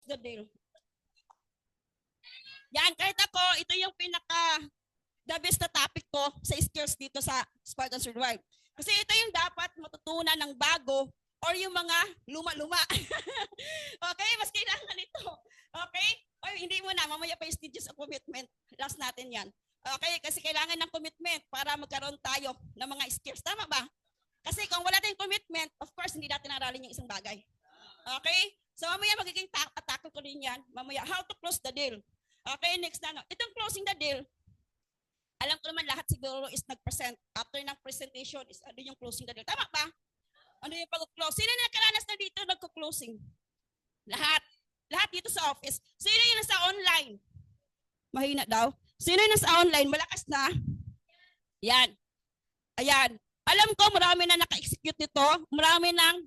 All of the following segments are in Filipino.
the deal. Yan, kahit ako, ito yung the best na topic ko sa skills dito sa Spartan Survive. Kasi ito yung dapat matutunan ng bago or yung mga luma-luma. Okay, mas kailangan ito. Okay? O hindi mo na, mamaya pa yung stages of commitment. Last natin yan. Okay, kasi kailangan ng commitment para magkaroon tayo ng mga skills. Tama ba? Kasi kung wala tayong commitment, of course, hindi natin aralin yung isang bagay. Okay? So mamaya magiging tackle ko rin yan. Mamaya, how to close the deal. Okay, next na. Itong closing the deal, alam ko naman lahat siguro is nag-present. After ng presentation is ano yung closing the deal. Tama ba? Ano yung pag-close? Sino na nakaranas na dito nagko-closing? Lahat. Lahat dito sa office. Sino yung nasa online? Mahina daw. Sino yung nasa online? Malakas na? Yan. Ayan. Alam ko marami na naka-execute nito. Marami nang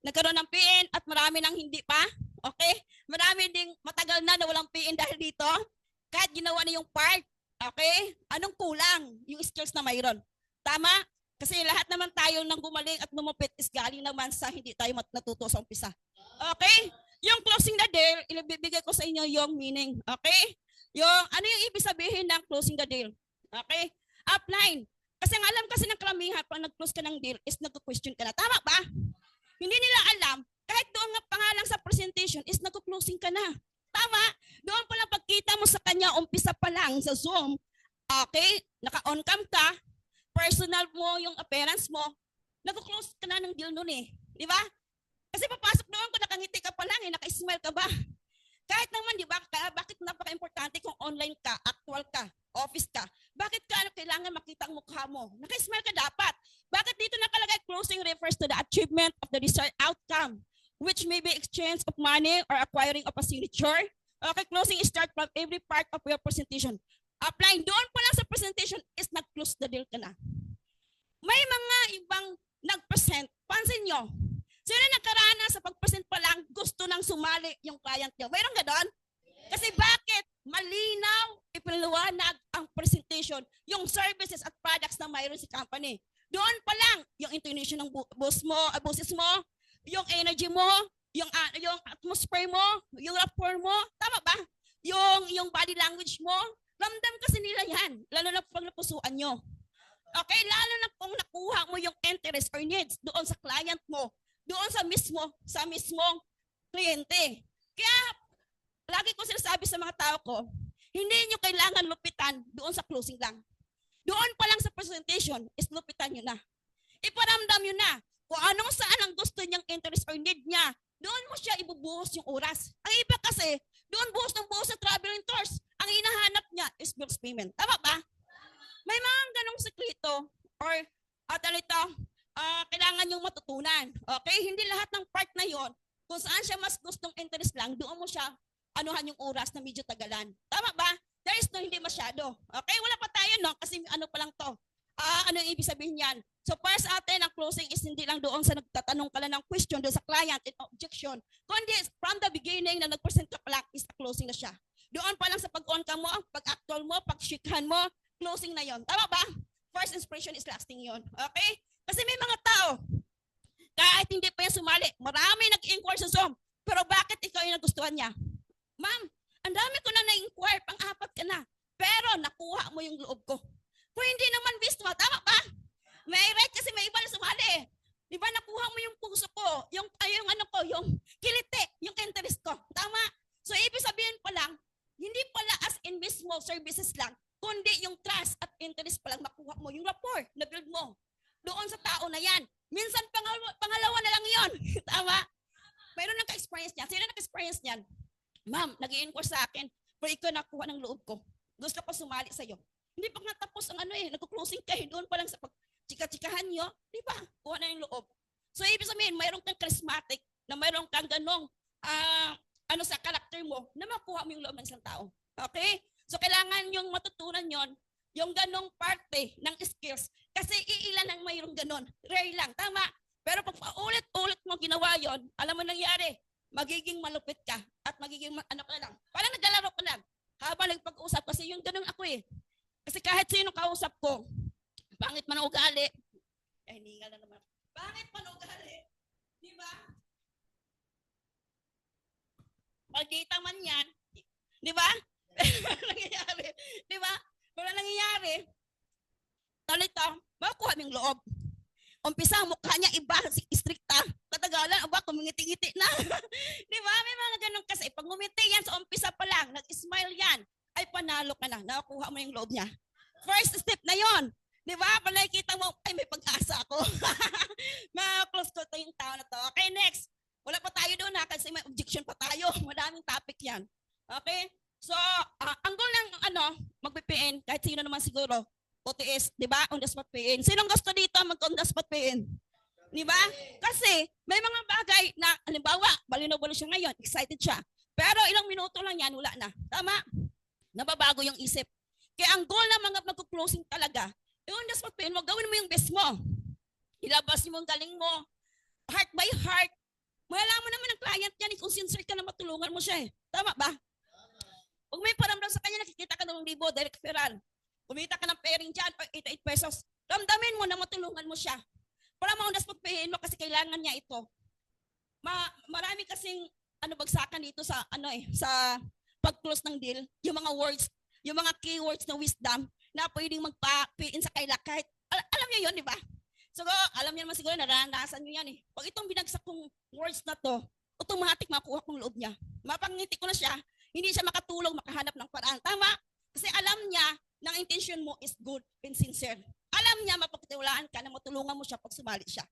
nagkaroon ng PN at marami nang hindi pa. Okay? Marami ding matagal na walang PN dahil dito. Kahit ginawa na yung part. Okay? Anong kulang? Yung skills na mayroon. Tama? Kasi lahat naman tayo nang gumaling at lumupit is galing naman sa hindi tayo natuto sa umpisa. Okay? Yung closing the deal, ibibigay ko sa inyo yung meaning. Okay? Yung ano yung ibig sabihin ng closing the deal? Okay? Upline. Kasi ang alam kasi ng karamihan pag nag-close ka ng deal is nag-question ka na. Tama ba? Hindi nila alam, kahit doon nga pangalang sa presentation is nag-closing ka na. Tama? Doon pa lang pagkita mo sa kanya, umpisa pa lang sa Zoom, okay, naka-on cam ka, personal mo yung appearance mo, nag-close ka na ng deal nun eh. Di ba? Kasi papasok doon kung nakangiti ka pa lang eh, naka-smile ka ba? Kahit naman, di ba, bakit napaka-importante kung online ka, actual ka, office ka, bakit ka kailangan makita ang mukha mo? Naka-smile ka dapat. Bakit dito nakalagay closing refers to the achievement of the desired outcome, which may be exchange of money or acquiring of a signature? Okay, closing is start from every part of your presentation. Applying doon pa lang sa presentation is nag-close the deal ka na. May mga ibang nag-present. Pansin nyo, sino nagkarana sa pag-present pa lang gusto nang sumali yung client nyo? Mayroon ganon? Kasi bakit? Malinaw, ipinaliwanag ang presentation, yung services at products na mayroon sa company. Doon pa lang, yung intonation ng boses mo, yung energy mo, yung atmosphere mo, yung rapport mo, tama ba? Yung body language mo, ramdam kasi nila yan, lalo na pag napusuan nyo. Okay, lalo na kung nakuha mo yung interest or needs doon sa client mo, doon sa mismong kliyente. Kaya, lagi ko sinasabi sa mga tao ko, hindi nyo kailangan lupitan doon sa closing lang. Doon pa lang sa presentation, is lupitan nyo na. Iparamdam nyo na kung anong saan ang gusto niyang interest or need niya. Doon mo siya ibubuhos yung oras. Ang iba kasi, doon buhos sa traveling tours. Ang hinahanap niya is bills payment. Tama ba? May mga ganong siklito or kailangan yung matutunan. Okay? Hindi lahat ng part na yon kung saan siya mas gustong interest lang, doon mo siya anuhan yung oras na medyo tagalan. Tama ba? There is no hindi masyado. Okay? Wala pa tayo, no? Kasi ano pa lang to. Ano yung ibig sabihin yan? So para sa atin, ang closing is hindi lang doon sa nagtatanong ka lang ng question doon sa client and objection. Kundi from the beginning na nag-present ka pa lang is the closing na siya. Doon pa lang sa pag-on ka mo, pag-actual mo, pag-shakehan mo, closing na yon. Tama ba? First inspiration is lasting yon. Okay? Kasi may mga tao, kahit hindi pa yan sumali, marami nag-inquire sa Zoom. Pero bakit ikaw yung nagustuhan niya? Ma'am, ang dami ko na na-inquire, pang-apat ka na. Pero nakuha mo yung loob ko. Kung hindi naman visto, tama ba? May right kasi may iba na sumali. Di ba nakuha mo yung puso ko, yung kilite, yung interest ko. Tama? So ibig sabihin pa lang, hindi pala as in mismo services lang, kundi yung trust at interest pa lang makuha mo, yung rapport na build mo doon sa tao na yan. Minsan pangalawa na lang yon. Tama? Mayroon naka-experience niyan. Sino naka-experience niyan? Ma'am, nag-i-inquire sa akin, pero ikaw nakuha ng loob ko. Gusto ko sumali sa'yo. Hindi pa nga tapos ang nagko-closing kayo doon pa lang sa pag-chika-chikahan nyo, di ba? Kuha na yung loob. So, ibig sabihin, mayroon kang charismatic, na mayroon kang ganong, sa karakter mo, na makuha mo yung loob ng isang tao. Okay? So, kailangan yung matutunan yon, yung ganong parte ng skills. Kasi iilan ang mayroong ganon. Rare lang, tama? Pero pag paulit-ulit mo ginawa yon, alam mo nangyari, magiging malupit ka at magiging ka lang. Parang naglalaro ka lang. Habang nagpag-usap, kasi yung ganun ako eh. Kasi kahit sino kausap ko, pangit man ang ugali, hindi nga naman. Pangit man ang ugali, di ba? Pagkita man yan, di ba? Nangyayari, di ba? Wala nangyayari, talito, makuha ming loob. Umpisa, mukha niya iba, strikta. Katagalan, aba, kumingiti-ngiti na. Di ba? May mga ganun kasi. Pag ngumiti yan sa umpisa pa lang, nag-smile yan, ay panalo ka na. Nakakuha mo yung loob niya. First step na yon. Di ba? Palay kita mo, ay may pag-asa ako. Ma-close ko to yung tao na to. Okay, next. Wala pa tayo doon ha, kasi may objection pa tayo. Madaming topic yan. Okay? So, ang goal ng mag-PN, kahit sino naman siguro, OTS, di ba? On the spot PN. Sinong gusto dito mag-on the spot PN? Di ba? Kasi may mga bagay na, halimbawa, balinaw siya ngayon, excited siya. Pero ilang minuto lang yan, wala na. Tama? Nababago yung isip. Kaya ang goal ng mga mag-closing talaga, on the spot PN mo, gawin mo yung best mo. Ilabas mo yung galing mo. Heart by heart. Malaman mo naman ng client yan, kung sincere ka na matulungan mo siya eh. Tama ba? Kung may paramdam sa kanya, nakikita ka ng 1,000, direct referral. Kumita ka ng pairing dyan, 88 pesos. Ramdamin mo na matulungan mo siya. Para maundas pagpahin mo kasi kailangan niya ito. Marami kasing bagsakan dito sa sa pag-close ng deal, yung mga words, yung mga keywords ng wisdom na pwedeng magpa-PN sa kaila kahit alam niyo 'yon, di ba? So, alam niyo naman siguro, naranasan niyo yan eh. Pag itong binagsak kong words na to, automatic makuha kong loob niya. Mapangiti ko na siya, hindi siya makatulong, makahanap ng paraan. Tama? Kasi alam niya ng intention mo is good and sincere. Alam niya mapagtiwalaan ka na matulungan mo siya pag sumali siya.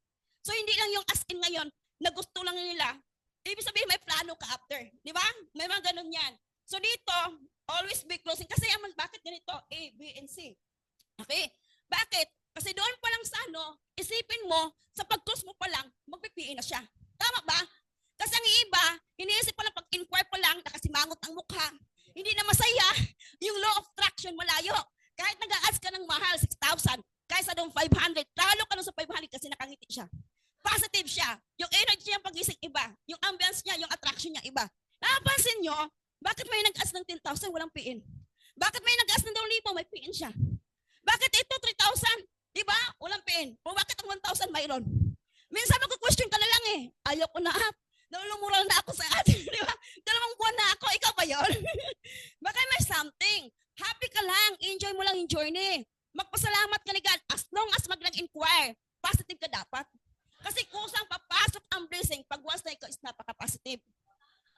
So, hindi lang yung as in ngayon na gusto lang nila. Ibig sabihin, may plano ka after. Di ba? May mga ganun yan. So, dito, always be closing. Kasi bakit ganito? A, B, and C. Okay? Bakit? Kasi doon pa lang sa isipin mo, sa pag-close mo pa lang, magpipiin na siya. Tama ba? Kasi ang iba, iniisip pa lang pag-inquire pa lang, nakasimangot ang mukha. Hindi na masaya. Yung law of attraction, malayo. Kahit nag-a-ask ka ng mahal, 6,000, kaysa doon 500, talo ka doon sa 500 kasi nakangiti siya. Positive siya. Yung energy niya pagising iba. Yung ambience niya, yung attraction niya iba. Napansin nyo, bakit may nag-ask ng 10,000, walang PN? Bakit may nag-ask ng 2,000, may PN siya? Bakit ito 3,000? Diba? Walang PN. O bakit ang 1,000 mayroon? Minsan mag-question ka na lang eh. Ayaw ko na. Nalumural na ako sa atin. Diba? 2 buwan na ako. Ikaw ba yun? Baka may something. Happy ka lang. Enjoy mo lang yung journey. Magpasalamat ka ni God. As long as mag-inquire, positive ka dapat. Kasi kusang papasok ang blessing pag once na ikaw is napaka-positive.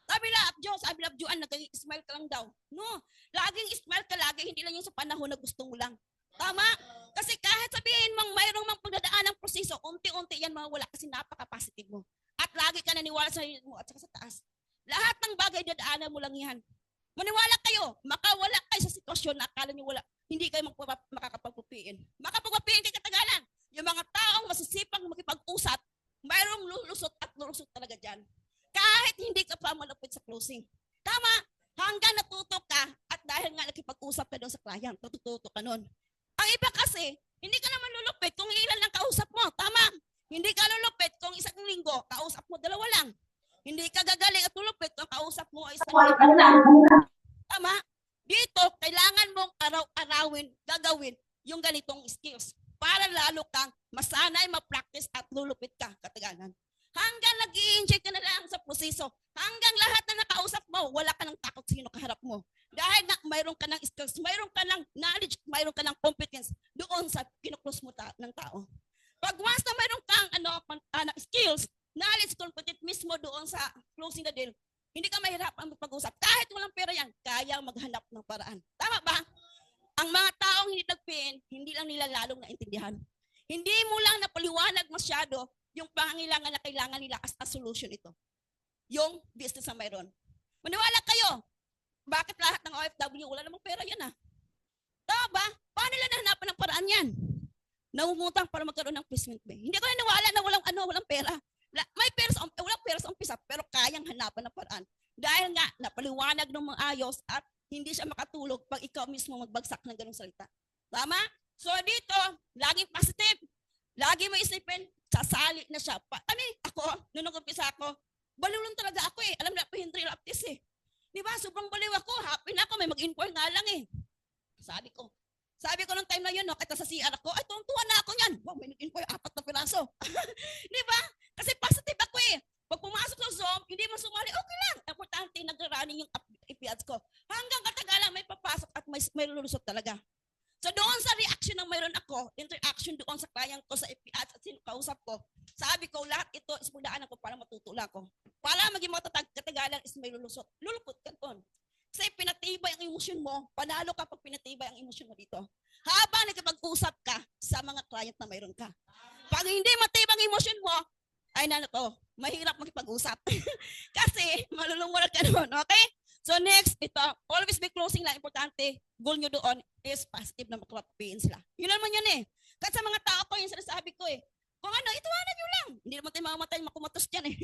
Sabi lang, Diyos, sabi lang, Diyan, nag-smile ka lang daw. No, laging smile ka lagi, hindi lang yung sa panahon na gusto mo lang. Tama? Kasi kahit sabihin mong mayroong mang pagdadaan ng proseso, unti-unti yan mawawala kasi napaka-positive mo. At lagi ka naniwala sa sarili mo at saka sa taas. Lahat ng bagay dadaanan mo lang yan. Maniwala kayo, makawala kayo sa sitwasyon na akala niyo wala, hindi kayo makakapagpupiin. Makapagpupiin kay katagalan. Yung mga taong masisipang makipag-usap, mayroong lulusot at lulusot talaga dyan. Kahit hindi ka pa malapit sa closing. Tama? Hanggang natuto ka at dahil nga nakipag-usap ka doon sa client, natututo ka nun. Ang iba kasi, hindi ka naman lulupit kung ilan lang kausap mo. Tama? Hindi ka lulupit kung isang linggo, kausap mo 2 lang. Hindi ka gagaling at lulupit kung kausap mo ay isang linggo. Tama? Dito, kailangan mong araw-arawin, gagawin yung ganitong skills para lalo kang masanay, ma-practice at lulupit ka katagalan. Hanggang nag-i-enjoy ka na lang sa proseso. Hanggang lahat na nakausap mo, wala ka ng takot sino kaharap mo. Dahil mayroon ka ng skills, mayroon ka ng knowledge, mayroon ka ng competence doon sa kinuklose mo ng tao. Pag once na mayroon kang skills, knowledge, competence mismo doon sa closing the deal, hindi ka mahirapan magpag-usap. Kahit walang pera yan, kaya maghanap ng paraan. Tama ba? Ang mga taong hindi nag-PN, hindi lang nila lalong naintindihan. Hindi mo lang napaliwanag masyado yung pangangailangan na kailangan nila as a solution ito. Yung business na mayroon. Maniwala kayo, bakit lahat ng OFW, wala namang pera yan ah? Tama ba? Paano nila nahanapan ng paraan yan? Nangungutang para magkaroon ng placement ba? Hindi ko naniwala na walang pera. May pera walang pera sa umpisa, pero kayang hanapan ng paraan. Dahil nga, napaliwanag ng mga ayos at hindi siya makatulog pag ikaw mismo magbagsak ng ganung salita. Tama? So dito, laging positive. Lagi mo isipin, sasali na siya. Ako, nung nag-umpisa ako, baliw lang talaga ako eh. Alam na, pahintril aptis eh. Di ba? Sobrang baliw ako. Happy na ako. May mag-inquire nga lang eh. Sabi ko nung time na yun, no, kahit sa CR ako, ay, tuwan na ako yan. Wow, may nag-inquire 4 na piraso. Di ba? Kasi positive ako eh. Pag pumasok sa Zoom, hindi mo sumali, okay lang. Importante, nag-running yung IP ads ko. Hanggang katagalan, may papasok at may lulusot talaga. So doon sa reaction ng mayroon ako, interaction doon sa client ko sa IP ads at sino kausap ko, sabi ko lahat ito is pagdaanan ko para matutula ko. Para maging matatag katagalan is may lulusot. Lulupot ka doon. Kasi pinatibay ang emosyon mo, panalo ka pag pinatibay ang emosyon mo dito. Habang nakipag-usap ka sa mga client na mayroon ka. Pag hindi matibay ang emosyon mo, ay mahirap makipag-usap. Kasi malulungwal ka doon, okay? So next, ito, always be closing lang. Importante, goal nyo doon is positive na makapapain sila. Yun naman yun eh. Kahit sa mga tao ko, yung sinasabi ko eh, kung ano, ituwanan nyo lang. Hindi naman tayo mamamatay, makumatos dyan eh.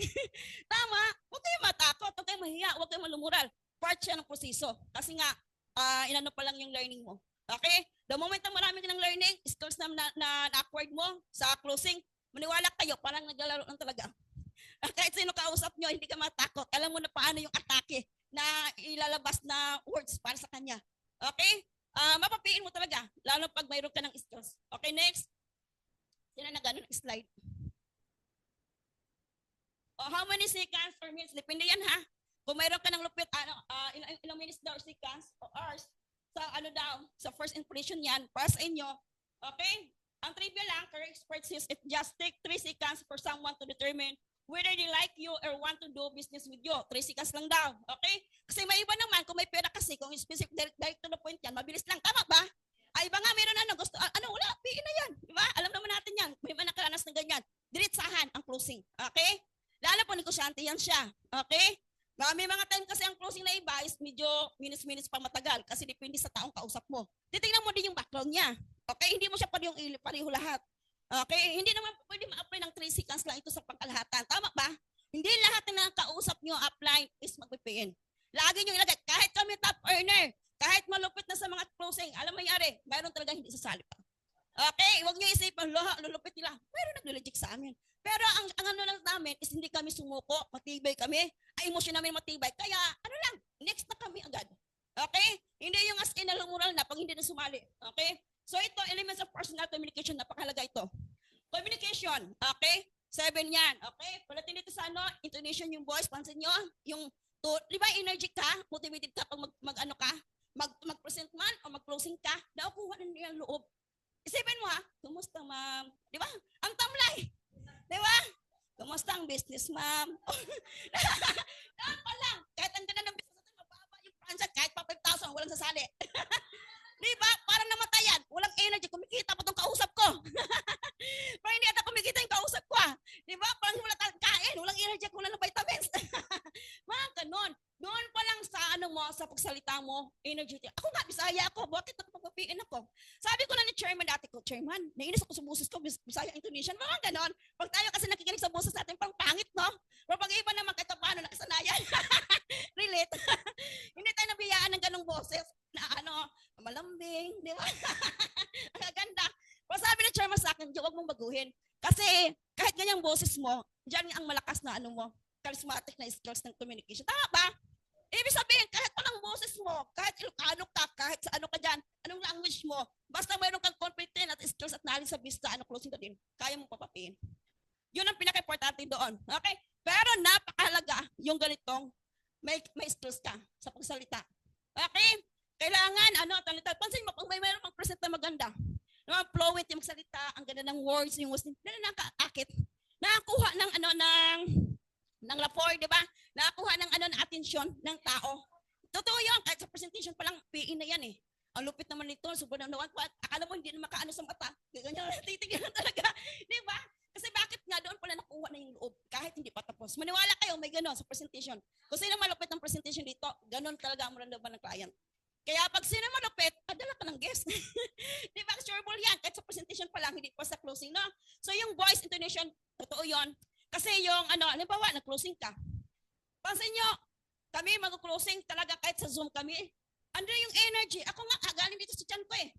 Tama, huwag kayo matakot, huwag kayo mahiya, huwag kayo malumural. Part siya ng proseso. Kasi nga, inano pa lang yung learning mo. Okay? The moment na marami ka ng learning, skills na acquired mo sa closing, maniwala kayo, parang naglalaro lang talaga. Kahit sino kausap nyo, hindi ka matakot. Alam mo na paano yung atake na ilalabas na words para sa kanya. Okay? Mapapiin mo talaga, lalo pag mayroon ka ng skills. Okay, next. Sino na gano'n ng slide? How many seconds or minutes? Depende yan ha. Kung mayroon ka ng lupit, ilang minutes daw or seconds or hours, sa first impression yan, para sa inyo. Okay? Ang trivia lang, career experts says it just take 3 seconds for someone to determine whether they like you or want to do business with you. 3 seconds lang daw. Okay? Kasi may iba naman, kung may pera kasi, kung specific direct to the point yan, mabilis lang. Tama ba? Ay, iba nga, meron gusto, wala, piin na yan. Diba? Alam naman natin yan. May mga nakaranas ng ganyan. Diretsahan ang closing. Okay? Lalo po, negosyante yan siya. Okay? May mga time kasi ang closing na iba is medyo minutes pa matagal kasi depende sa taong kausap mo. Titingnan mo din yung background niya. Okay? Hindi mo siya pareho lahat. Okay? Hindi naman pwede ma-apply ng 3 seconds lang ito sa pangkalahatan. Tama ba? Hindi lahat na kausap nyo apply is mag-PPN. Lagi nyo ilagay. Kahit kami top earner, kahit malupit na sa mga closing, alam mo nangyari, mayroon talaga hindi sasali pa. Okay? Huwag nyo isipin, lulupit nila. Mayroon nag-reject sa amin. Pero ang ano lang namin is hindi kami sumuko, matibay kami, ay emosyon namin matibay. Kaya, next na kami agad. Okay? Hindi yung as in na lumural na pag hindi na sumali. Okay? So ito, elements of personal communication, napakalaga ito. Communication, okay? 7 yan, okay? Palatin dito sa intonation yung voice, pansin nyo, yung, di ba energy ka, motivated ka pag mag-present man o mag-closing ka, nakukuha na niya ang loob. Isipin mo kumusta ma'am? Di ba? Ang tamlay. Di ba? Kumusta ang business ma'am? Dapat pa lang, kahit ang ganda ng business natin, mababa yung franchise, kahit pa 5,000, walang sasali. Di ba? Parang namatayan. Walang energy. Kumikita pa itong kausap ko. Parang hindi ata kumikita yung kausap ko. Di ba? Parang wala tayong kain. Walang energy. Wala ng vitamins. Mga ganon. Doon pa lang sa pagsalita mo, energy. Ako nga, Bisaya ako. Bakit nagpapapiin ako? Sabi ko na ni chairman dati ko, chairman, nainis ako sa boses ko, Bisaya Indonesian. Mga ganon. Pag tayo kasi nakikinig sa boses natin, pang pangit, no? Pero pag iba naman, kahit paano, nakasanayan. Relate. Hindi tayo nabiyaan ng ganong boses na malambing, di ba? Ang ganda. Pero sabi ng chairman sa akin, huwag mong baguhin. Kasi kahit ganyang boses mo, dyan ang malakas na charismatic na skills ng communication. Tama ba? Ibig sabihin, kahit anong boses mo, kahit Ilocano ka, kahit sa ka dyan, anong language mo, basta mayroon kang competent at skills at knowledge sa vista, closing ka din, kaya mo papapiin. Yun ang pinaka-importante doon. Okay? Pero napakahalaga yung ganitong may skills ka sa pagsalita. Okay? Kailangan, pansin mo, kung mayroon pang present na maganda, fluent yung magsalita, ang ganda ng words, yung words, nakakaakit. Nakakuha ng rapport, di ba? Nakakuha ng atensyon ng tao. Totoo yun, kahit sa presentation pa lang, PE na yan eh. Ang lupit naman nito, sobrang nawan ko, akala mo hindi na makaano sa mata. Ganyan, titigyan talaga. Di ba? Kasi bakit nga doon pala nakuha na yung loob, kahit hindi pa tapos. Maniwala kayo, may gano'n sa presentation. Kung sino malupit ng presentation dito, gano'n talaga ang maramdaman ng client. Kaya pag sino malupit, padala ka ng guest. Di ba? Sureball yan. Kahit sa presentation pa lang, hindi pa sa closing, no? So yung voice intonation, totoo yon. Kasi yung, halimbawa, nag-closing ka. Pansin nyo, kami mag-closing talaga kahit sa Zoom kami. Ano yung energy? Ako nga, galing dito sa tiyan ko eh.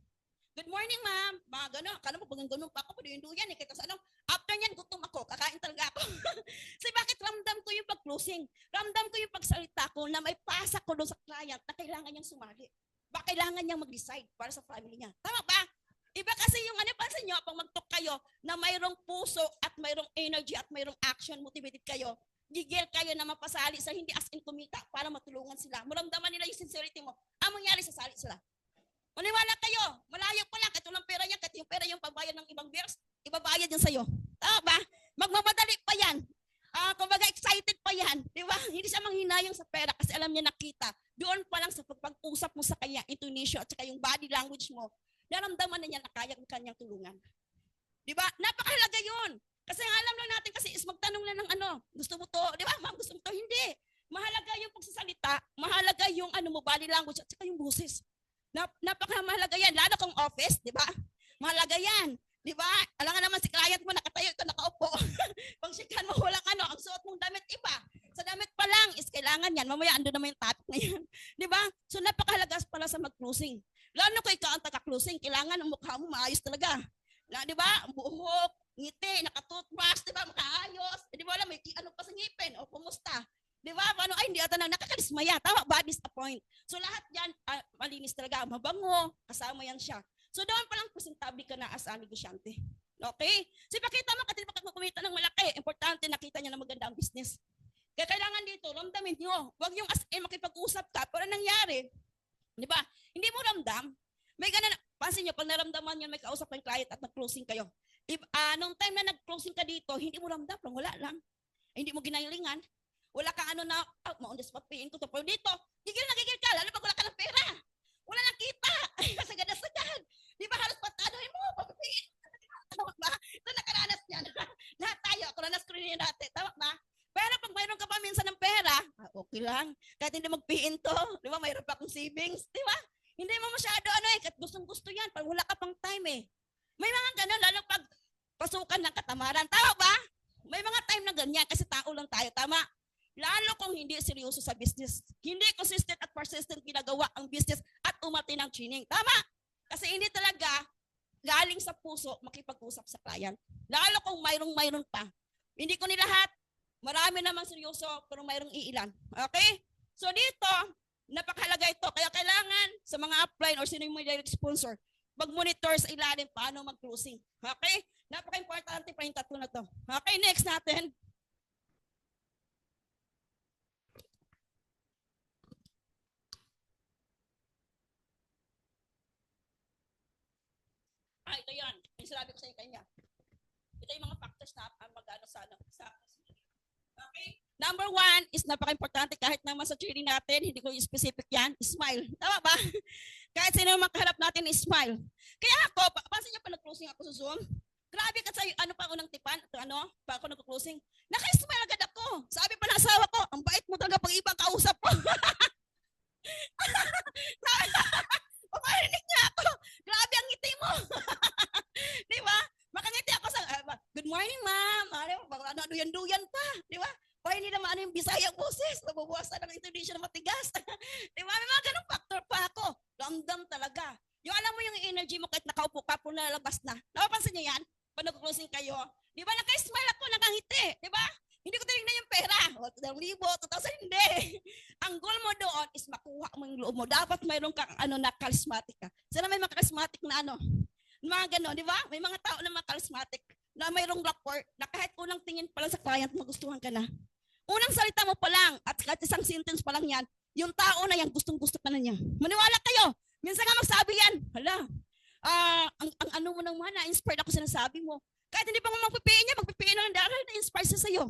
Good morning, ma'am. Mga gano'n. Akala mo, pag gano'n pa ako, paduyan eh. Kasi after nyan, gutom ako. Kakain talaga ako. Kasi bakit ramdam ko yung pag-closing? Ramdam ko yung pagsalita ko na may pasa ko doon sa client na kailangan niyang sumali. Ba kailangan niyang mag-decide para sa family niya. Tama ba? Iba kasi yung pansin nyo, pag mag-talk kayo na mayroong puso at mayroong energy at mayroong action, motivated kayo, gigil kayo na mapasali sa hindi as in kumita para matulungan sila. Maramdaman nila yung sincerity mo. Ang mangyari, sasali sila. Maniwala kayo, malayo pa lang, kahit walang pera niya, kahit yung pera yung pagbayad ng ibang bills, ibabayad yan sa'yo. Tama ba? Magmamadali pa yan. Kumbaga excited pa yan. Di ba? Hindi siya manghinayang sa pera kasi alam niya nakita. Doon pa lang sa pag-usap mo sa kanya, intonation at saka yung body language mo, naramdaman na niya na kaya kanyang tulungan. Di ba? Napakahalaga yun. Kasi ang alam lang natin kasi is magtanong na ng ano, gusto mo to? Di ba? Ma'am, gusto mo to? Hindi. Mahalaga yung pagsasalita, mahalaga yung ano mo, body language at saka yung boses. Napakamahalaga yan, lalo kung office, di ba? Mahalaga yan. Di ba? Alam nga naman si client mo, nakatayo, ito nakaupo. Pag sikan mo, walang ano, ang suot mong damit iba. Sa damit pa lang is kailangan yan. Mamaya ando naman yung topic na yan. Di ba? So napakahalaga pala sa mag-closing. Lalo kung ikaw ang taga-closing, kailangan ang mukha mo maayos talaga. Na, di ba? Buhok, ngiti, nakatoothbrush, di ba? Makaayos. Di ba? May ano pa sa ngipin o kumusta? Di ba? Paano? Ay, hindi ata nang nakakalismaya. Tama ba? Disappoint. So lahat yan, malinis talaga. Mabango. Kasama yan siya. So doon pa lang presentable ka na as a negosyante. Okay? So ipakita mo kasi bakit kumita ng malaki. Importante nakita niya na maganda ang business. Kaya kailangan dito, ramdamin nyo. Huwag yung as makipag-usap ka. Pero nangyari, di ba? Hindi mo ramdam. May ganun, pansin nyo, pag naramdaman nyo, may kausap ng client at nag-closing kayo. Nung time na nag-closing ka dito, hindi mo ramdam. Wala lang. Hindi mo ginalingan. Wala kang ano na, ma-on the spot payin ko to. Pero dito, gigil na gigil ka. Lalo pag wala ka ng pera. Wala nang kita. Sagad-sagad. Di ba halos patanohin mo? Papapiin. Tama ba? Ito nakaranas niyan. Lahat tayo. Karanas ko rin natin. Tama ba? Pero pag mayroon ka pa minsan ng pera, okay lang. Kahit hindi magpiin to. Di ba? Mayroon pa akong savings. Di ba? Hindi mo masyado ano eh. Kahit gustong-gusto yan. Pag wala ka pang time eh. May mga ganun. Lalo pag pasukan ng katamaran. Tama ba? May mga time na ganyan. Kasi tao lang tayo. Tama? Lalo kung hindi seryoso sa business. Hindi consistent at persistent ginagawa ang business at umati ng training. Tama? Kasi hindi talaga galing sa puso makipag-usap sa client. Lalo kung mayroong pa. Hindi ko ni lahat. Marami namang seryoso pero mayroong iilan. Okay? So dito, napakahalaga ito. Kaya kailangan sa mga upline or sino yung may direct sponsor, mag-monitor sa ilalim paano mag-closing. Okay? Napaka-importante pa yung tatlo na to. Okay, next natin. Ito yan. Yung sinabi ko sa kanya. Ito yung mga factors na mag-ano sa okay? Number 1 is napaka-importante kahit naman sa training natin, hindi ko yung specific yan, smile. Tama ba? Kahit sino makaharap natin, smile. Kaya ako, pansin niyo pa nag-closing ako sa Zoom, grabe ka sa ano pa unang tipan, pa ako nag-closing, naka-smile agad ako. Sabi pa ng asawa ko, ang bait mo talaga pag ibang kausap ko. Pamarinig niya ako. Grabe ang ngiti mo. Di ba? Makangiti ako sa, good morning ma'am. Ano, duyan-duyan pa. Di ba? Para hindi naman ano yung Bisaya boses. Nabubuwasan ng intonation na matigas. Di ba? May mga ganong factor pa ako. Ramdam talaga. Yung alam mo yung energy mo kahit nakaupo ka po nalabas na. Napapansin niyo yan? Pag nag-closing kayo. Di ba? Naka-smile ako, nakangiti. Di ba? Hindi ko tinignan yung pera. 2,000, 2,000, hindi. Ang goal mo doon is makuha mo yung loob mo. Dapat mayroon kang na charismatic ka. Sana may mga charismatic na mga gano'n, di ba? May mga tao na mga charismatic na mayroong rapport na kahit unang tingin pa lang sa client, magustuhan ka na. Unang salita mo pa lang at kahit isang sentence pa lang yan, yung tao na yan, gustong-gusto ka na niya. Maniwala kayo. Minsan nga magsabi yan, hala, ang ano mo nang na-inspired ako sa nasabi mo. Kahit hindi pa mo magpipiin niya, magpipiin lang dahil na-inspire siya sa'yo.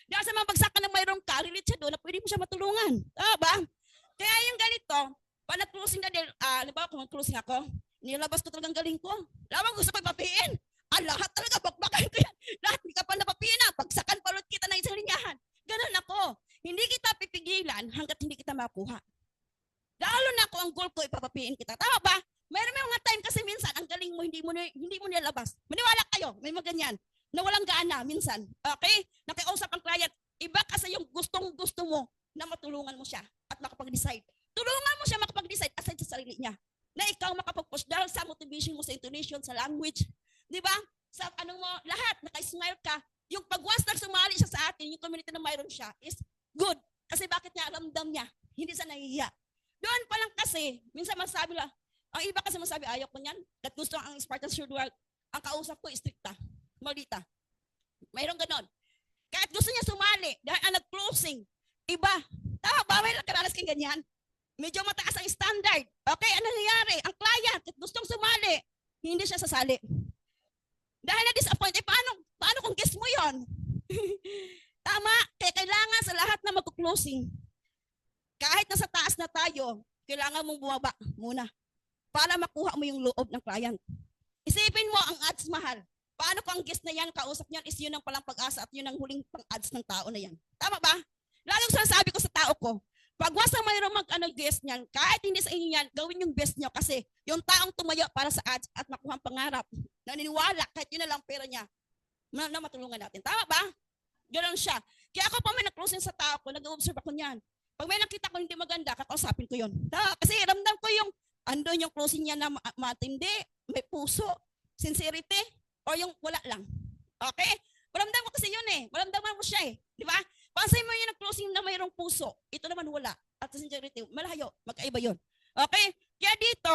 Dahil sa mga bagsakan na mayroong ka-relate siya doon na pwede mo siya matulungan. Tama ba? Kaya yung ganito, pag nag-closing na din, diba kung mag-closing ako, nilabas ko talagang galing ko. Lamang gusto ko ipapiin. Lahat talaga, bakbakan ko yan. Lahat, hindi ka pa napapiin na. Pagsakan pa ulit kita ng isang linyahan. Ganun ako. Hindi kita pipigilan hanggat hindi kita makuha. Lalo na ako ang goal ko, ipapapiin kita. Tama ba? Mayroon may mga time kasi minsan, ang galing mo, hindi mo nilabas. Maniwala kayo, may mga ganyan. Na walang gana minsan. Okay? Nakiusap ang client. Iba kasi yung gustong-gusto mo na matulungan mo siya at makapag-decide. Tulungan mo siya makapag-decide aside sa sarili niya. Na ikaw makapag-push dahil sa motivation mo, sa intonation, sa language. Di ba? Sa mo, lahat, naka-smile ka. Yung pag-once sumali siya sa atin, yung community na mayroon siya is good. Kasi bakit niya ramdam niya? Hindi siya nahihiya. Doon pa lang kasi, minsan masabi lang, ang iba kasi masabi, ayaw ko niyan. At gusto ang Spartan Assured World, ang kausap ko, stricta, malita. Mayroon ganon. Kahit gusto niya sumali, dahil ang nag-closing, iba. Tama ba? May nakaranas kang ganyan? Medyo mataas ang standard. Okay, ano nangyari? Ang client, gustong sumali, hindi siya sasali. Dahil na-disappoint, paano kung guess mo yon? Tama, kaya kailangan sa lahat na mag-closing, kahit nasa taas na tayo, kailangan mong bumaba muna para makuha mo yung loob ng client. Isipin mo ang ads mahal. Paano kung ang guest na yan, kausap niyan is yun ang palang pag-asa at yun ang huling pang-ads ng tao na yan. Tama ba? Lalo yung sinasabi ko sa tao ko, pag wasa mayroong guest niyan, kahit hindi sa inyo yan, gawin yung best nyo kasi yung taong tumayo para sa ads at makuha ang pangarap, naniniwala kahit yun na lang pera niya, na matulungan natin. Tama ba? Ganoon siya. Kaya ako pa may na-closing sa tao ko, nag-observe ako niyan. Pag may nakita ko hindi maganda, kakausapin ko yun. Kasi ramdam ko yung, andun yung closing niya na matindi, may puso, sincerity, or yung wala lang. Okay? Maramdam ko kasi yun eh. Maramdaman mo siya eh. Di ba? Pansay mo yung nag-closing na mayroong puso. Ito naman wala. At sincerity, malayo. Magkaiba yun. Okay? Kaya dito,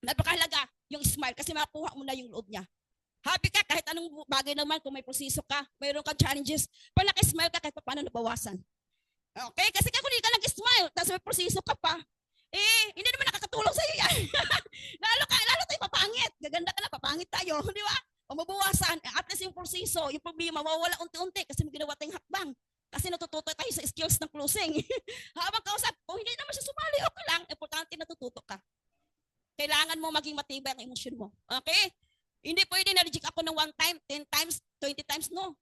napakahalaga yung smile kasi makuha mo na yung loob niya. Happy ka kahit anong bagay naman kung may proseso ka, mayroon kang challenges. Pag naka-smile ka kahit paano nabawasan. Okay? Kasi kung hindi ka nag-smile, tapos may proseso ka pa, hindi naman nakakatulong sa'yo yan. lalo tayo papangit. Gaganda ka na, papangit tayo. Di ba? O mabawasan, at least yung proseso, yung problema, mawawala unti-unti kasi may ginawa tayong hakbang. Kasi natututo tayo sa skills ng closing. Habang kausap, kung hindi naman siya sumali, okay lang. Importante natututo ka. Kailangan mo maging matibay ang emosyon mo. Okay? Hindi pwede na-reject ako ng 1 time, 10 times, 20 times, no.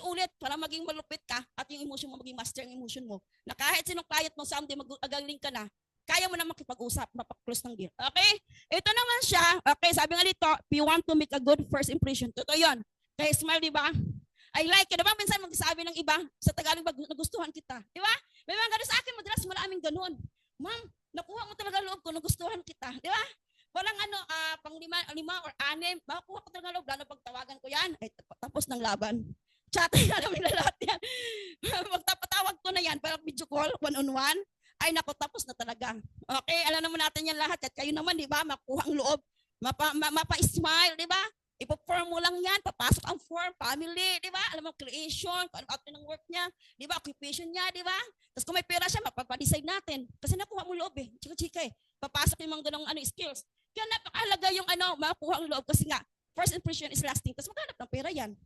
Ulit para maging malupit ka at yung emosyon mo, maging master ang emosyon mo. Na kahit sinong client mo, someday mag-agaling ka na, kaya mo na makipag-usap, mapak-close ng deal. Okay? Ito naman siya. Okay, sabi nga dito, if you want to make a good first impression. Totoo yun. Kaya smile, di ba? I like it. Diba? Minsan magsasabi ng iba, sa Tagalog, nagustuhan kita. Di ba? May mga ganun sa akin, madalas maraming ganun. Ma'am, nakuha mo talaga loob ko, nagustuhan kita. Di ba? Walang pang lima or 6, makukuha ko talaga loob, lalo pagtawagan ko yan, ay tapos ng laban. Chat na namin na lahat yan. Magtapatawag ko na yan, parang video call, one-on-one. Ay nako, tapos na talaga. Okay, alam naman natin yan lahat. At kayo naman, di ba, makuha ang loob, mapa-smile, di ba? Ipo-form mo lang yan, papasok ang form, family, di ba? Alam mo, creation, kung ano after ng work niya, di ba? Occupation niya, di ba? Tapos kung may pera siya, mapapadecide natin. Kasi nakuha mo loob eh, chika-chika eh. Papasok yung mga ganong skills. Kaya napakahalaga yung makuha ang loob kasi nga, first impression is lasting. Tapos maghanap ng pera yan.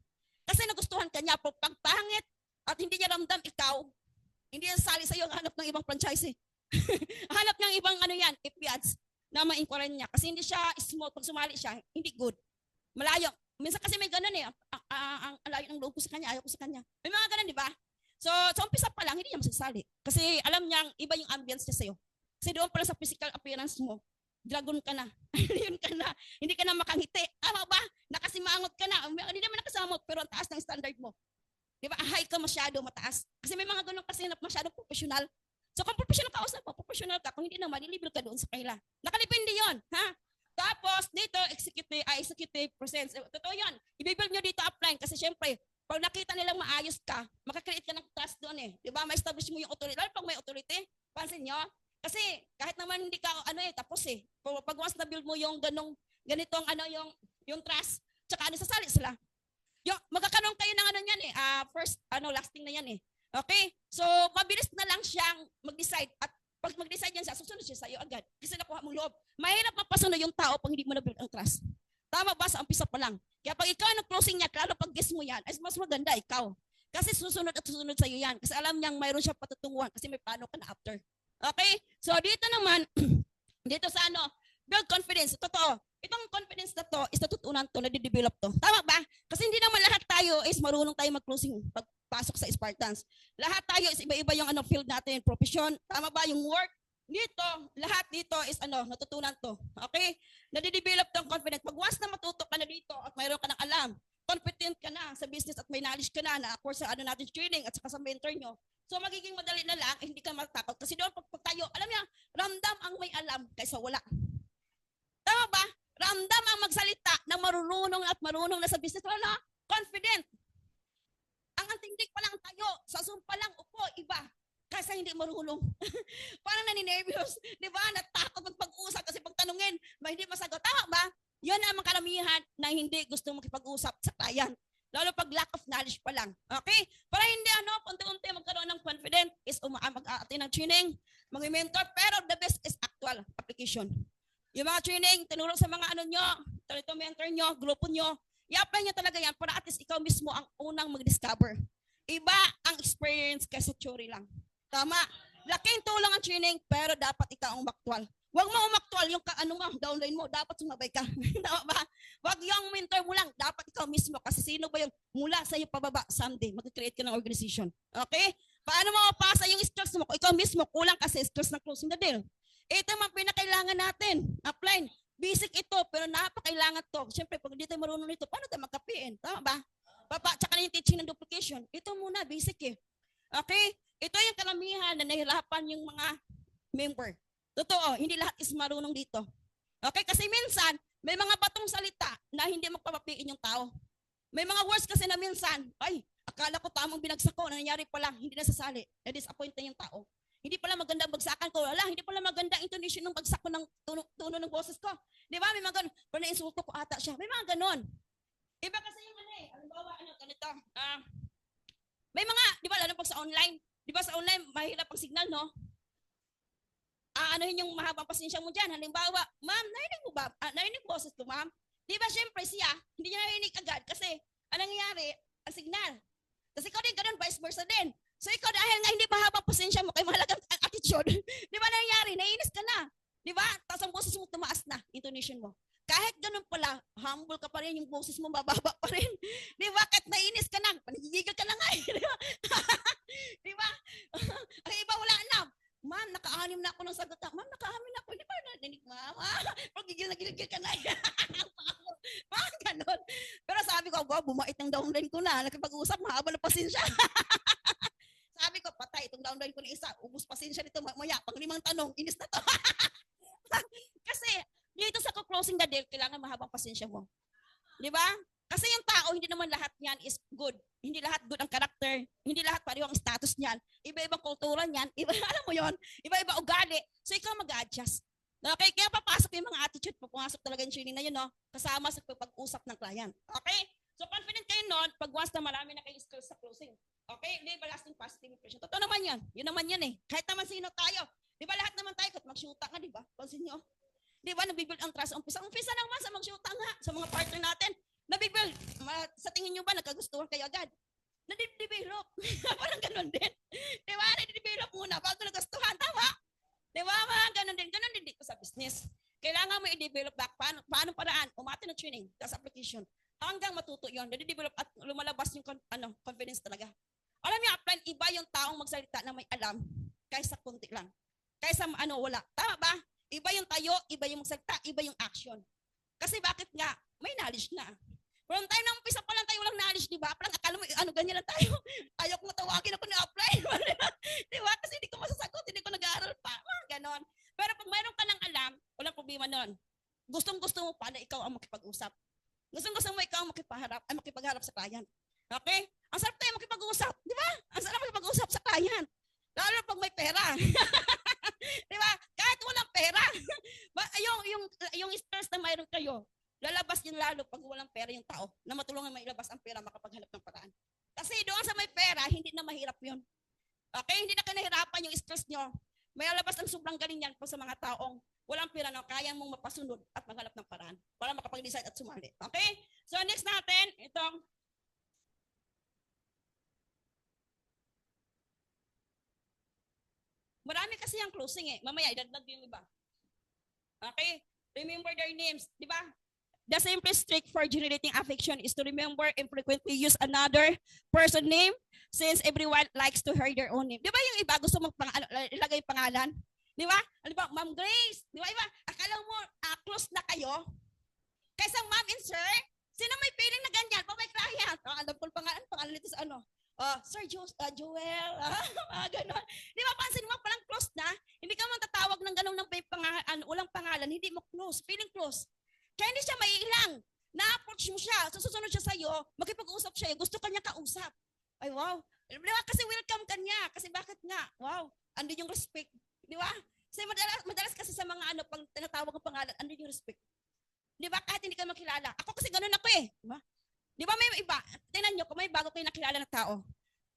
Kasi nagustuhan ka niya, pag pangit at hindi niya ramdam ikaw, hindi yan sali sa'yo, hanap ng ibang franchise eh. Hanap ng ibang FB ads na ma-inquire niya. Kasi hindi siya small, pag sumali siya, hindi good. Malayo. Minsan kasi may ganun eh, ang layo ng loob ko sa kanya, ayaw ko sa kanya. May mga ganun, di ba? So, sa umpisa pa lang, hindi niya masasali. Kasi alam niya, iba yung ambience niya sa'yo. Kasi doon pa lang sa physical appearance mo, dragon ka na. Yun ka na. Hindi ka na makangiti. Tama ba? Nakasimangot ka na. Hindi naman nakasamot, pero ang taas ng standard mo. Di ba? High ka masyado, mataas. Kasi may mga ganun kasi na masyado professional. So kung professional ka, professional ka. Kung hindi naman, ilibel ka doon sa kanila. Nakalipindi yun. Ha? Tapos, dito, executive presence. Totoo yun. I-build nyo dito upline. Kasi syempre, pag nakita nilang maayos ka, makakreate ka ng trust doon eh. Di ba? Ma-establish mo yung authority. Lalo pag may authority, pansin nyo. Kasi kahit naman hindi ka, tapos eh. Pag once na-build mo yung ganitong, yung trust, tsaka sasali sila. Yung magkakaroon kayo ng yan eh. First, lasting na yan eh. Okay? So, mabilis na lang siyang mag-decide. At pag mag-decide yan siya, susunod siya sa'yo agad. Kasi nakuha mong loob. Mahirap mapasunod yung tao pag hindi mo na-build ang trust. Tama ba? Sa umpisa pa lang. Kaya pag ikaw nag-closing niya, lalo pag guess mo yan, ay mas maganda ikaw. Kasi susunod at susunod sa'yo yan. Kasi alam niyang mayroon siya patutunguhan kasi may plano ka na after. Okay? So, dito naman, dito sa build confidence. Totoo. Itong confidence na to is natutunan to, nadidevelop to. Tama ba? Kasi hindi naman lahat tayo is marunong tayo mag-closing pagpasok sa Spartans. Lahat tayo is iba-iba yung field natin, profession. Tama ba? Yung work. Dito, lahat dito is natutunan to. Okay? Nadidevelop tong confidence. Pag once na matuto ka na dito at mayroon ka ng alam, competent ka na sa business at may knowledge ka na of course sa natin training at saka sa mentor nyo. So magiging madali na lang, hindi ka matakot. Kasi doon pag tayo, alam niya, ramdam ang may alam kaysa wala. Tama ba? Ramdam ang magsalita na marunong na sa business. Wala, confident. Ang antindig pa lang tayo, sa Zoom pa lang, upo, iba. Kasi hindi marunong. Parang naninervyos. Di ba? Natakot magpag-usap kasi pag tanungin, hindi masagot. Tama ba? Yan ang karamihan na hindi gusto makipag-usap sa client. Lalo pag lack of knowledge pa lang. Okay? Para hindi unti-unti magkaroon ng confidence is mag-aati ng training, mag-mentor, pero the best is actual application. Yung mga training, tinuro sa mga nyo, ito mentor nyo, grupo nyo, i-apply nyo talaga yan para at least ikaw mismo ang unang mag-discover. Iba ang experience kaysa theory lang. Tama? Laking tulong ang training, pero dapat ikaw ang umaktwal. Huwag mo umaktwal yung downline mo, dapat sumabay ka. Tama ba? Huwag yung mentor mo lang, dapat ikaw mismo. Kasi sino ba yung mula sa iyo pababa someday, mag-create ka ng organization. Okay? Paano mo mapasa yung skills mo? Kung ikaw mismo, kulang ka sa skills na closing the deal. Ito ang pinakailangan natin. Apply. Basic ito, pero napakailangan to. Siyempre, pag hindi tayo marunong nito, paano tayo magka-PN? Tama ba? Tsaka na yung teaching ng duplication. Ito muna, basic eh. Okay? Ito yung kalamihan na nahirapan yung mga member. Totoo, hindi lahat is marunong dito. Okay? Kasi minsan, may mga batong salita na hindi magpapapiin yung tao. May mga words kasi na minsan, ay, akala ko tamang binagsak ko, nangyayari pa lang, hindi nasasali. Na-disappoint na yung tao. Hindi pala maganda ang bagsakan ko. Wala, hindi pala maganda ang intonation ng bagsak ko ng tuno ng boses ko. Di ba? May mga ganun. Pero na-insulto ko ata siya. May mga ganun. Iba kasi yung halimbawa, ganito. May mga, di ba, lalo pag sa online, di ba sa online, mahirap ang signal, no? Anuhin yung mahabang pasensya mo dyan. Halimbawa, ma'am, narinig mo ba? Narinig boses ko, ma'am? Di ba, syempre siya, hindi niya narinig agad kasi, anong nangyayari? Ang signal. Tapos ikaw din, ganun, vice versa din. So ikaw dahil nga hindi mahabang pasensya mo kay mahalagang attitude, di ba nangyayari? Naiinis ka na. Di ba? Tapos ang boses mo tumaas na, intonation mo. Kahit ganun pala, humble ka pa rin, yung boses mo mababa pa rin. Di ba? Kahit naiinis ka na, panigigil ka na nga. Di ba? Di ba? Ang iba wala na. Ma'am, naka-anim na ako ng sagot. Ma'am, naka-anim na ako. Hindi pa narinig, ma'am. Pag gigil ka na. Mga ganun. Pero sabi ko, bumait ng downline ko na. Nakipag-usap, mahaba na pasensya. Sabi ko, patay itong downline ko na isa. Ubus pasensya nito. Maya, pang 5 tanong, inis na to. Kasi, dito sa closing the deal, kailangan mahabang pasensya mo. Di ba? Kasi yung tao, hindi naman lahat niyan is good. Hindi lahat good ang karakter. Hindi lahat pareho ang status niyan. Iba-ibang kultura niyan. Iba, alam mo yon, iba-iba ugali. So, ikaw mag-adjust. Okay? Kaya papasok yung mga attitude. Papasok talaga yung training na yun, no? Kasama sa pag-usap ng client. Okay? So, confident kayo nun pag once na marami na kayong skills sa closing. Okay? Hindi ba lasting positive impression? Totoo naman yan. Yun naman yan eh. Kahit naman sino tayo. Di ba lahat naman tayo, kahit mag-shoota nga, di ba? Pansin nyo? Di ba, nabibuild ang trust? Umpisa naman sa mag-shoota nga, sa mga partner natin. Nabibuild. Sa tingin nyo ba, nagkagustuhan kayo agad? Nadidevelop. Parang ganun din. Di ba? Nadidevelop muna bago naggustuhan. Tama? Di ba? Mga ganun din. Ganun din dito sa business. Kailangan mo i-develop back. Paano paraan? Umati ng training, tas application. Hanggang matuto yun. Nadidevelop at lumalabas yung confidence talaga. Alam niyo, apply, iba yung taong magsalita na may alam kaysa kunti lang. Kaysa wala. Tama ba? Iba yung tayo, iba yung magsalita, iba yung action. Kasi bakit nga? May knowledge na. From time na umpisa pa lang tayo walang knowledge, di ba? Parang akala mo, ganyan lang tayo. Ayaw ko matawagin ako na-apply. Di ba? Kasi hindi ko masasagot, hindi ko nag-aaral pa. Ganon. Pero pag mayroon ka ng alam, walang problema nun. Gustong-gusto mo pa na ikaw ang makipag-usap. Gustong-gusto mo ikaw ang makipagharap sa client. Okay? Ang sarap tayo makipag-usap. Di ba? Ang sarap makipag-usap sa client. Lalo pag may pera. Di ba? Kahit walang pera. yung stress na mayroon kayo, lalabas yun lalo pag walang pera yung tao na matulungan mailabas ang pera makapaghanap ng paraan. Kasi doon sa may pera, hindi na mahirap yun. Okay? Hindi na kinahirapan yung stress nyo. May lalabas ang sobrang galing yan po sa mga taong walang pera na kaya mong mapasunod at maghanap ng paraan para makapag-decide at sumali. Okay? So next natin, itong marami kasi yung closing eh. Mamaya, idagdag yung iba. Okay? Remember their names. Di ba? The simplest trick for generating affection is to remember and frequently use another person's name since everyone likes to hear their own name. Di ba yung iba gusto mong ilagay pangalan? Di ba? Di ba? Ma'am Grace. Di ba iba? Akala mo close na kayo? Kaysa ma'am and sir, sino may feeling na ganyan? Pa may client. Alam ko pangalan nito sa Sir Joel, gano'n. Di ba, pansin mo, palang close na, hindi ka man tatawag ng gano'n ng walang pangalan, hindi mo close, feeling close. Kaya hindi siya maiilang. Na-approach mo siya, susunod siya sa'yo, makipag-usap siya, gusto ka niya kausap. Ay, wow. Di ba, kasi welcome ka niya. Kasi bakit nga? Wow, andun yung respect. Di ba? Kasi madalas kasi sa mga pang tinatawag ng pangalan, andun yung respect. Di ba? Kahit hindi ka makilala. Ako kasi gano'n ako eh. Di ba? Di ba may iba? Tingnan nyo, kung may bago kayo nakilala na tao,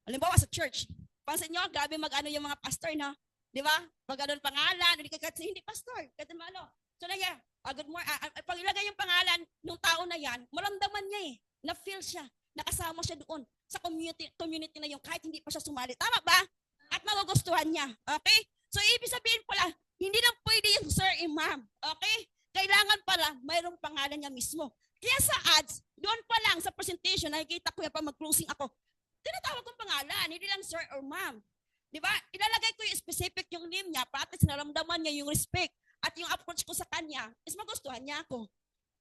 halimbawa sa church, pansin nyo, grabe mag-ano yung mga pastor na, di ba? Pag ano pangalan, hindi pastor, kahit ano. So na yan, good morning, pag ilagay yung pangalan ng tao na yan, maramdaman niya na-feel siya, nakasama siya doon sa community na yung kahit hindi pa siya sumali. Tama ba? At magugustuhan niya. Okay? So, ibig sabihin pala, hindi lang pwede yung sir, ma'am. Okay? Kailangan pala, mayroong pangalan niya mismo. Kaya sa ads, doon pa lang sa presentation, nakikita ko yan pa mag-closing ako, tinatawag kong pangalan, hindi lang sir or ma'am. Di ba? Ilalagay ko yung specific yung name niya, pati sinaramdaman niya yung respect at yung approach ko sa kanya, is magustuhan niya ako.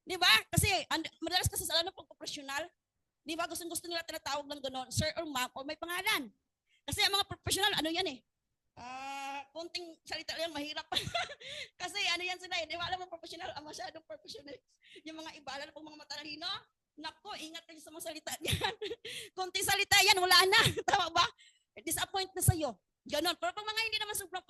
Di ba? Kasi, madalas kasi sa ano pag professional, di ba, gusto nila tinatawag ng gano'n, sir or ma'am, or may pangalan. Kasi ang mga professional, ano yan konting salita lang, mahirap. Kasi ano yan sila di ba, alam mo, professional, masyadong professional. Yung mga iba, alam po mga matalino, nako, ingat kayo sa mga salita niyan. Konting salita yan, wala na. Tama ba? Disappoint na sa'yo. Ganon. Pero pag mga hindi naman sobrang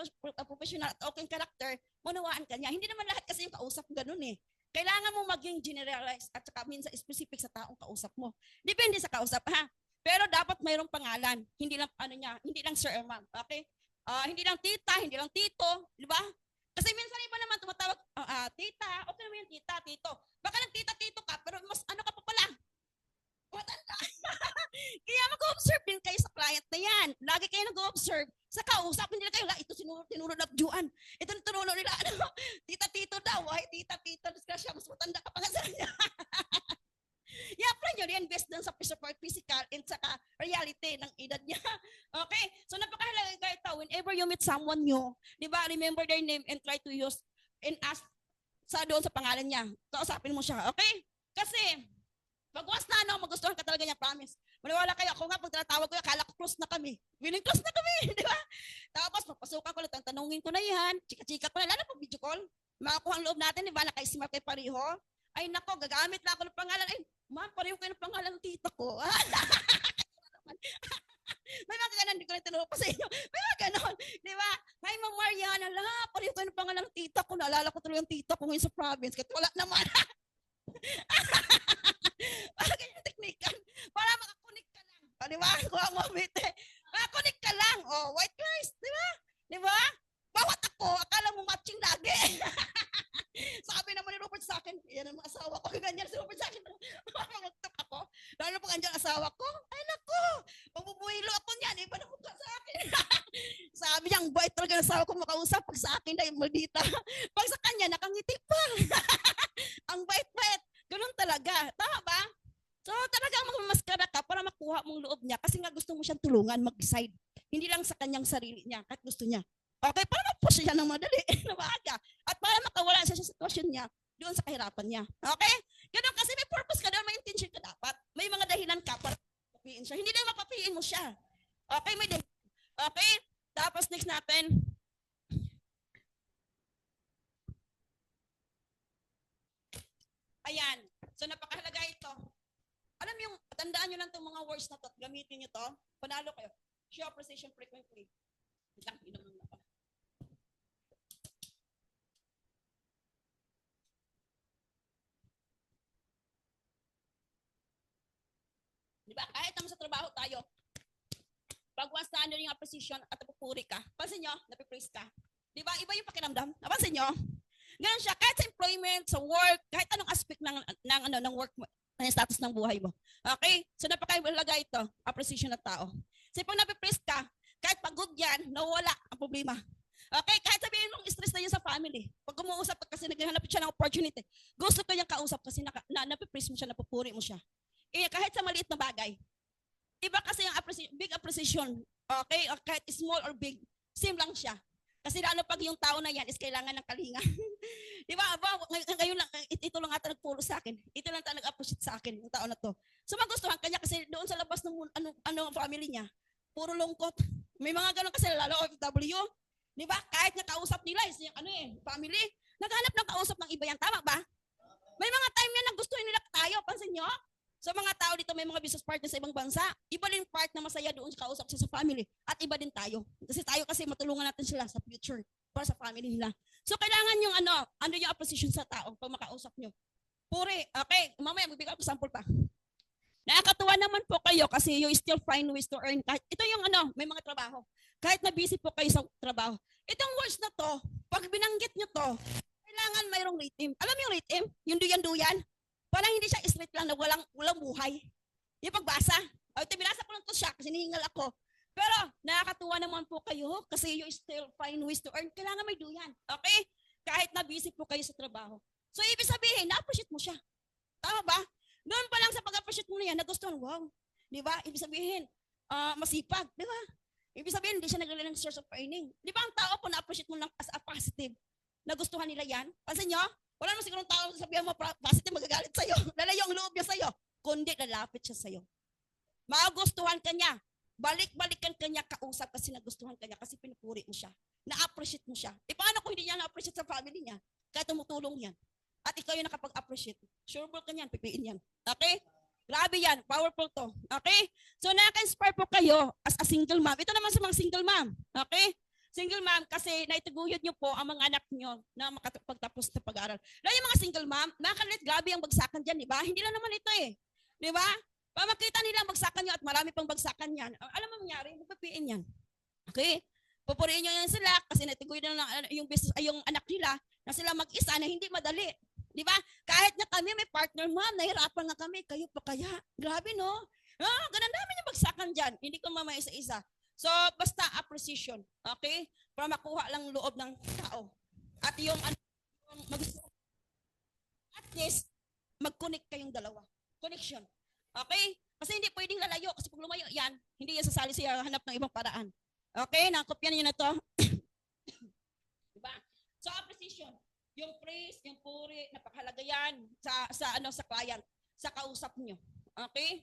professional at okay character, manawaan ka niya. Hindi naman lahat kasi yung kausap ganon Kailangan mo maging generalized at saka minsan specific sa taong kausap mo. Depende sa kausap, ha? Pero dapat mayroong pangalan. Hindi lang hindi lang sir or ma'am. Okay? Hindi lang tita, hindi lang tito, di ba? Kasi minsan iba naman tumatawag, tita, okay naman yung tita, tito. Baka nagtita, tito ka, pero mas ano ka pa pala? Matanda. Kaya mag-observe din kayo sa client na yan. Lagi kayo nag-observe. Sa kausap, hindi na kayo, ito tinuro na Juan. Ito tinuro nila, tita, tito daw. Ay, tita, tito, disgrasya, mas matanda ka pa nga sa kanya. I-apply nyo rin based dun sa physical and saka reality ng edad niya. Okay? So, napakahalaga ito. Whenever you meet someone new, di ba, remember their name and try to use and ask doon sa pangalan niya. Kausapin mo siya. Okay? Kasi, pag once na magustuhan ka talaga niya, promise. Maniwala kayo, ako nga, pag tinatawag ko, akala ko close na kami. Willing close na kami, di ba? Tapos, papasukan ko ulit, tanungin ko na yan, chika-chika ko na, lalo pag video call, makakuha ang loob natin, di ba, nakaismart kay pareho. Ay, nako, gagamit na ako ng pangalan. Ay, ma'am, pareho kayo ng pangalan ng tita ko. May mga ganon, hindi ko na tinuro ko sa inyo. May mga ganon, di ba? May Ma'am Mariana, pareho kayo ng pangalan ng tita ko. Naalala ko tuloy yung tita ko ngayon sa province. Kahit wala naman. Para ganyan teknikan. Para makakunik ka lang. Di ba? Kung ang mabite. Makakunik ka lang. White rice. Di ba? Di ba? Bawat ako, akala mo matching lagi. Sabi naman ni Robert sa akin, yan ang asawa ko. Ganyan si Robert sa akin. Mamagtap ako. Lalo pag andyan asawa ko, ay nako, mabubuhilo ako niyan. Iba na mukha sa akin. Sabi niya, ang bait talaga ng asawa ko makausap. Pag sa akin na yung maldita. Pag sa kanya, nakangiti pa. Ang bait-bait. Ganun talaga. Tama ba? So talagang magmamaskara ka para makuha mong loob niya kasi nga gusto mo siyang tulungan mag-decide. Hindi lang sa kanyang sarili niya kahit gusto niya. Okay, para mag-push siya ng madali na maaga. At para makawala siya sa sitwasyon niya doon sa kahirapan niya. Okay? Ganun kasi may purpose ka doon, may intention ka dapat. May mga dahilan ka para mapapiin siya. Hindi lang mapapiin mo siya. Okay, may dahilan. Okay? Tapos next natin. Ayan. So napakahalaga ito. Alam yung, tandaan nyo lang itong mga words na to at gamitin nyo to. Panalo kayo. Show appreciation frequently. Lang, inom lang ako. Diba? Kahit naman sa trabaho tayo, pag once na ano yung appreciation at napupuri ka, pansin nyo, napipraise ka. Diba? Iba yung pakiramdam. Napansin nyo? Ganun siya. Kahit sa employment, sa work, kahit anong aspect ng work mo, ng status ng buhay mo. Okay? So, napakahalaga ito, appreciation ng tao. Kasi pag napipraise ka, kahit pagod yan, nawala ang problema. Okay? Kahit sabihin mong stress na yun sa family. Pag umuusap ka kasi naghahanap siya ng opportunity, gusto ko niyang kausap kasi napipraise mo siya, napupuri mo siya. Kahit sa maliit na bagay. Iba kasi yung big appreciation, okay? O kahit small or big, same lang siya. Kasi lalo pag yung tao na yan is kailangan ng kalinga. Di ba? Ngayon lang, ito lang ata nagpuro sa akin. Ito lang ata nag-appreciate sa akin, yung tao na to. So magustuhan kanya kasi doon sa labas ng family niya, puro lungkot. May mga ganun kasi lalo OFW. Di ba? Kahit nga kausap nila is yung family, naghanap ng kausap ng iba yan. Tama ba? May mga time yan na gusto nila tayo. Pansin nyo? So mga tao dito may mga business partners sa ibang bansa, iba din part na masaya doon sa kausap siya sa family at iba din tayo. Kasi matulungan natin sila sa future para sa family nila. So kailangan yung ano yung appreciation sa tao pag makausap nyo. Puri, okay, mamaya magbigay ako sample pa. Nakakatuwa naman po kayo kasi you still find ways to earn. Kahit, ito yung may mga trabaho. Kahit na busy po kayo sa trabaho. Itong words na to, pag binanggit nyo to, kailangan mayroong rhythm. Alam mo yung rhythm? Yung duyan-duyan? Parang hindi siya straight lang na walang buhay. Yung pagbasa. Binasa ko lang to siya kasi nihingal ako. Pero nakakatuwa naman po kayo kasi you still find ways to earn. Kailangan may duyan. Okay? Kahit na busy po kayo sa trabaho. So, ibig sabihin, na-appreciate mo siya. Tama ba? Doon pa lang sa pag-appreciate mo na yan, nagustuhan, wow. Di ba? Ibig sabihin, masipag. Di ba? Ibig sabihin, hindi siya naglalala ng source of earning. Di ba ang tao po na-appreciate mo lang as a positive? Nagustuhan nila yan? Pansin nyo? Wala naman sigurong tao sabihan mo positive, magagalit sa'yo. Lalayo ang loob niya sa'yo. Kundi, lalapit siya sa'yo. Magustuhan ka niya. Balik-balikan ka niya kausap kasi nagustuhan ka niya kasi pinupuri mo siya. Na-appreciate mo siya. E paano kung hindi niya na-appreciate sa family niya? Kaya tumutulong yan. At ikaw yung nakapag-appreciate. Sureball ka niyan, pipiin yan. Okay? Grabe yan. Powerful to. Okay? So, naka-inspire po kayo as a single mom. Ito naman sa mga single mom. Okay? Single mom kasi naitaguyod nyo po ang mga anak nyo na makapagtapos na pag-aaral. Lalo yung mga single mom, nakakalit, grabe ang bagsakan dyan, di ba? Hindi lang naman ito eh. Di ba? Para makita nila ang bagsakan nyo at marami pang bagsakan yan. Alam mo nangyari, magpapiin yan. Okay? Pupuriin nyo yan sila kasi naitaguyod na yung business, ay yung anak nila na sila mag-isa na hindi madali. Di ba? Kahit na kami may partner, ma'am, nahirapan nga kami. Kayo pa kaya? Grabe, no? Ganun namin yung bagsakan dyan. Hindi ko mamaya isa-isa. So, basta appreciation. Okay? Para makuha lang loob ng tao. At yung at least, mag-connect kayong dalawa. Connection. Okay? Kasi hindi pwedeng lalayo. Kasi pag lumayo yan, hindi yan sasali siya hanap ng ibang paraan. Okay? Nakopyan niyo na to. Diba? So, appreciation. Yung praise, yung puri, napakahalaga yan sa client, sa kausap nyo. Okay?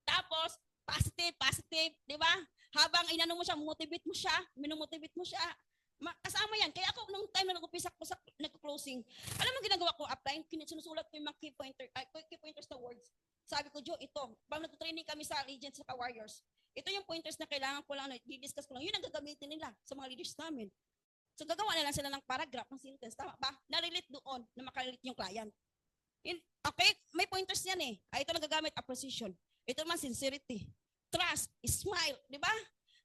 Tapos, positive, di ba? Habang inano mo siya, motivate mo siya, minomotivate mo siya, kasama yan. Kaya ako, nung time na nag-upisa ko sa nag-closing, alam mo ginagawa ko, applying, sinusulat ko yung mga key pointers na words. Sabi ko, Jo, ito, pag nag-training kami sa Legends at Warriors, ito yung pointers na kailangan ko lang, di-discuss ko lang, yun ang gagamitin nila sa mga leaders namin. So, gagawa na lang sila ng paragraph, ng sentence. Tama ba? Na-relate doon na makarelate yung client. Okay? May pointers yan eh. Ito nagagamit, appreciation. Ito naman, sincerity. Trust, smile. Di ba?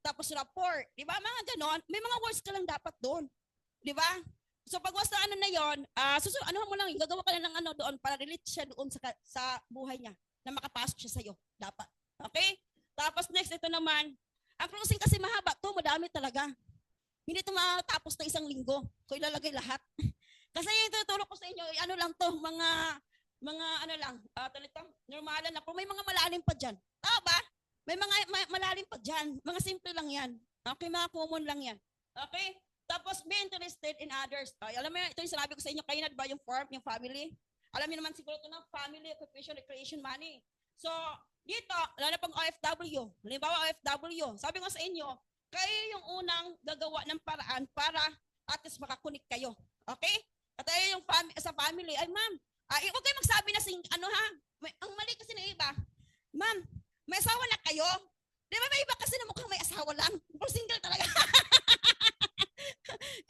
Tapos rapport. Di ba? Mga ganon. May mga words ka lang dapat doon. Di ba? So, pag was na na yun, ano mo lang, gagawa ka lang ng doon para relate siya doon sa buhay niya na makapasok siya sa'yo. Dapat. Okay? Tapos next, ito naman. Ang closing kasi mahaba. Ito, madami talaga. Hindi ito matapos na isang linggo kung ilalagay lahat. Kasi yung tutulong ko sa inyo, ano lang to, mga ano lang, normalan na po. May mga malalim pa dyan. Tama ba? May mga malalim pa dyan. Mga simple lang yan. Okay, mga common lang yan. Okay? Tapos, be interested in others. Alam mo, ito yung sinabi ko sa inyo, kayo na ba yung farm, yung family? Alam niyo naman siguro ito na, family, occupation, recreation, money. So, dito, lalo na pang OFW. Halimbawa, OFW. Sabi ko sa inyo, kayo yung unang gagawa ng paraan para at least makakunik kayo. Okay? At ayun yung sa family, ay ma'am, huwag kayo magsabi na ang mali kasi ng iba, ma'am, may asawa na kayo? Di ba may iba kasi na mukhang may asawa lang? Or single talaga.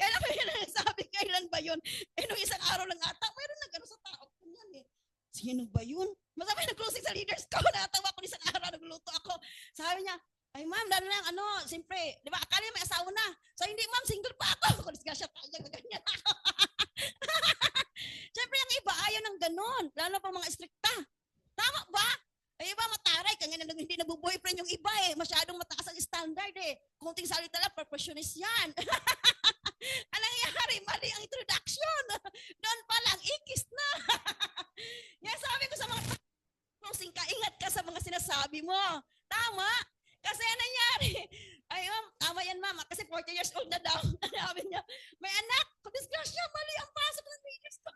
Kailan ko yun sabi, kailan ba yun? Nung isang araw lang ata, mayroon na gano'n sa tao. Yan eh. Sino ba yun? Masabi nag-closing sa leaders ko, natawa ko isang araw, nagluto ako. Sabi niya, ay ma'am, lalo lang, siyempre, di ba, akala may asawa na. So, hindi ma'am, single pa ako. Kung disgrasya pa, ganyan ako. Siyempre, yung iba, ayaw ng ganon. Lalo pa mga strikta. Tama ba? Ay, iba, mataray. Kanya na hindi nabuboyfriend yung iba eh. Masyadong mataas ang standard eh. Kunting salita lang, perfectionist yan. Anong nangyari? Mali ang introduction. Doon pa lang, ikis na. Yan, sabi ko sa mga closing ka, ingat ka sa mga sinasabi mo. Tama? Kasi ano nangyari? Ay, ma'am, tama yan, ma'am. Kasi 40 years old na daw. Sabi niya, may anak. Disgrasya, mali ang pasok ng leaders ko.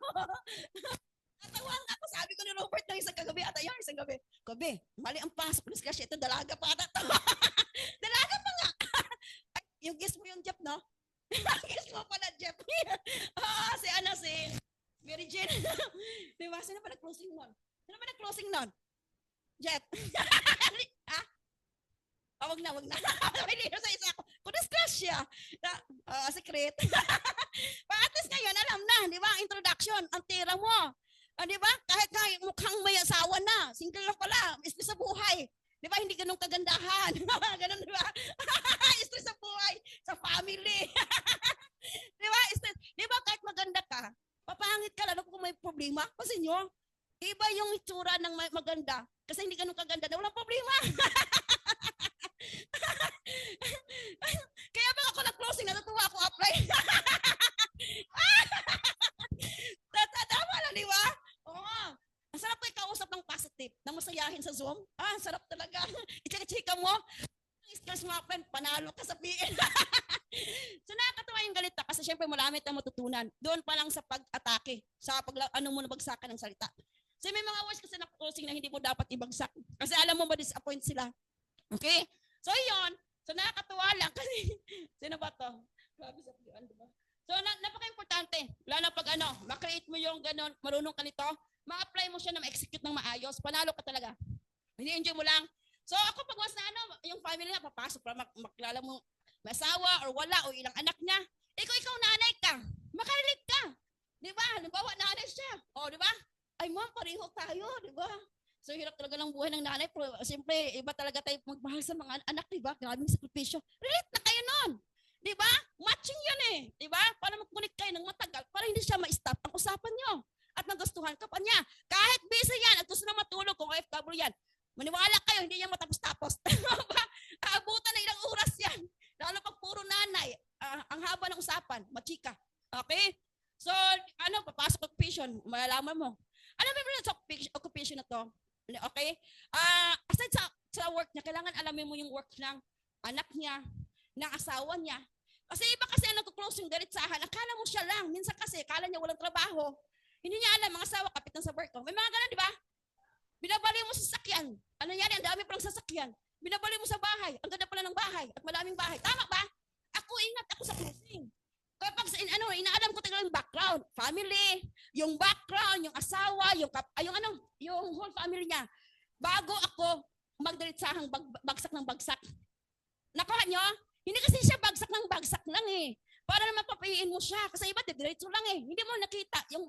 Natawang ako. Sabi ko ni Robert ng isang kagabi at ayun, isang gabi. Gabi, mali ang pasok. Disgrasya, ito dalaga pa ata. Dalaga pa nga. Ay, yung guess mo yung Jeff, no? Guess mo pala, Jeff. Si Mary Jane. Diba, sino pa nag-closing nun? Sino pa nag-closing nun? Jeff. Wag na. May leader sa isa ako. Kung disgrasya. Secret. At least ngayon, alam na, di ba? Introduction, ang tira mo. Di ba? Kahit nga mukhang may asawa na, single lang pala, stress sa buhay. Di ba? Hindi ganun kagandahan. Ganun, di ba? Stress sa buhay, sa family. Di ba? Stress. Di ba? Kahit maganda ka, papangit ka, lalo kung may problema. Kasi nyo, iba yung itsura ng maganda. Kasi hindi ganun kaganda na walang problema. Kaya ba ako nag-closing, natutuwa ako apply. Tama na, di ba? Oo. Ang sarap ko ikausap ng positive, ng masayahin sa Zoom. Ang sarap talaga. I-chika mo, stress mga friend, panalo ka sa PN. So nakakatawa yung galita kasi syempre malamit ang matutunan. Doon pa lang sa pag-atake, sa ano mo nabagsakan ng salita. So may mga words kasi na closing na hindi mo dapat ibagsak. Kasi alam mo ma-disappoint sila. Okay? So yun. So nakakatawa lang kasi, sino ba to? Grabe sa PN, diba? So napaka-importante. Lalo na pag makreate mo yung ganon, marunong ka nito, ma-apply mo siya na ma-execute ng maayos, panalo ka talaga. Hindi enjoy mo lang. So ako pag was na yung family na papasok para makilala mo may asawa or wala o ilang anak niya. Ikaw nanay ka. Makarelate ka. Di ba? Halimbawa nanay siya. O di ba? Ay ma'am, pareho tayo. Di ba? So hirap talaga ng buhay ng nanay. Pero siyempre, iba talaga tayo magmahal sa mga anak. Di ba? Grabing sakripisyo. Relate na kayo nun. Di ba? Matching yun eh. Di ba? Para mag-connect kayo ng matagal para hindi siya ma-stop ang usapan nyo. At nagustuhan ka pa niya. Kahit busy yan at gusto na matulog kung OFW yan. Maniwala kayo, hindi niya matapos-tapos. Aabutan na ilang oras yan. Lalo pag puro nanay, ang haba ng usapan, machika. Okay? So, papasok occupation, malalaman mo. Ano ba yung sa occupation na to? Okay? Aside sa work niya, kailangan alamin mo yung work ng anak niya, ng asawa niya. Kasi iba kasi ang nagko-close yung diretsahan, akala mo siya lang. Minsan kasi, akala niya walang trabaho. Hindi niya alam, mga asawa, kapitan sa work ko. May mga ganun, di ba? Binabali mo sa sasakyan. Ano yan? Ang dami palang sasakyan. Binabali mo sa bahay. Ang ganda pala ng bahay at maraming bahay. Tama ba? Ako, ingat ako sa closing. Kapag inaalam ko talaga yung background. Family, yung background, yung asawa, yung whole family niya. Bago ako magdiritsahang bagsak ng bagsak. Nakuha nyo? Hindi kasi siya bagsak ng bagsak lang eh. Para naman papahiin mo siya. Kasi iba, diretso lang eh. Hindi mo nakita yung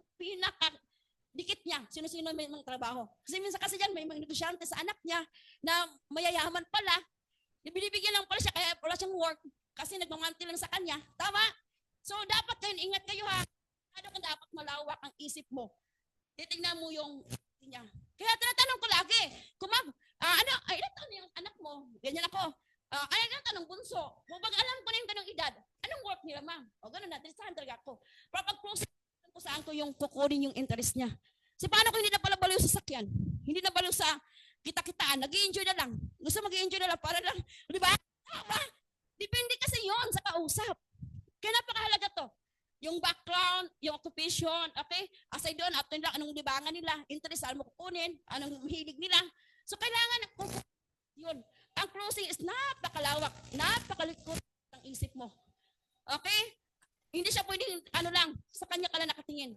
dikit niya, sino-sino may mga trabaho. Kasi minsan kasi dyan, may mga negosyante sa anak niya na mayayaman pala, binibigyan lang pala siya, kaya wala siyang work kasi nagmamanti lang sa kanya. Tama? So, dapat kayo, ingat kayo ha. Ano ka dapat malawak ang isip mo? Titignan mo yung niya. Kaya tinatanong ko lagi, ilan taon yung anak mo? Ganyan ako. Ilan tanong bunso? Pag alam ko na yung ganong edad, anong work nila, ma'am? O gano'n na, tinisahan talaga ako. Pero pag kung saan ko yung kukunin yung interest niya. Kasi paano kung hindi na pala baliw sa sakyan? Hindi na baliw sa kita-kitaan. Nag-i-enjoy na lang. Gusto mag-i-enjoy na lang para lang. Di ba? Depende kasi yon sa kausap. Kaya napakahalaga to. Yung background, yung occupation, okay? Aside doon, after nila, anong libangan nila, interest, saan mo kukunin, anong hilig nila. So, kailangan, yun. Ang closing is napakalawak, napakalikot ng isip mo. Okay? Hindi siya pwedeng, sa kanya ka lang nakatingin.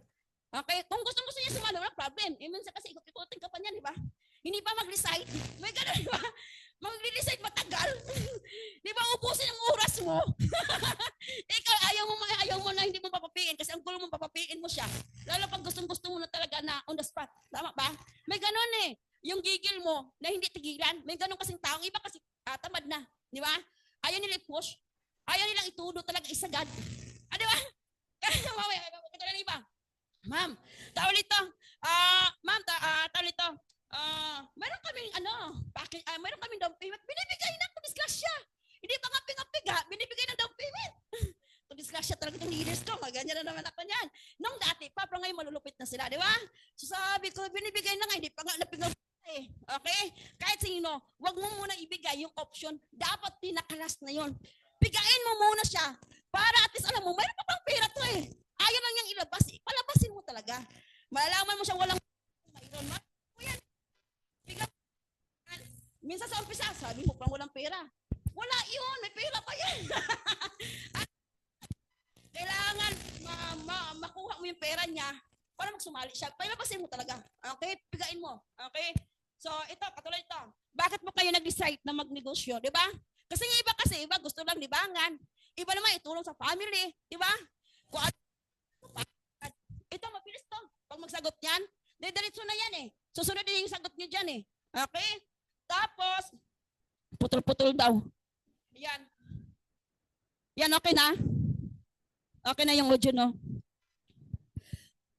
Okay? Kung gusto niya sumalo, wala problem. Minsan kasi ikot-ikotin ka pa niyan, di ba? Hindi pa mag-recite. May gano'n, di ba? Mag-recite matagal. Di ba, ubusin ang oras mo? Ikaw, ayaw mo na hindi mo papapiin kasi ang gulo mo papapiin mo siya. Lalo pag gustong-gusto mo na talaga na on the spot. Tama ba? May gano'n eh. Yung gigil mo na hindi tigilan. May gano'n kasing taong iba kasi tamad na. Di ba? Ayaw nila i-push. Ayaw nilang itudo talaga isagad. Di ba? Kaya na iba. Ma'am, tawal ito. Ma'am, tawal ito. Meron kaming meron kaming down payment. Binibigay na kung disgrasya. Hindi pa nga pinga-piga, binibigay ng down payment. Kung disgrasya talaga ng leaders ko, ganyan na naman ako niyan. Nung dati, pero ngayon malulupit na sila, di ba? So sabi ko, binibigay na nga, hindi pa nga napinga eh. Okay? Kahit sino, wag mo muna ibigay yung option. Dapat pinakalas na yon. Bigayin mo muna siya. Para at least alam mo, mayroon pa pang pera to eh. Ayaw lang niyang ilabas. Palabasin mo talaga. Malalaman mo siya walang mayroon. Yan. Minsan sa umpisa, sabi mo pang walang pera. Wala yun. May pera pa yan. Kailangan makuha mo yung pera niya para magsumali siya. Palabasin mo talaga. Okay? Pigain mo. Okay? So, ito, katulad ito. Bakit mo kayo nag-decide na magnegosyo? Diba? Kasi iba gusto lang libangan. Iba naman itulong sa family. Diba? Ito, mabilis to. Pag magsagot niyan, Dire-diretso na yan eh. Susunod din yung sagot niyo dyan eh. Okay? Tapos, putol-putol daw. Yan. Yan, okay na? Okay na yung audio, no?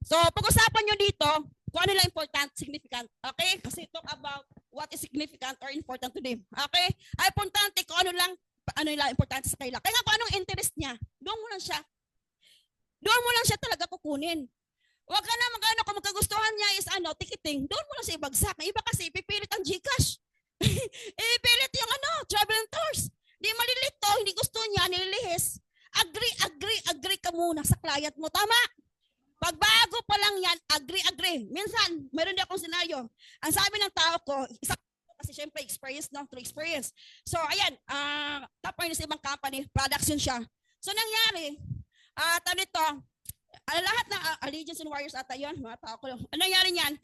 So, pag-usapan nyo dito, kung ano lang important, significant. Okay? Kasi talk about what is significant or important to them. Okay? Ay, importante kung ano lang importante sa kanila. Kaya nga kung anong interest niya, doon mo lang siya talaga kukunin. Huwag ka na magano kung magkagustuhan niya is ticketing, doon mo lang siya ibagsak. Iba kasi ipipilit ang GCash. Ipipilit yung travel and tours. Di malilito, hindi gusto niya, nililihis. Agree ka muna sa client mo. Tama? Pagbago pa lang yan, agree. Minsan, meron din akong senaryo. Ang sabi ng tao ko, kasi syempre experience, no? Through experience. So, ayan, top earner sa ibang company, production siya. So, nangyari, lahat ng Allegiance and Warriors ata yun, mga tao ko. Ano nangyari niyan?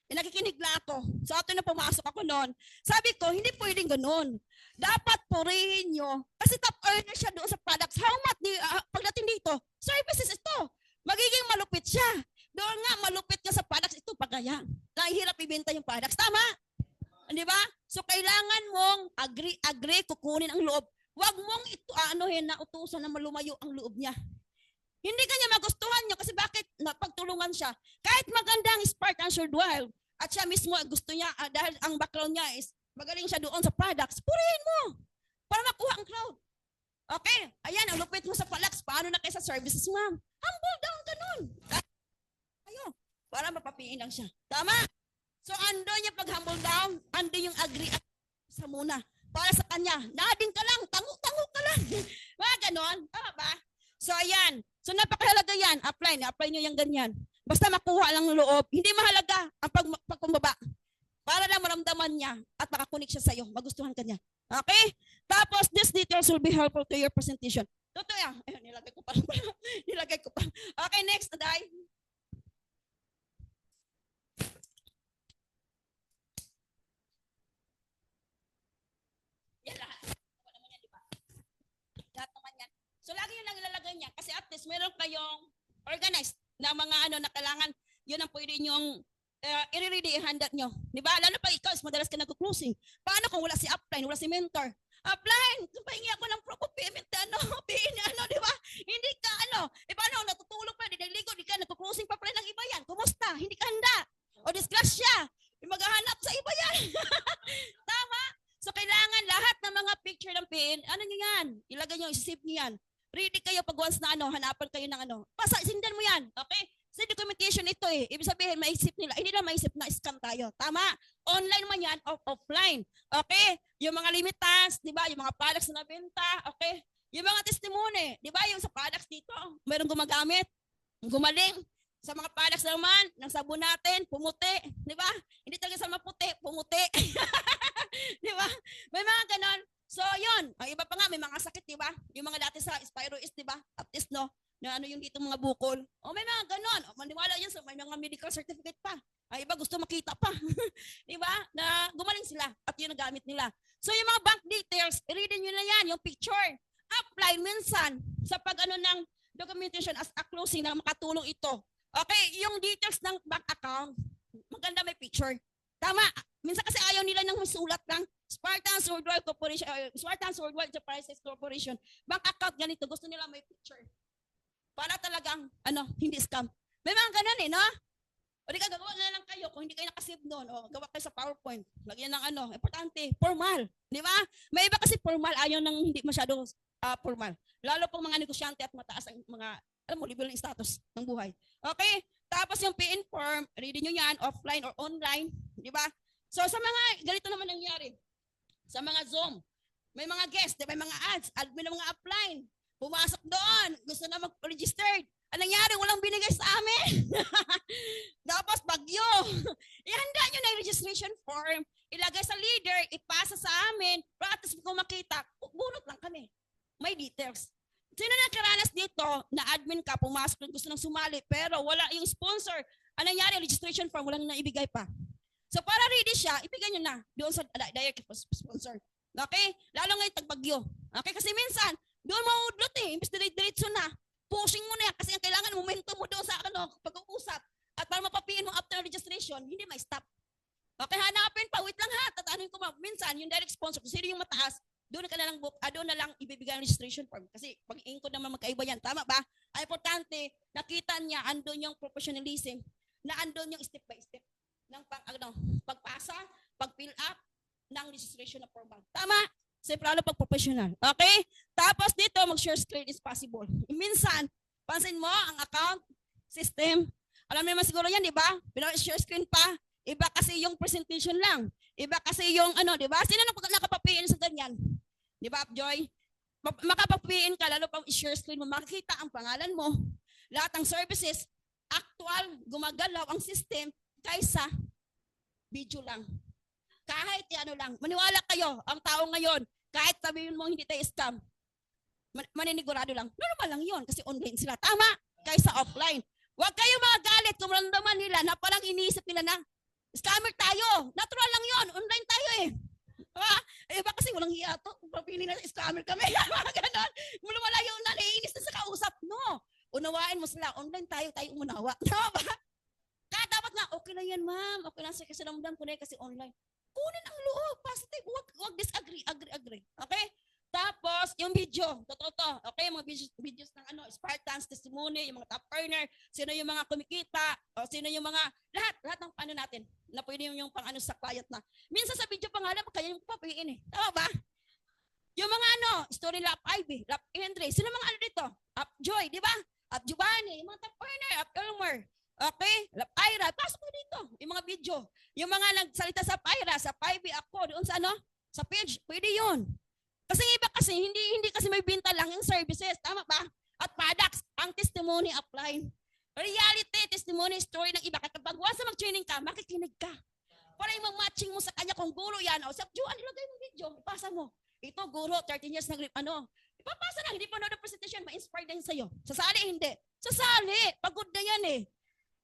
Nakikinig na ako. So, ito na pumasok ako noon. Sabi ko, hindi pwedeng ganun. Dapat purihin nyo. Kasi top earner siya doon sa products. How much pagdating dito? Services ito. Magiging malupit siya. Doon nga, malupit ka sa products. Ito pagaya. Nahihirap ibenta yung products. Tama? Di ba? So, kailangan mong agree, kukunin ang loob. Huwag mong na utusan na malumayo ang loob niya. Hindi kanya magustuhan niyo kasi bakit napagtulungan siya. Kahit magandang Spartan Sword Wild at siya mismo gusto niya dahil ang background niya is magaling siya doon sa products, purihin mo para makuha ang crowd. Okay? Ayan, ang lupit mo sa products. Paano na kayo sa services, ma'am? Humble down ka nun. Ayo, para mapapiin lang siya. Tama? So, ando niya pag humble down, ando yung agree sa muna. Para sa kanya, nading ka lang, tango ka lang. Mga ganon. Tama ba? So, ayan. So, napakahalaga yan. Apply nyo yung ganyan. Basta makuha lang ng loob. Hindi mahalaga ang pagkumbaba. Para lang maramdaman niya at makakunik siya sa'yo. Magustuhan ka niya. Okay? Tapos, these details will be helpful to your presentation. Totoo yan. Ayun, nilagay ko pa. Okay, next, Aday. Yan lahat. Naman yan, di ba? Lahat naman yan. So, lagi yun lang ilalagay niya. Kasi at least, meron kayong organized na mga na kailangan, yun ang pwede nyong i-ready, i-handat nyo. Di ba? Lalo pag ikaw, madalas ka nag-closing. Paano kung wala si upline, wala si mentor? Upline, pahingi ako ng proof of payment, di ba? Hindi ka, paano, natutulog pa, di nagligo, di ka, nag-closing pa pala ng iba yan. Kumusta? Hindi ka handa. O disgrasya. Maghahanap sa iba yan. Tama? So, kailangan lahat ng mga picture ng PN, nyo yan? Ilagay nyo, isisip nyo yan. Ready kayo pag once na hanapan kayo ng sindan mo yan, okay? Kasi documentation ito eh. Ibig sabihin, maisip nila. Hindi na maisip na scam tayo. Tama? Online man yan o offline. Okay? Yung mga limitants, di ba? Yung mga products na nabenta, okay? Yung mga testimony, di ba? Yung sa products dito, mayroong gumagamit, gumaling. Sa mga products naman, ng sabon natin, pumuti. Di ba? Hindi talaga sa maputi, pumuti. Di ba? May mga ganon. So, yun. Ang iba pa nga, may mga sakit, di ba? Yung mga dati sa Spiroist, di ba? At least, na yung dito mga bukol. O may mga ganon. O maniwala yan sa may mga medical certificate pa. Ay iba gusto makita pa. Di ba? Na gumaling sila at yun ang gamit nila. So yung mga bank details, i-read nyo na yan, yung picture. Apply minsan sa pag ng documentation as a closing na makatulong ito. Okay, yung details ng bank account, maganda may picture. Tama. Minsan kasi ayaw nila ng masulat lang. Spartan Sword Wild Corporation, Spartan Sword Wild Enterprises Corporation. Bank account ganito, gusto nila may picture. Para talagang, hindi scam. May mga ganun no? O di ka, gagawa na lang kayo kung hindi kayo nakasave doon. O gawa kayo sa PowerPoint. Lagyan ng importante, formal. Di ba? May iba kasi formal, ayaw nang hindi masyadong formal. Lalo pong mga negosyante at mataas ang mga, level ng status ng buhay. Okay? Tapos yung PIN form, ready nyo yan, offline or online. Di ba? So sa mga, ganito naman nangyari. Sa mga Zoom, may mga guests, may mga ads, admin ng mga upline. Pumasok doon, gusto na mag-registered. Anong nangyari? Walang binigay sa amin. Tapos bagyo. Ihanda nyo na yung registration form, ilagay sa leader, ipasa sa amin, para at least kung makita, bunot lang kami. May details. Sino nakaranas dito na admin ka, pumasok na gusto nang sumali, pero wala yung sponsor. Anong nangyari? Registration form, walang naibigay pa. So para ready siya, ibigay nyo na doon sa direct sponsor. Okay? Lalo ngayon tagbagyo. Okay? Kasi minsan, doon maudlot imbes na diretso na. Pushing mo na yan kasi ang kailangan momentum mo doon sa pag-uusap. At At para mapapiin mo after registration, hindi ma-stop. Okay, hanapin pa. Wait lang ha. Tatanin ko minsan, yung direct sponsor, kung sino yung mataas, doon ka na lang doon na lang ibibigay ang registration form. Kasi pag-ingkod naman magkaiba yan. Tama ba? Ay importante, nakita niya, andun yung professionalism, na andun yung step by step ng pagpasa, pag-fill up ng registration na formal. Tama? Siyempre, lalo pag professional. Okay? Tapos dito, mag-share screen is possible. Minsan, pansin mo, ang account system, alam niyo naman siguro yan, di ba? Share screen pa. Iba kasi yung presentation lang. Iba kasi yung di ba? Sino nakapapiin sa ganyan? Di ba, Joy? Makapapiin ka, lalo pang i-share screen mo, makikita ang pangalan mo. Lahat ng services, actual, gumagalaw ang system kaysa video lang. Kahit lang. Maniwala kayo, ang tao ngayon, kahit sabihin mo hindi tayo scam, maninigurado lang. Normal lang yun kasi online sila. Tama? Kaysa offline. Huwag kayo mga galit kung maramdaman nila na parang iniisip nila na scammer tayo. Natural lang yun. Online tayo eh. Iba kasi walang hiya to. Kung papili na scammer kami. Ganon. Wala yung naiinis na sa kausap. No. Unawain mo sila. Online tayo umunawa. Tama ba? Kaya dapat nga, okay lang yan ma'am. Okay lang sa kasi namdam ko na kasi online. Kunin ang loob. Positive. Huwag disagree. Agree. Okay? Tapos, yung video, totoo to. Okay, mga videos ng Spartans, testimony, yung mga top earner, sino yung mga kumikita, o sino yung mga, lahat ng natin, na pwede yung pang sa client na. Minsan sa video pa nga lang, kaya yung papiin eh. Tama ba? Yung mga Story Lap Ivy, Lap Andre, sino mga dito? Up Joy, di ba? Up Giovanni, yung mga top earner, Up Elmer. Okay? Lap Ira, pasok mo dito. Yung mga video. Yung mga nagsalita sa Ira, sa Ivy, ako, doon sa sa page, pwede yun. Kasi iba kasi, hindi kasi may binta lang yung services. Tama ba? At products, ang testimony apply. Reality, testimony, story ng iba. Kapag once na mag-training ka, makikinig ka. Para yung matching mo sa kanya kung guro yan. O, Juan, ilagay mo video, ipasa mo. Ito, guro, 13 years ipapasa lang, hindi pa na presentation, ma-inspire din sa'yo. Sasali, hindi. Sasali, pagod na yan eh.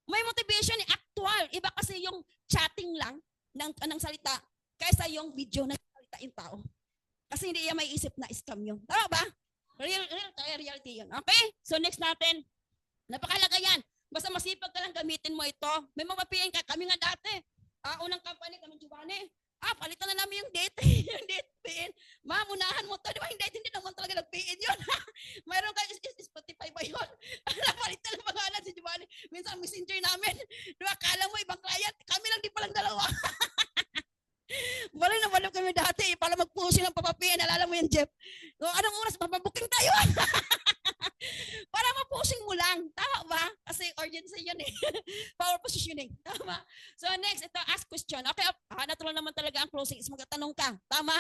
May motivation eh, actual. Iba kasi yung chatting lang ng salita kaysa yung video na salita yung tao. Kasi hindi may isip na scam yun. Tama ba? Reality yun. Okay? So next natin, napakalaga yan. Basta masipag ka lang gamitin mo ito. May mga PN ka. Kami nga dati. Unang company, kami Giovanni. Palitan na namin yung date. Yung date PN. Ma'am, unahan mo to. Di ba yung date? Hindi naman talaga nag-PN yun. Mayroon ka, Spotify ba yun? Napalitan na pangalan si Giovanni. Minsan messenger namin. Di ba, kala mo ibang client. Kami lang di palang dalawa. Balik na balik kami dati para mag-pushing ng papapian. Nalala mo yan, Jeff? So, anong oras? Mapabuking tayo. Para ma-pushing mo lang. Tama ba? Kasi urgency yun eh. Power positioning. Tama. So next, ito, ask question. Okay, natural naman talaga ang closing is magtatanong ka. Tama?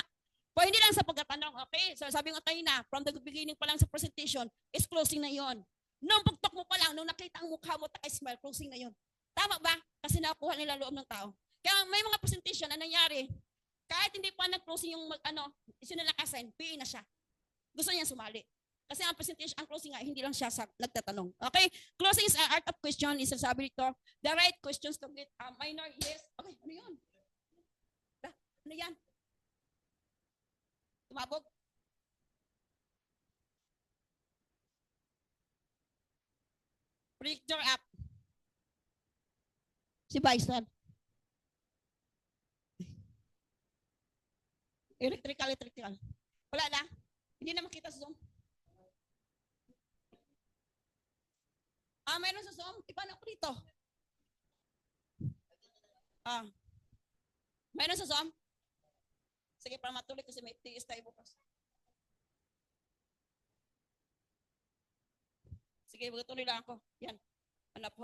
O hindi lang sa pagtatanong. Okay? So sabi ko tayo na, from the beginning pa lang sa presentation, is closing na yon. Nung pagtok mo pa lang, nung nakita ang mukha mo, taka-smile, closing na yon. Tama ba? Kasi nakuha nila loob ng tao. Kaya may mga presentation na nangyari, kahit hindi pa nag-closing yung isinalakasan, PA na siya. Gusto niya sumali. Kasi ang presentation, ang closing nga, hindi lang siya nagtatanong. Okay? Closing is an art of question. Is sabi dito, the right questions to get minor, yes. Okay, ano yun? Ano yan? Tumabog? Projector app. Si Bison. Electrical. Wala na? Hindi na makita sa Zoom? Mayroon sa Zoom? Ipaano ako dito? Mayroon sa Zoom? Sige, para matuloy kasi may TS tayo bukas. Sige, magtuloy lang ako. Yan. Hanap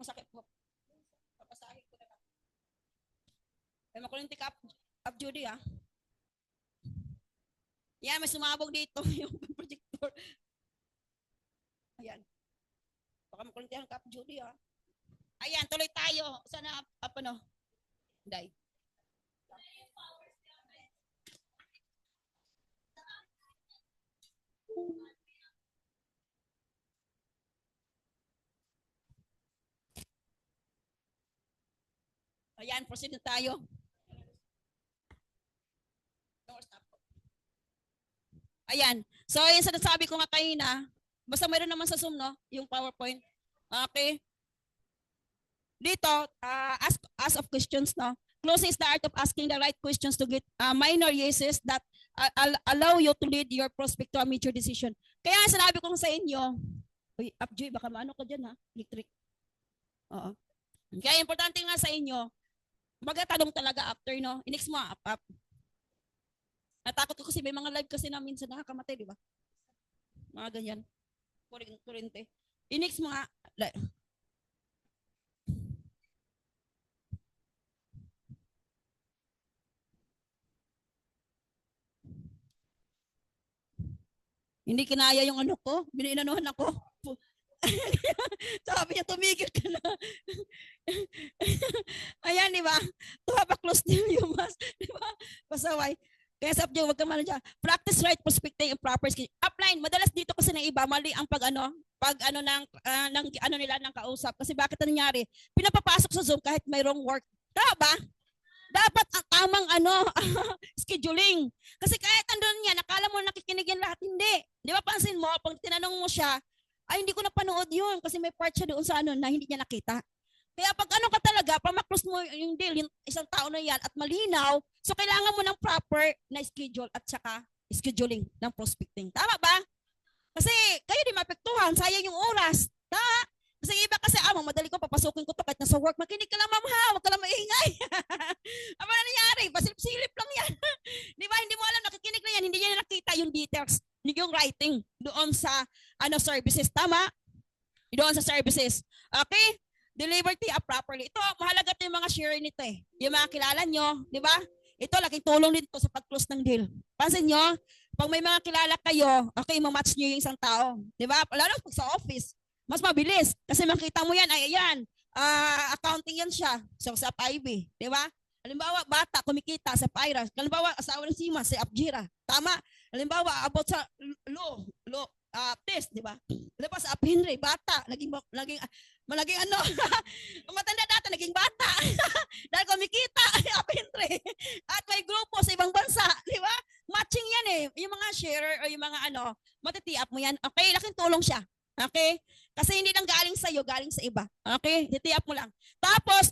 mo sakit po. Papasahin ko na lang. Ay, makulinti ka up Judy Yan, may sumabog dito yung projector. Ayan. Baka makulintihan ka up Judy Ayan, tuloy tayo. Sana Day. Ayan, proceed na tayo. Ayan. So, yung sinasabi ko nga kanina, basta mayroon naman sa Zoom, no? Yung PowerPoint. Okay. dito, ask of questions, no? Closing is the art of asking the right questions to get minor yeses that allow you to lead your prospect to a major decision. Kaya sinabi ko sa inyo, uy, Upjoy, baka maano ka dyan, ha? Electric. Oo. Kaya importante nga sa inyo, magatanong talaga after, no? Inex mo, up. Natakot ko kasi may mga live kasi namin sa nakakamatay, di ba? Mga ganyan. Kurente. Inex mo nga. Hindi kinaya yung ano ko. Bininanuhan ako. Sabi niya, tumigil ka na. Ayan, di ba? Tumapak-close din yung mas. Di ba? Pasaway. Kaya sabi niya, huwag ka man dyan. Practice right prospecting and proper skill. Upline, madalas dito kasi ng iba, mali ang pag ano ng ano nila ng kausap. Kasi bakit nangyari? Pinapapasok sa Zoom kahit mayroong work. Tama ba? Dapat ang tamang scheduling. Kasi kahit andun yan, nakala mo nakikinig yan lahat, hindi. Di ba pansin mo, pag tinanong mo siya, ay hindi ko napanood yun kasi may part siya doon sa ano na hindi niya nakita. Kaya pag ano ka talaga, pag maklose mo yung deal, yung isang tao na yan at malinaw, so kailangan mo ng proper na schedule at saka scheduling ng prospecting. Tama ba? Kasi kayo di mapektuhan, sayang yung oras. Tama? Kasi iba kasi, madali ko, papasukin ko to kahit nasa work. Makinig ka lang, ma'am, ha? Huwag ka lang maingay. Ano na nangyari? Pasilip-silip lang yan. Di ba? Hindi mo alam, nakikinig na yan. Hindi niya nakita yung details, yung writing doon sa services. Tama? Doon sa services. Okay? Deliver tea properly. Ito, mahalaga ito yung mga share nito eh. Yung mga kilala nyo, di ba? Ito, laking tulong din ito sa pag-close ng deal. Pansin nyo, pag may mga kilala kayo, okay, mamatch nyo yung isang tao. Di ba? Lalo pag sa office, mas mabilis. Kasi makita mo yan, ay ayan, accounting yan siya. So, sa PIB. Di ba? Halimbawa, bata, kumikita sa Pyra. Halimbawa, asawa ng Sima, sa Apjira. Tama? Halimbawa, about sa law, test, di ba? Halimbawa, sa Henry, bata, naging ano, matanda data, naging bata. Dahil kumikita, Henry. At may grupo sa ibang bansa, di ba? Matching yan eh. Yung mga sharer o yung mga matitiap mo yan. Okay, laking tulong siya. Okay? Kasi hindi lang galing sa iyo, galing sa iba. Okay? Titiap mo lang. Tapos,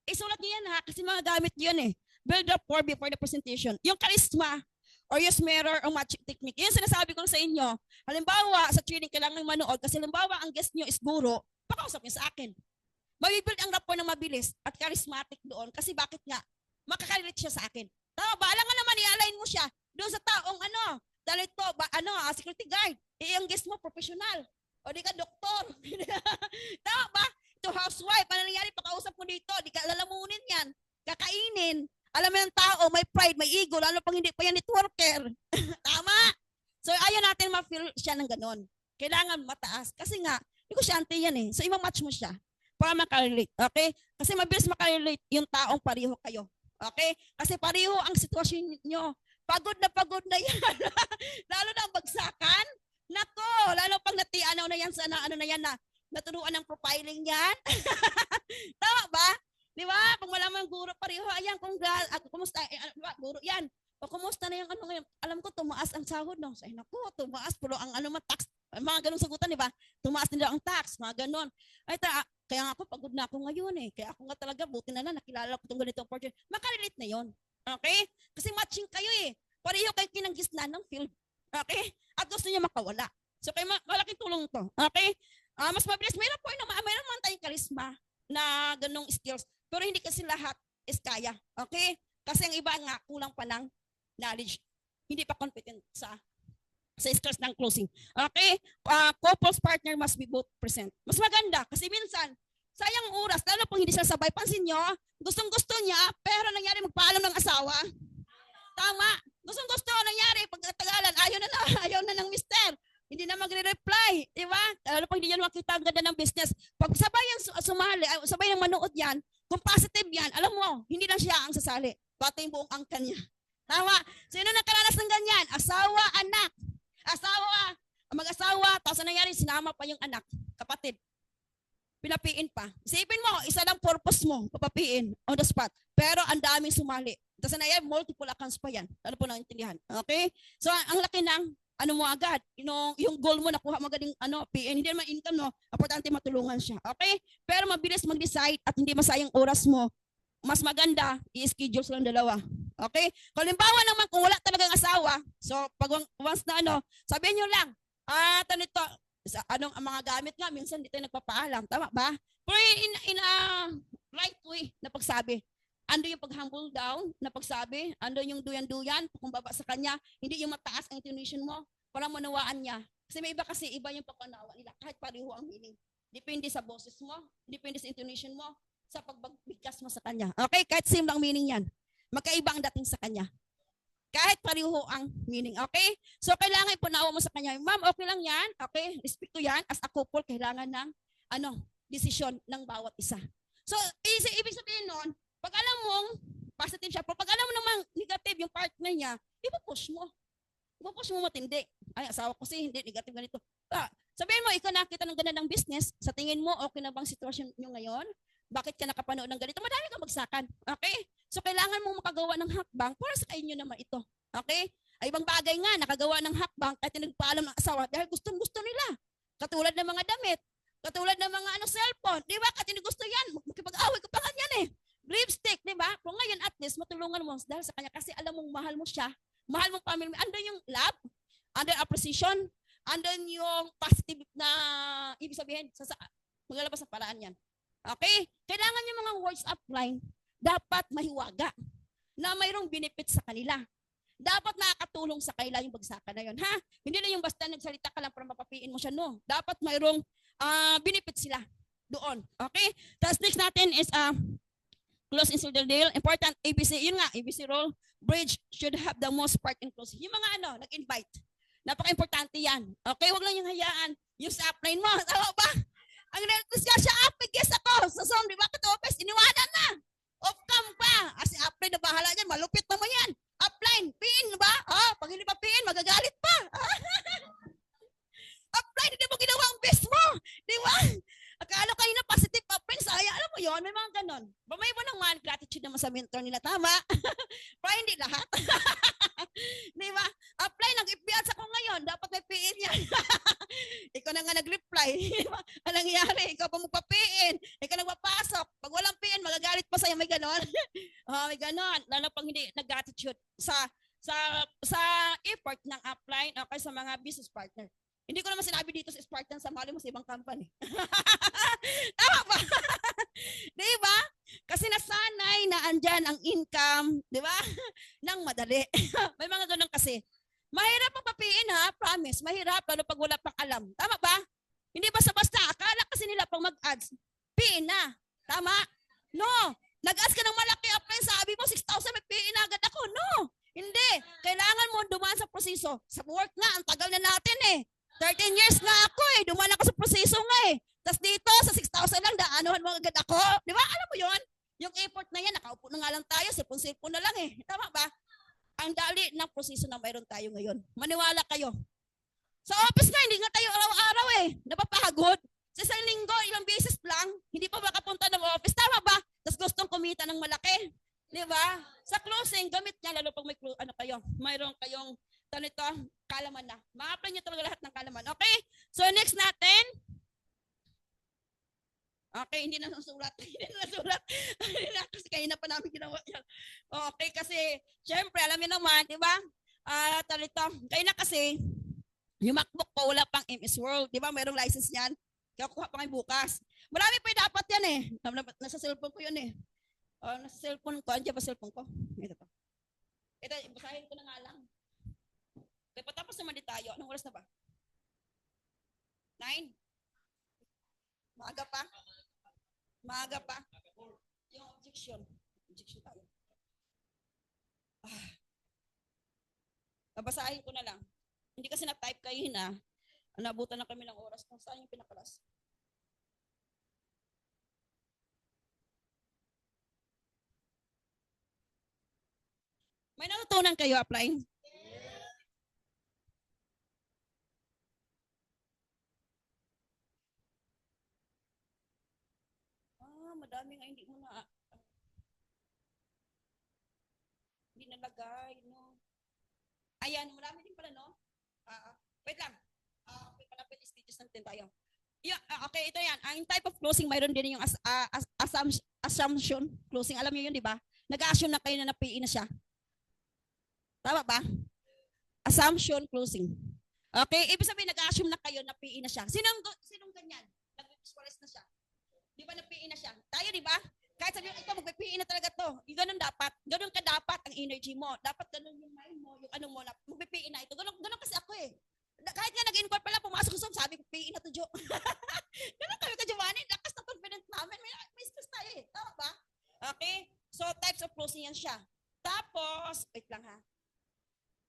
isulat niyo yan ha, kasi mga gamit niyo yan eh. Build rapport before the presentation. Yung charisma, or yes mirror, or matching technique. Yan sinasabi ko sa inyo. Halimbawa, sa training kailangan manood, kasi halimbawa, ang guest niyo is guro, pakausap niyo sa akin. Mabibuild ang rapport ng mabilis at charismatic doon. Kasi bakit nga? Makakarelate siya sa akin. Tama ba? Alam nga naman, i-align mo siya doon sa taong dalito, security guard. Ang guest mo, professional. O di ka doktor. Tama ba? Ito housewife, ano nangyari? Pakausap mo dito, di ka lalamunin yan. Kakainin. Alam mo yung tao, may pride, may ego, lalo pang hindi pa yan networker. Tama? So, ayaw natin ma-feel siya ng ganon. Kailangan mataas. Kasi nga, negosyante yan eh. So, ima-match mo siya para makarelate. Okay? Kasi mabilis makarelate yung taong pareho kayo. Okay? Kasi pareho ang sitwasyon nyo. Pagod na yan. Lalo na ang bagsakan. Nako, lalo pag natianaw na yan sa naturuan ng profiling yan. Tama ba? Di ba? Pag malaman ng guro pareho, ayan, kumusta? Guro yan. O kumusta na yung ngayon? Alam ko, tumaas ang sahod, no? Say, nako, tumaas, pero ang tax, mga ganun sagutan, di ba? Tumaas nila ang tax, mga ganun. Ay, kaya nga ako, pagod na ako ngayon eh. Kaya ako nga talaga, buti na nakilala ko itong ganitong opportunity. Makarelate na yon. Okay? Kasi matching kayo eh. Pareho kayo kinanggisnan ng field. Okay? At gusto niya makawala. So, kaya malaking tulong to. Okay? Mas mabilis. Mayroon naman tayong charisma na ganong skills. Pero hindi kasi lahat is kaya. Okay? Kasi ang iba nga, kulang pa ng knowledge. Hindi pa competent sa skills ng closing. Okay? Couples partner must be both present. Mas maganda. Kasi minsan, sayang oras. Lalo pag hindi sila sabay. Pansin nyo, gustong-gusto niya, pero nangyari magpaalam ng asawa. Tama. Gustong-gusto nangyari pag tagalan, ayaw na ng mister. Hindi na magre-reply, di ba? Lalo pag hindi yan makita ang ganda ng business. Pag sabay ang sumali, sabay ang manood yan, kung positive yan, alam mo, hindi lang siya ang sasali. Pati yung buong angkan niya. Tama? Sino nakaranas ng ganyan? Asawa, anak. Mag-asawa, tapos nangyari, sinama pa yung anak, kapatid. Pinapiin pa. Isipin mo, isa lang purpose mo, papapiin on the spot. Pero ang daming sumali. Tapos nangyari, multiple accounts pa yan. Lalo po naintindihan. Okay? So, ang laki ng ano mo agad, yung goal mo, nakuha mo agad yung PN, hindi naman income, no? Importante matulungan siya. Okay? Pero mabilis mag-decide at hindi masayang oras mo. Mas maganda, i-schedule silang dalawa. Okay? Kung halimbawa naman, kung wala talagang asawa, so pag once na sabihin nyo lang, tanito, anong ang mga gamit nga, minsan hindi tayo nagpapaalam. Tama ba? Pero in a right way na pagsabi, ando yung pag-humble down na pagsabi, ando yung duyan-duyan, kung baba sa kanya, hindi yung mataas ang intonation mo, para manawaan niya. Kasi may iba kasi, iba yung pagkanawa nila, kahit pareho ang meaning. Depende sa boses mo, depende sa intonation mo, sa pagbigkas mo sa kanya. Okay? Kahit same lang meaning yan. Magkaiba ang dating sa kanya. Kahit pareho ang meaning. Okay? So, kailangan ipunawa mo sa kanya, ma'am, okay lang yan. Okay? Respect ko yan. As a couple, kailangan ng desisyon ng bawat isa. So, ibig sabihin nun, pag alam mong positive siya, pag alam mo namang negative yung partner niya, ipupush mo. Ipupush mo matindi. Ay, asawa ko kasi hindi, negative ganito. Sabihin mo, ikaw nakita ng ganda ng business, sa tingin mo, okay na bang sitwasyon nyo ngayon? Bakit ka nakapanood ng ganito? Madami kang bagsakan. Okay? So, kailangan mong makagawa ng hakbang para sa inyo naman ito. Okay? Ay, ibang bagay nga, nakagawa ng hakbang kahit nagpaalam ng asawa dahil gustong-gusto nila. Katulad ng mga damit, katulad ng mga cellphone. Di ba? Kasi gusto yan. Makipag-away ko pa nga yan eh. Lipstick, di ba? Kung ngayon at least matulungan mo dahil sa kanya kasi alam mong mahal mo siya, mahal mong family mo. Andun yung love, andun appreciation, andun yung positive na ibig sabihin, maglalabas ng paraan yan. Okay? Kailangan yung mga words upline dapat mahiwaga na mayroong benefit sa kanila. Dapat nakakatulong sa kanila yung bagsakan na yun. Ha? Hindi na yung basta nagsalita ka lang para mapapiin mo siya. No. Dapat mayroong benefit sila doon. Okay? Tapos next natin is close in the deal. Important ABC. Yun nga, ABC role. Bridge should have the most part in close. Yung mga nag-invite. Napaka-importante yan. Okay? Huwag lang yung hayaan. Yung sa upline mo. Tama ba? Ang request siya, guest ako. Sa Zoom, di ba? Office, iniwanan na. Off-cam pa. Kasi upline na bahala dyan. Malupit naman yan. Upline, pin ba? Pag hindi pa pin, magagalit pa. Upline, hindi mo ginawa ang best mo. Di ba? Akala kayo na positive upline, saya. Alam mo yon, may mga ganon. May iba naman, gratitude naman sa mentor nila. Tama? Pero hindi lahat. Di ba? Upline, nag-ipiat ako ngayon. Dapat may PN yan. Ikaw na nga nag-reply. Anong nangyari? Ikaw pa magpa-PN. Ikaw nagpapasok. Pag walang PN, magagalit pa sa'yo. May ganon. May ganon. Lalo pang hindi nag-gratitude sa effort ng upline o sa mga business partner. Hindi ko naman sinabi dito sa Spartan, sa mali mo sa ibang company. Tama ba? Di ba? Kasi nasanay na andyan ang income, di ba? Nang madali. May mga ganun kasi. Mahirap ang papiin ha, promise. Mahirap, lalo pag wala pang alam. Tama ba? Hindi basta-basta. Akala kasi nila pag mag-ads, piin na. Tama? No. Nag-ads ka ng malaki upline, sabi mo 6,000, may piin na agad ako. No. Hindi. Kailangan mo dumaan sa proseso. Sa work nga, ang tagal na natin eh. 13 years nga ako eh. Dumaan ako sa proseso nga eh. Tapos dito, sa 6,000 lang, daanuhan mo agad ako. Di ba? Alam mo yon? Yung effort na yan, nakaupo na nga lang tayo, sipon-sipon na lang eh. Tama ba? Ang dali ng proseso na mayroon tayo ngayon. Maniwala kayo. Sa office nga, hindi nga tayo araw-araw eh. Napapagod. Sa isang linggo, ilang beses lang, hindi pa makapunta ng office. Tama ba? Tapos gustong kumita ng malaki. Di ba? Sa closing, gamit niya, lalo pag may mayroon kayong ito, kalaman na. Ma-apply niyo talaga lahat ng kalaman. Okay? So, next natin. Okay, hindi na nasulat. Hindi na nasulat. Kasi kanina pa namin ginawa yan. Okay, kasi, syempre, alam niyo naman, di ba? Kaya na kasi, yung MacBook ko, wala pang MS Word. Di ba? Mayroong license niyan. Kaya kuha pa ngayon bukas. Marami pa yung dapat yan eh. Nasa cellphone ko yun eh. Nasa cellphone ko. Andiyan ba cellphone ko? Ito pa. Ito, basahin ko na nga lang. Kaya patapos naman din tayo. Anong oras na ba? 9? Maaga pa? Maaga pa? Yung objection. Objection tayo. Babasahin ko na lang. Hindi kasi na-type kayo na. Nabutan na kami ng oras. Kung saan yung pinakalas? May natutunan kayo applying? Madami nga hindi mo na hindi nalagay, no? Ayan, marami din pala, no? Wait lang. Okay, palapit stages natin tayo. Yeah, okay, ito yan. Ang type of closing, mayroon din yung assumption closing. Alam niyo yun, di ba? Nag-assume na kayo na napiin na siya. Tama ba? Assumption closing. Okay, ibig sabihin nag-assume na kayo na PE na siya. Sinong ganyan? Nag-visualize na siya. Di ba na PE na siya? Tayo, di ba? Kahit sabihin, ito, mag-PE na talaga to. Yung ganun dapat. Ganun ka dapat ang energy mo. Dapat ganun yung mind mo, yung ano mo, mag-PE na ito. Ganun kasi ako eh. Kahit nga nag-inquire pala, pumasok ko sabi ko, PE na to, Jo. Ganun kami ka, Giovanni. Lakas na confident namin. May stress tayo eh. Tama ba? Okay? So, types of closing yan siya. Tapos, wait lang ha.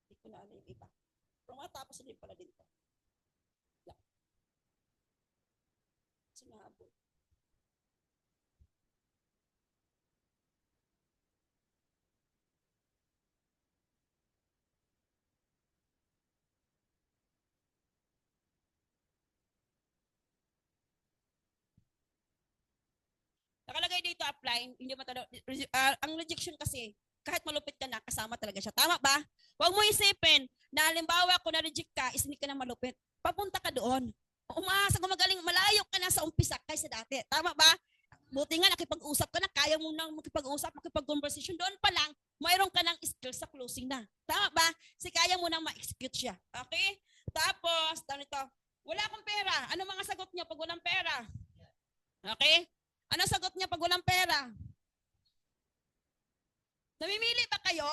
Hindi ko na ano yung iba. Pero matapos din pala dito. Sinahabol. Nakalagay dito apply, hindi mo talaga, ang rejection kasi, kahit malupit ka na, kasama talaga siya. Tama ba? Huwag mo isipin na halimbawa kung na-reject ka, is hindi ka na malupit. Papunta ka doon. Umaasa kung magaling, malayo ka na sa umpisa kaysa dati. Tama ba? Buti nga nakipag-usap ka na, kaya mo nang makipag-usap, makipag-conversation, doon pa lang, mayroon ka ng skills sa closing na. Tama ba? Kasi kaya mo nang ma-execute siya. Okay? Tapos, ito, wala akong pera. Ano mga sagot niyo pag walang pera? Okay? Ano sagot niya pag walang pera? Namimili ba kayo?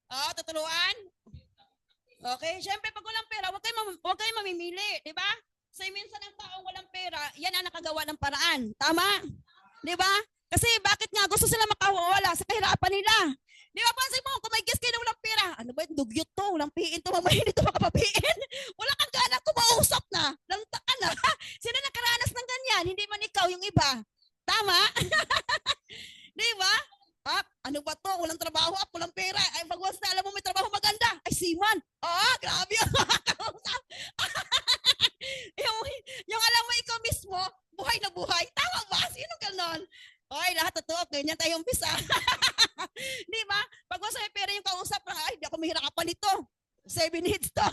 Oh, tutuluan? Okay, syempre pag walang pera, wag kayo mamimili, di ba? Kasi minsan ang taong walang pera, yan ang nakagawa ng paraan. Tama? Di ba? Kasi bakit nga gusto sila makawala sa kahirapan nila? Di ba, pansin mo, kung may guest kayo na walang pera, ano ba, dugyot to, walang piin to, mamaya nito makapapiin. Wala kang gana, kumausap na, lanta ka na. Sino nakaranas ng ganyan? Hindi man ikaw, yung iba. Tama? Di ba? Ano ba to? Walang trabaho at walang pera. Ay, bagwas na alam mo may trabaho maganda. Ay, siman. Grabe yung makakausap. yung, yung alam mo ikaw mismo, buhay na buhay. Tama ba? Sino ganon? Ay, lahat totoo. Ganyan tayo umpisa. Di ba? Pag wasa may pera yung kausap, ay, di ako mahirapan nito. 7 hits to.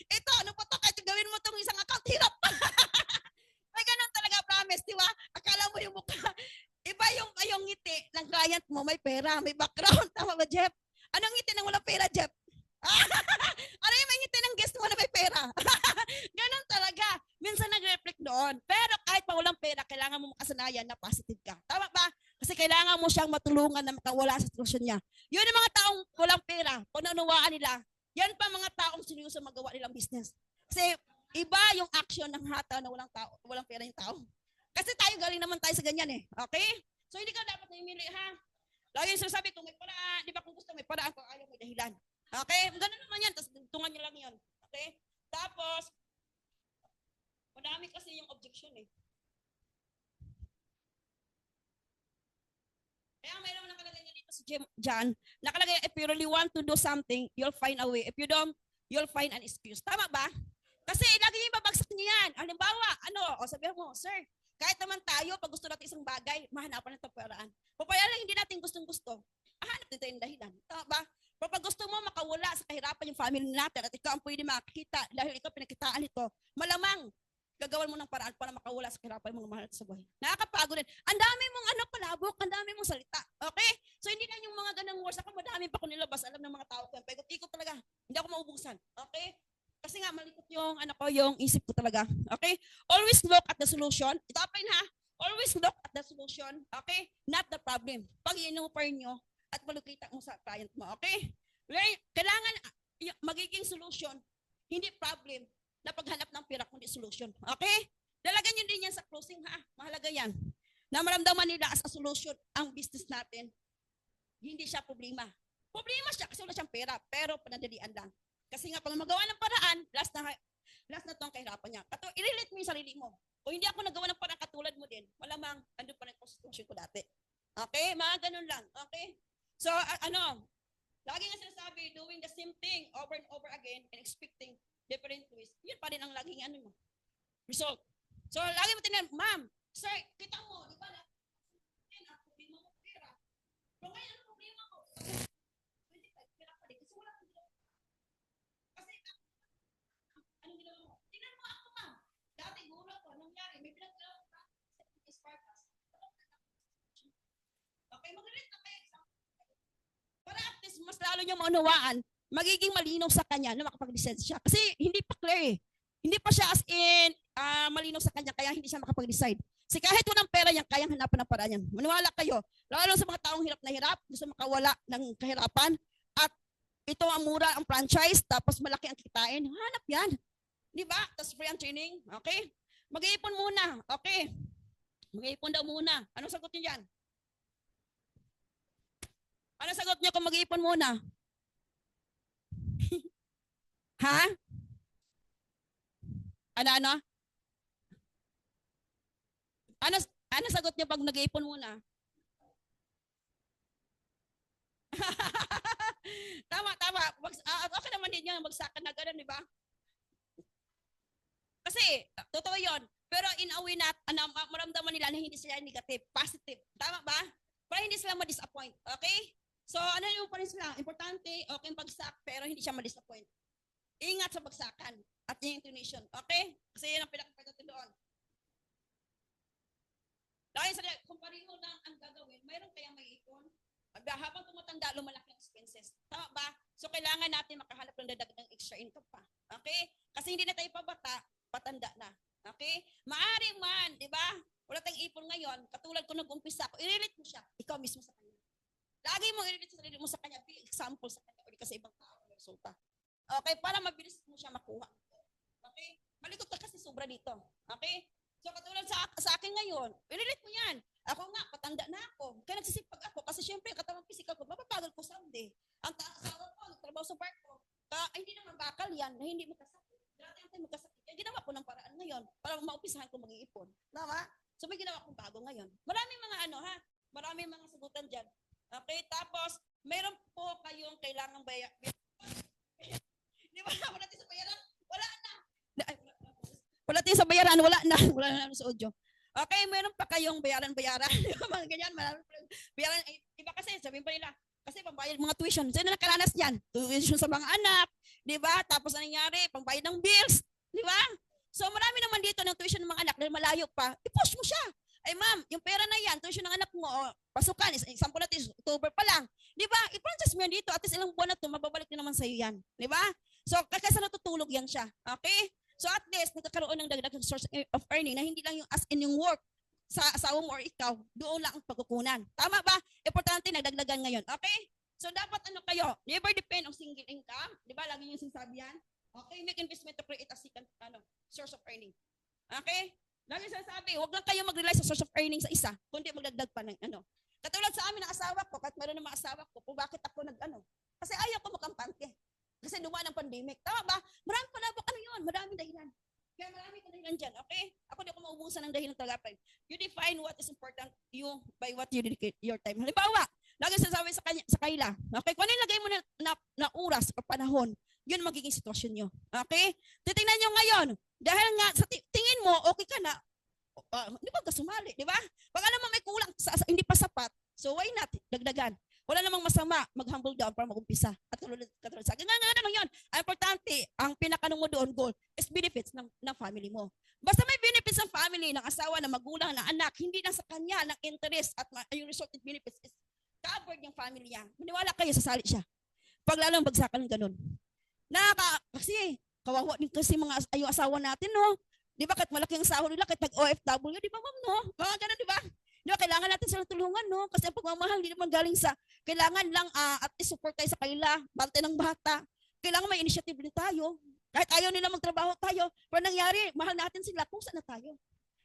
Ito, ano pa to? Kahit gawin mo itong isang account, hirap pa. May ganun talaga, promise, di ba? Akala mo yung mukha. Iba yung ngiti ng client mo, may pera, may background. Tama ba, Jeff? Anong ngiti ng walang pera, Jeff? Ano yung may ngiti ng guest mo na may pera? Ganun talaga. Minsan nag-reflect doon. Pero kahit pa walang pera, kailangan mo makasanayan na positive ka. Tama ba? Kasi kailangan mo siyang matulungan na makawala sa sitwasyon niya. Yun yung mga taong walang pera, kung nanuwaan nila, yan pa mga taong seryoso magawa nilang business. Kasi iba yung action ng hata na walang pera yung tao. Kasi tayo galing naman tayo sa ganyan eh. Okay? So hindi ka dapat namimili ha. Lagi yung sinasabi, kung may paraan, di ba kung gusto may paraan, kung ayaw may dahilan. Okay? Ganun naman yan. Tapos tungan niyo lang yun. Okay? Tapos, madami kasi yung objection eh. Kaya mayroon nakalagay niya dito si John, nakalagay, if you really want to do something, you'll find a way. If you don't, you'll find an excuse. Tama ba? Kasi lagi yung babagsak niya yan. Halimbawa, sabihin mo, sir, kahit naman tayo, pag gusto natin isang bagay, mahanapan natin paraan. Papaya lang hindi natin gustong-gusto, hanap din tayo ng dahilan. Tama ba? Pero pag gusto mo makawala sa kahirapan yung family natin at ikaw ang pwede makakita dahil ikaw pinakitaan nito, malamang gagawan mo ng paraan para makawala sa kahirapan yung mga mahal sa buhay. Nakakapagod din. Ang dami mong palabok, ang dami mong salita. Okay? So hindi lang yung mga ganang words. Ako madami pa ko nilabas. Alam ng mga tao ko. Paikot-ikot talaga. Hindi ako maubusan. Okay? Kasi nga malikot yung yung isip ko talaga. Okay? Always look at the solution. Ito pa yun ha. Always look at the solution. Okay? Not the problem. Pag inupar nyo at malukita mo sa client mo. Okay? Kailangan magiging solution, hindi problem na paghanap ng pera kundi solution. Okay? Dalagan nyo din yan sa closing ha. Mahalaga yan. Na maramdaman nila as a solution ang business natin. Hindi siya problema. Problema siya kasi wala siyang pera, pero panadalian lang. Kasi nga, pag magawa ng paraan, last na to ang kahirapan niya. I-relate mo yung sarili mo. Kung hindi ako nagawa ng paraan katulad mo din, malamang andun pa rin yung situation ko dati. Okay? Mga ganun lang. Okay? So, lagi nga sinasabi, doing the same thing over and over again and expecting different twist, yun pa rin ang laging result. So, lagi mo tinan, ma'am, sir, kita mo, di ba na, ang problema mo pera. Pero ngayon, ang problema ko, 25 pera pa rin, kasi wala kang Okay, mag-relate na kayo. Para at least mas lalo niya maunawaan, magiging malinaw sa kanya na makapag-decide siya. Kasi hindi pa clear eh. Hindi pa siya as in malinaw sa kanya, kaya hindi siya makapag-decide. Kasi kahit walang pera yan, kayang hanapan ng paraan yan. Maniwala kayo, lalo sa mga taong hirap na hirap, gusto makawala ng kahirapan, at ito ang mura ang franchise, tapos malaki ang kitain, hanap yan. Di ba? Tapos free ang training, okay? Mag-iipon muna, okay? Mag-iipon daw muna. Anong sagot niyo yan? Anong sagot niyo kung mag-iipon muna? Ha? Ano? Ano sagot niyo pag nag-iipon muna? Tama. Okay naman din yan, magsakan na gano'n, di ba? Kasi, totoo yun. Pero in a way na, maramdaman nila na hindi sila negative, positive. Tama ba? Para hindi sila ma-disappoint. Okay? So, ano yung pa rin sila? Importante, okay yung bagsak, pero hindi siya ma-disappoint. Ingat sa bagsakan at yung intonation. Okay? Kasi yun ang pinaka-importante doon. Dahil sa kung pareho lang ang gagawin, mayroon kayang may ipon. Habang tumatanda, lumalaki ang expenses. Tama ba? So, kailangan natin makahanap ng dadagdag extra income pa. Okay? Kasi hindi na tayo pabata, patanda na. Okay? Maari man, di ba? Wala tayong ipon ngayon, katulad ko nag-umpisa ako, i-relate mo siya, ikaw mismo sa kanya. Lagi mo i-relate sa sarili mo sa kanya, be example sa kanya, o di ka sa ibang tao na resulta. Okay? Para mabilis mo siya makuha. Okay? Malikot ka kasi sobra dito. Okay? So, katulad sa akin ngayon, i-relate mo yan. Ako nga, patanda na ako. Kaya nagsisipag ako kasi syempre, katawang physical ko, mapapagal ko someday. Ang asawa ko, nagtrabaho sa park ko, hindi naman bakal yan, na hindi magkasakit. Dati ang tayo magkasakit. Kaya ginawa ko ng paraan ngayon para maumpisahan ko mag-iipon. Tama? So, may ginawa kong bago ngayon. Maraming mga maraming mga sagutan dyan. Okay? Tapos, mayroon po kayong kailangang Di ba? Wala tayo sa bayaran? Wala na. Wala tayo sa bayaran, wala na sa audio. Okay, meron pa kayong bayaran-bayaran. Mga ganyan, bayaran. Iba kasi, sabihin pa nila, kasi pambayad mga tuition. Sino nakaranas yan? Tuition sa mga anak, di ba? Tapos ano nangyari? Pambayad ng bills, di ba? So marami naman dito ng tuition ng mga anak dahil malayo pa. I-push mo siya. Ay ma'am, yung pera na yan, tuition ng anak mo, pasukan, example natin, October pa lang. Di ba? I-process mo yan dito, at least ilang buwan na ito, mababalik din naman sa'yo yan. Di ba? So, kaysa natutulog yan siya. Okay? So at least, nagkakaroon ng dagdag source of earning na hindi lang yung as in yung work sa asawa mo or ikaw, doon lang ang pagkukunan. Tama ba? Importante, nagdagdagan ngayon. Okay? So dapat kayo, never depend on single income. Di ba? Lagi yung sinasabi yan. Okay? Make investment to create a second source of earning. Okay? Lagi sinasabi, huwag lang kayo mag-rely sa source of earning sa isa, kundi magdagdag pa ng Katulad sa amin ng asawa ko, kahit meron ng mga asawa ko, kung bakit ako kasi ayaw ko makampante. Kasi dumaan ang pandemic. Tama ba? Marami pa na yun. Maraming dahilan. Kaya marami ka dahilan dyan. Okay? Ako di ako maubusan ng dahilan talaga. You define what is important you by what you dedicate your time. Halimbawa, lagi sasabi sa kanila. Okay? Kung ano yung lagay mo na oras o panahon, yun magiging sitwasyon nyo. Okay? Titingnan nyo ngayon. Dahil nga, sa tingin mo, okay ka na, di ba ka sumali? Di ba? Pag alam mo may kulang, hindi pa sapat, so why not? Dagdagan. Wala namang masama mag-humble down para mag-umpisa. At katulad sa akin. Nga lang yun. Ang importante, ang pinakanong mo doon goal is benefits ng family mo. Basta may benefits ng family, ng asawa, ng magulang, ng anak, hindi lang sa kanya, ng interest at yung resulting benefits is covered yung family niya. Maniwala kayo, sasali siya. Pag lalong bagsakan ng ganun. Kasi, kawawa din kasi yung asawa natin, no? Di ba, kahit malaki ang sahod nila, kahit nag-OFW, di ba, ma'am, no? Mga ganun, di ba? Di ba, kailangan natin silang tulungan, no? Kasi ang pagmamahal, hindi naman galing sa, kailangan lang at support tayo sa kanila, bante ng bata. Kailangan may initiative din tayo. Kahit ayaw nila magtrabaho tayo, pero nangyari, mahal natin sila, kung saan na tayo.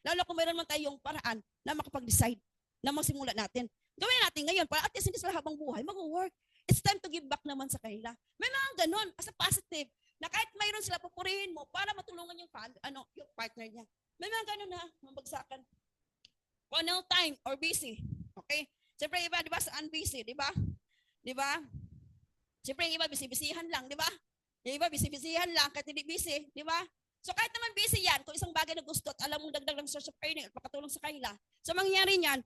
Lalo kung mayroon man tayong paraan na makapag-decide, na magsimula natin. Gawin natin ngayon, para at least hindi sila habang buhay, mag-work. It's time to give back naman sa kanila. May mga ganun, as a positive, na kahit mayroon sila, pupurihin mo para matulungan yung partner niya. May mga ganun na, mabagsakan. Kung no time or busy. Okay? Siyempre, iba, di ba, saan busy, di ba? Di ba? Siyempre, iba, busy-busyhan lang, di ba? Iba, busy-busyhan lang, kahit hindi busy, di ba? So, kahit naman busy yan, kung isang bagay na gusto at alam mong dagdag ng source of earning at makatulong sa kanila, so, mangyayari niyan,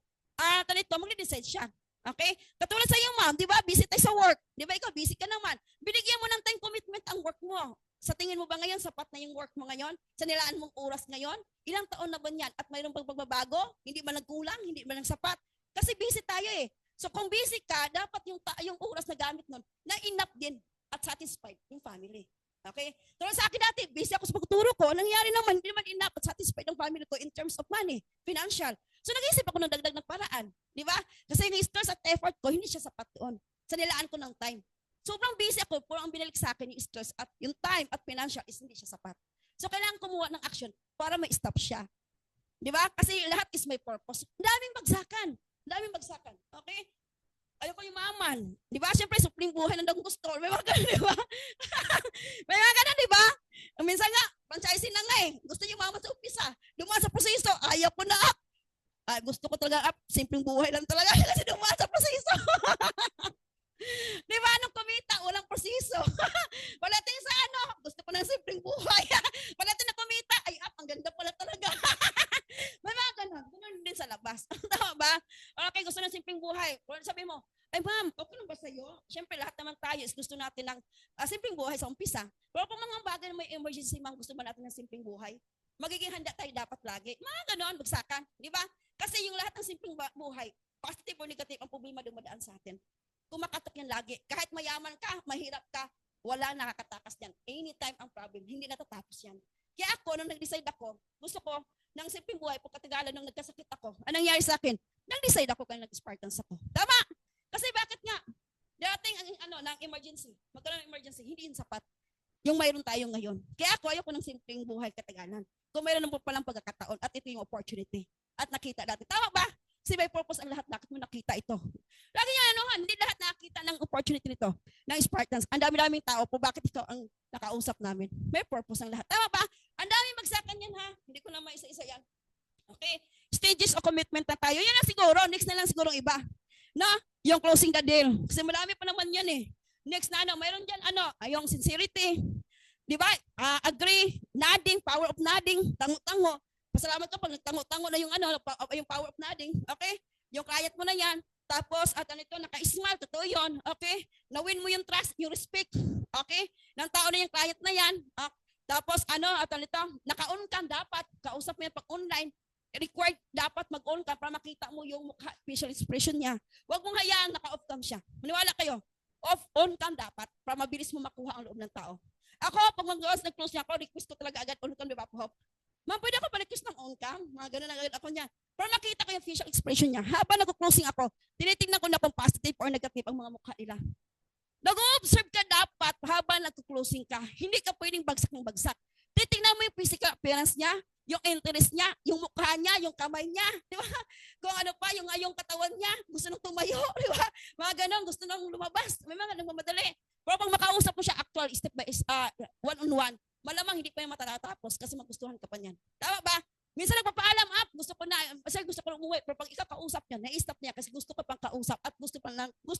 mag-decide siya. Okay? Katulad sa iyo, ma'am, di ba, busy tayo sa work. Di ba, ikaw, busy ka naman. Binigyan mo ng time commitment ang work mo. Sa tingin mo ba ngayon, sapat na yung work mo ngayon? Sa nilaan mong oras ngayon? Ilang taon na ba yan? At mayroong pagbabago? Hindi ba nagkulang? Hindi ba nagsapat? Kasi busy tayo eh. So kung busy ka, dapat yung oras na gamit nun, na enough din at satisfied yung family. Okay? Pero sa akin dati, busy ako sa pagtuturo ko, nangyari naman, hindi naman enough at satisfied ang family ko in terms of money, financial. So nag-isip ako ng dagdag ng paraan. Di ba? Kasi yung stress at effort ko, hindi siya sapat doon. Sa nilaan ko ng time. Sobrang busy ako, pero ang binalik sa akin yung stress at yung time at financial is hindi siya sapat. So kailangan kumuha ng action para ma-stop siya. Di ba? Kasi lahat is may purpose. Daming bagsakan. Daming bagsakan. Okay? Ayoko yumaman. Di ba? Siyempre, supling buhay ng gusto. May mga ganun, di ba? May mga ganun, di ba? Minsan nga, franchising na nga eh. Gusto niyo yumaman sa umpisa. Dumaan sa proseso, ayaw ko na up. Gusto ko talaga up. Simpleng buhay lang talaga kasi dumaan sa proseso. Di ba? Nung kumita, walang proseso. Palating sa ano, gusto ko ng simpleng buhay. Palating na kumita, ay up, ang ganda pala talaga. May mga ganun. Ganun din sa labas. Tama ba? Okay, gusto ng simpleng buhay. Sabi mo, ay ma'am, okay lang ba sa'yo? Siyempre, lahat naman tayo is gusto natin ng simpleng buhay sa umpisa. Pero kung mga bagay na may emergency, ma'am, gusto ba natin ng simpleng buhay? Magiging handa tayo dapat lagi. Mga ganon, bagsakan. Di ba? Kasi yung lahat ng simpleng buhay, positive o negative ang problema dumadaan sa atin. Kumakatok yan lagi. Kahit mayaman ka, mahirap ka, wala nakakatakas yan. Anytime ang problem, hindi natatapos yan. Kaya ako, nung nag-decide ako, gusto ko ng simpleng buhay, pagkatagalan nung nagkasakit ako, anong nangyari sa akin? Nag-decide ako kaya nag-Spartans ako. Tama! Kasi bakit nga? Dating ng emergency, magkaroon ng emergency, hindi yun sapat. Yung mayroon tayo ngayon. Kaya ako, ayoko ng simpleng buhay katagalan. Kung mayroon ng palang pagkakataon at ito yung opportunity. At nakita natin. Tama ba? Kasi may purpose ang lahat. Bakit mo nakita ito? Lagi nga, hindi lahat nakakita ng opportunity nito, ng Spartans. Ang dami-daming tao po, bakit ito ang nakausap namin? May purpose ang lahat. Tama ba? Ang daming magsakan yan ha. Hindi ko na maisa-isa yan. Okay? Stages of commitment na tayo. Yan na siguro. Next na lang siguro iba. No? Yung closing the deal. Kasi marami pa naman yan eh. Next na mayroon dyan yung sincerity. Di ba? Agree, nodding, power of nodding, tango-tango. Pasalamat ka pag nagtango-tango na yung power of nodding. Okay? Yung kayat mo na yan. Tapos, naka-smile, totoo yun. Okay? Na-win mo yung trust, yung respect. Okay? Ng tao na yung client na yan. Tapos, naka-on ka dapat. Kausap mo yan pag online. Required dapat mag-on ka para makita mo yung mukha, facial expression niya. Huwag mong hayaan naka-off cam siya. Maniwala kayo. Off-on cam dapat para mabilis mo makuha ang loob ng tao. Ako, pag nag-close niya ako, request ko talaga agad on cam, di ba po? Ma'am, pwede ako pa-request ng on cam? Mga ganun agad ako niya. Para makita ko yung facial expression niya. Habang nag-closing ako, tinitingnan ko na kung positive or negative ang mga mukha nila. Nag-observe ka dapat habang nag-closing ka. Hindi ka pwedeng bagsak ng bagsak. Titingnan mo yung physical appearance niya, yung interest niya, yung mukha niya, yung kamay niya, di ba? Kung ano pa, yung katawan niya, gusto nang tumayo, di ba? Mga ganon, gusto nang lumabas. May mga nagmamadali. Pero pag makausap mo siya actual, step by one-on-one, malamang hindi pa yung matatapos kasi magustuhan ka pa niyan. Tama ba? Minsan nagpapaalam up, gusto ko na umuwi, pero pag ikaw kausap niya, na-stop niya kasi gusto ko pang kausap at gusto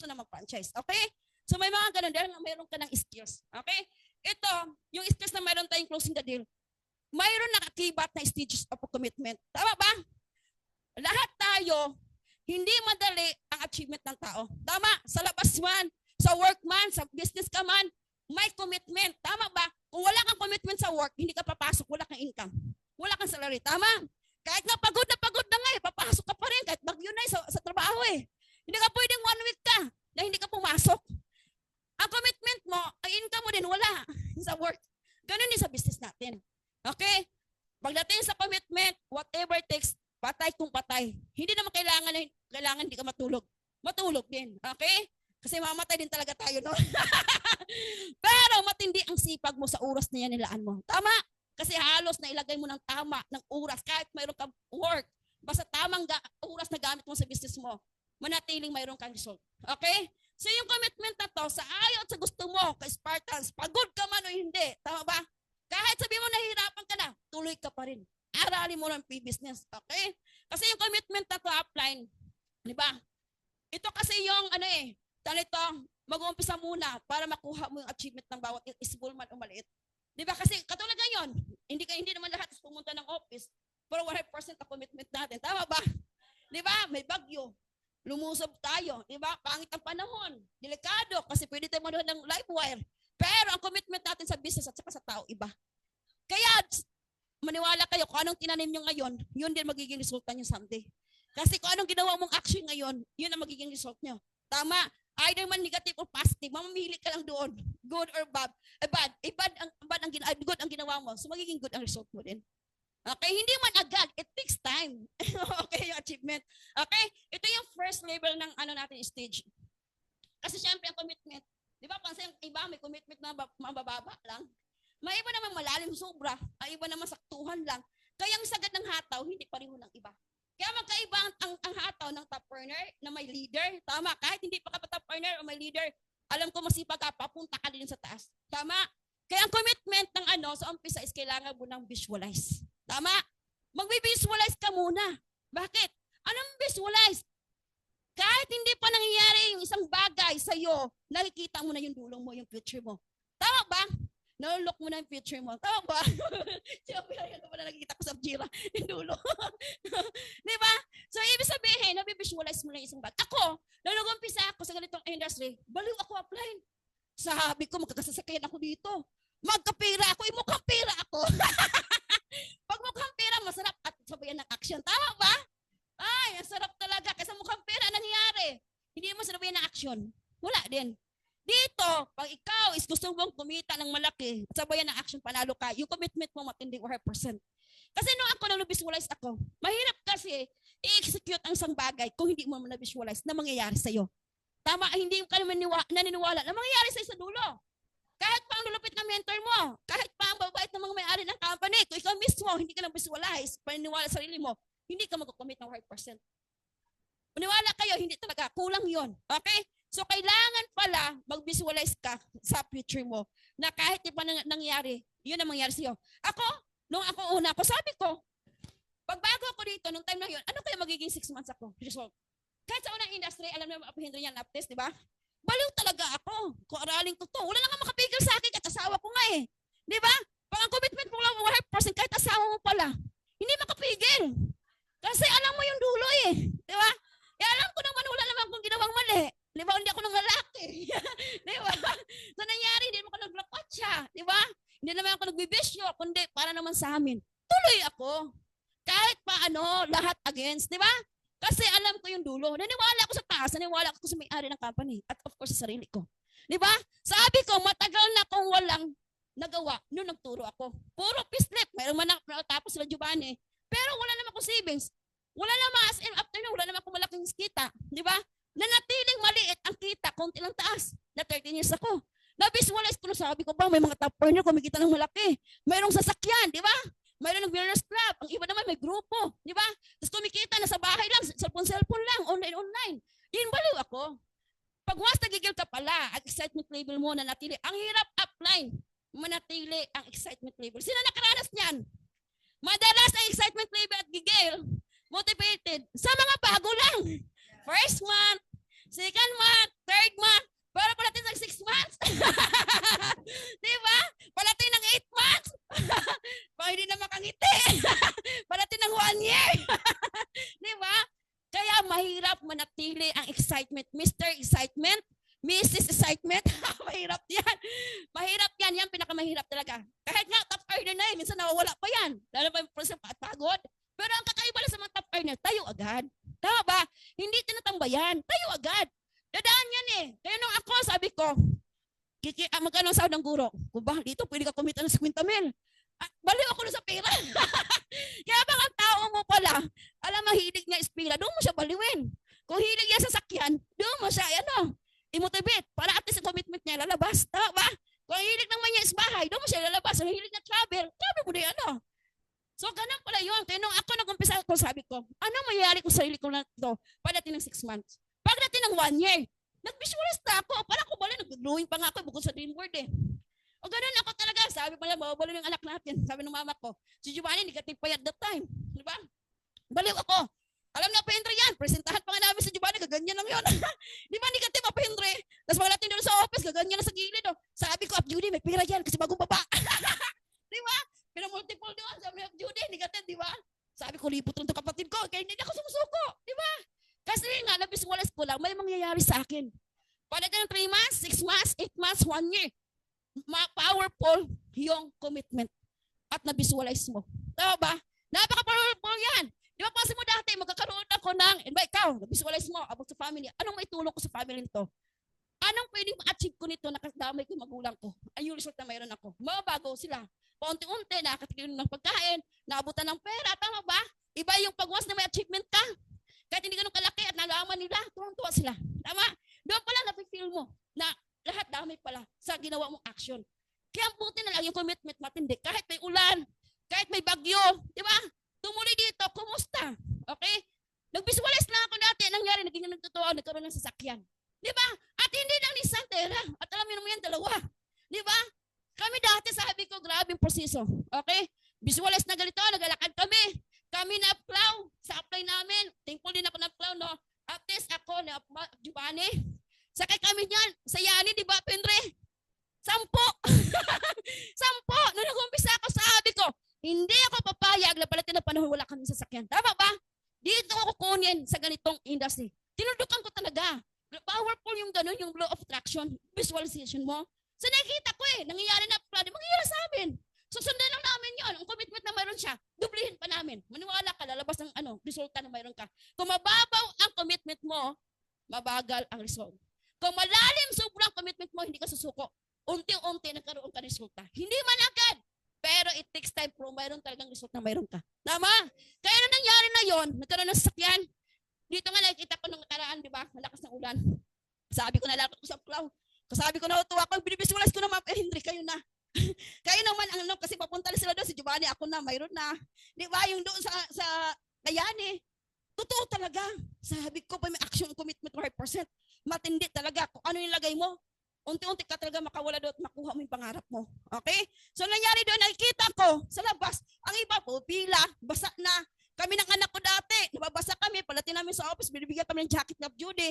na mag-franchise. Okay? So may mga ganun dahil mayroon ka ng skills. Okay? Ito, yung skills na mayroon tayong closing the deal, mayroon nakakibat na stages of commitment. Tama ba? Lahat tayo, hindi madali ang achievement ng tao. Tama? Sa labas man, sa work man, sa business ka man, may commitment. Tama ba? Kung wala kang commitment sa work, hindi ka papasok, wala kang income. Wala kang salary. Tama? Kahit nga pagod na nga papasok ka pa rin. Kahit bagyo na sa trabaho eh. Hindi ka pwedeng 1 week ka na hindi ka pumasok. Ang commitment mo, ang income mo din, wala sa work. Ganun din sa business natin. Okay? Pagdating sa commitment, whatever it takes, patay kung patay. Hindi naman kailangan hindi ka matulog. Matulog din. Okay? Kasi mamatay din talaga tayo, no? Pero matindi ang sipag mo sa oras na yan nilaan mo. Tama? Kasi halos na ilagay mo ng tama ng oras kahit mayroon kang work. Basta tamang oras na gamit mo sa business mo, manatiling mayroon kang result. Okay? So yung commitment na to, sa ayaw at sa gusto mo, ka-Spartans, pagod ka man o hindi. Tama ba? Kahit sabi mo nahihirapan ka na, tuloy ka pa rin. Aralin mo ng business. Okay? Kasi yung commitment na to upline, di ba? Ito kasi yung mag-uumpisa muna para makuha mo yung achievement ng bawat small man o maliit. Di ba? Kasi katulad ngayon, hindi naman lahat pumunta ng office, pero 100% ang commitment natin. Tama ba? Di ba? May bagyo. Lumusob tayo. Di ba? Pangit ang panahon. Delikado kasi pwede tayo manood ng live wire. Pero ang commitment natin sa business at saka sa tao, iba. Kaya, maniwala kayo, kung anong tinanim nyo ngayon, yun din magiging resulta nyo someday. Kasi kung anong ginawa mong action ngayon, yun ang magiging result nyo. Tama. Either man negative or positive, mamamili ka lang doon. Good or bad. Good ang ginawa mo. So magiging good ang result mo din. Okay, hindi man agad, it takes time. Okay, yung achievement. Okay, ito yung first level ng natin stage. Kasi syempre ang commitment, di ba, kasi yung iba may commitment na mabababa lang. May iba naman malalim sobra, may iba naman saktuhan lang. Kaya ang sagad ng hataw, hindi pareho ng iba. Kaya magkaiba ang hataw ng top earner na may leader. Tama, kahit hindi pa ka top earner o may leader, alam ko masipag ka, papunta ka din sa taas. Tama? Kaya ang commitment ng sa umpisa is kailangan mo ng visualize. Tama? Magbi-visualize ka muna. Bakit? Anong visualize? Kahit hindi pa nangyayari yung isang bagay sa'yo, nakikita mo na yung dulo mo, yung future mo. Tama ba? Nalulok mo na yung future mo. Tama ba? Siyempre, yan naman na nakikita ko sa Jira, yung dulo. Di ba? So, ibig sabihin, nabivisualize mo na yung isang bagay. Ako, nung nag-umpisa ako sa ganitong industry, baliw ako apply. Sabi ko, magkakasasakayan ako dito. Magkapira ako, mukhang pera ako. Pag mukhang pera, masarap at sabayan ng action. Tama ba? Ay, ang sarap talaga. Kasi mukhang pera nangyayari. Hindi mo sabayan ng action. Wala din. Dito, pag ikaw is gusto mong kumita ng malaki, sabayan ng action, panalo ka, yung commitment mo matindi 100%. Kasi nung na-visualize ako, mahirap kasi i-execute ang isang bagay kung hindi mo na-visualize na mangyayari sa'yo. Tama, hindi ka naman naniniwala na mangyayari sa'yo sa dulo. Kahit pa ang lulupit na mentor mo, kahit pa ang babait ng mga may-ari ng company, kung ikaw mismo, hindi ka na-visualize, paniniwala sa sarili mo, hindi ka mag-commit ng 100%. Maniwala kayo, hindi talaga, kulang yon. Okay? So, kailangan pala mag-visualize ka sa future mo na kahit di pa nangyari, yun ang mangyari sa'yo. Ako, nung ako una, sabi ko, pagbago ako dito, nung time na yun, ano kaya magiging 6 months ako? Result. Kahit sa unang industry, alam naman Apo Henry yan, Aptes, di ba? Baliw talaga ako. Kung aralin ko to, wala na nga makapigil sa akin kahit asawa ko nga eh. Di ba? Pag ang commitment mo lang 100% kahit asawa mo pala, hindi makapigil. Kasi alam mo yung dulo eh. Di ba? Eh alam ko naman wala naman akong ginawang mali. Di ba? Hindi ako nang lalaki. Di ba? So nangyari, hindi naman ako naglapat siya. Di ba? Hindi naman ako nagbibisyo, kundi para naman sa amin. Tuloy ako. Kahit paano, lahat against. Di ba? Kasi alam ko yung dulo. Naniwala ako sa taas, naniwala ako sa may-ari ng company. At of course, sa sarili ko. Di ba? Sabi ko, matagal na akong walang nagawa nung nagturo ako. Puro pislip. Mayroon man tapos sila Giovanni. Pero wala naman akong savings. Wala naman as in after na, wala naman akong malaking kita. Di ba? Nanatiling maliit ang kita, konti lang taas. Na 13 years ako. Na-visualize ko na sabi ko ba, may mga top earner kumikita ng malaki. Mayroong sasakyan, di ba? Mayroon ng billionaires club. Ang iba naman may grupo. Di ba? Tapos kumikita na sa bahay lang, cellphone lang, online. Yun baliw ako. Pag once nagigil ka pala, ang excitement level mo na natili. Ang hirap upline, manatili ang excitement level. Sino nakaranas niyan? Madalas ang excitement level at gigil, motivated, sa mga bago lang. First month, second month, third month, para palatin ng 6 months. Di ba? Palatin ng 8 months. Pag hindi na makangiti. Palatin ng 1 year. Di ba? Kaya mahirap manatili ang excitement. Mr. Excitement, Mrs. Excitement, mahirap yan. Mahirap yan. Yan pinakamahirap talaga. Kahit nga top earner na minsan nawawala pa yan. Lalo pa yung process pagod. Pero ang kakaiba lang sa mga top earner, tayo agad. Tama ba? Hindi tinatambayan. Tayo agad. Dadaan yan eh. Kaya nung ako, sabi ko, magkano ang sahod ng guro? Kung ba, dito pwede ka kumita ng 50 mil. Baliw ako na sa pera. Kaya bang ang tao mo pala, alam mahilig niya ispira, doon mo siya baliwin. Kung hilig niya sa sakyan, doon mo siya, i-motivate. Para at least ang commitment niya lalabas. Tama ba? Kung hilig naman niya is bahay, doon mo siya lalabas. Kung hilig niya travel mo din So, ganun pala yun. Kaya nung ako nag-umpisa ko, sabi ko, ano mayayari ko sa sarili ko na ito pagdating ng 6 months? Pagdating ng 1 year, nag-visualize na ako. Parang ako bala, nag-drawing pa nga ako bukod sa dream board eh. O ganun ako talaga. Sabi pala, mababalo yung anak natin. Sabi ng mama ko, si Giovanni, negative pa at that time. Di ba? Baliw ako. Alam na, Pendry yan. Presentahan pa nga namin si Giovanni, gaganyan lang yun. Di ba, negative pa, Pendry? Tapos pagdating doon sa office, gaganyan na sa gilid. Sabi ko, Judy, may pera yan kasi bagong baba. Di ba? Pero multiple doon, sabi ni Judy, negative, di ba? Sabi ko, lipot lang ito kapatid ko, kaya hindi ako sumusuko, di ba? Kasi nga, nabiswalas ko lang, may mangyayari sa akin. Pagdating ng 3 months, 6 months, 8 months, 1 year, powerful yung commitment at nabiswalize mo. Tama ba? Napaka-powerful yan. Di ba kasi mo dati, magkakaroon ako ako ng, ikaw, visualize mo about sa family. Anong may tulong ko sa family nito? Anong pwedeng ma-achieve ko nito na kasdamay ko yung magulang ko? Ay yung result na mayroon ako. Mababago sila. Paunti-unti, nakatikin ng pagkain, naabutan ng pera. Tama ba? Iba yung pag-once na may achievement ka. Kahit hindi ganun kalaki at nalaman nila, tuwang-tuwa sila. Tama? Doon pala napifeel mo na lahat damay pala sa ginawa mong action. Kaya ang buti na lang yung commitment matindi. Kahit may ulan, kahit may bagyo, di ba? Tumuloy dito, kumusta? Okay? Nag-visualize lang ako dati. Nangyari, naging nagtotoo, nagkaroon ng sasakyan. Di ba? At hindi lang ni Santera. At alam niyo naman yan, dalawa. Di ba? Kami dati, sabi ko, grabing proseso. Okay? Visualize na ganito, nagalakad kami. Kami na-apply sa apply namin. Thankful din ako na-apply, no? At least ako, Giovanni. Sakay kami niyan. Sa Yani, di ba, Pendre? 10. 10. Nung nag-umpisa ako, sabi ko, hindi ako papayag na palatin na panahon wala kami sasakyan. Tama ba? Dito ako kukunin sa ganitong industry. Tinudukan ko talaga. Powerful yung ganun, yung law of attraction, visualization mo. So nakikita ko nangyayari na plan, mangyayari sa amin. Susundan lang namin yon. Ang commitment na mayroon siya, dublihin pa namin. Maniwala ka, lalabas ng resulta na mayroon ka. Kung mababaw ang commitment mo, mabagal ang result. Kung malalim sobrang commitment mo, hindi ka susuko. Unti-unti nagkaroon ka resulta. Hindi man agad, pero it takes time pro mayroon talagang result na mayroon ka. Tama? Kaya na nangyari na yon, nagkaroon ng sasakyan. Dito nga nakikita ko nung nakaraan, di ba? Malakas ng ulan. Sabi ko na lang ko sa cloud. Sabi ko na tuwa ko, binibisualize ko na ma'am, Henry, kayo na. Kayo naman, kasi papunta na sila doon, si Giovanni, ako na, mayroon na. Di ba? Yung doon sa Kayani, totoo talaga. Sabi ko pa, may action commitment 100%. Matindi talaga. Kung ano yung lagay mo, unti-unti ka talaga makawala doon at makuha mo yung pangarap mo. Okay? So nangyari doon, nakikita ko sa labas, ang iba po, pila, basa na. Kami ng anak ko dati, nababasa kami, palatin namin sa office, binibigyan kami ng jacket na Judy.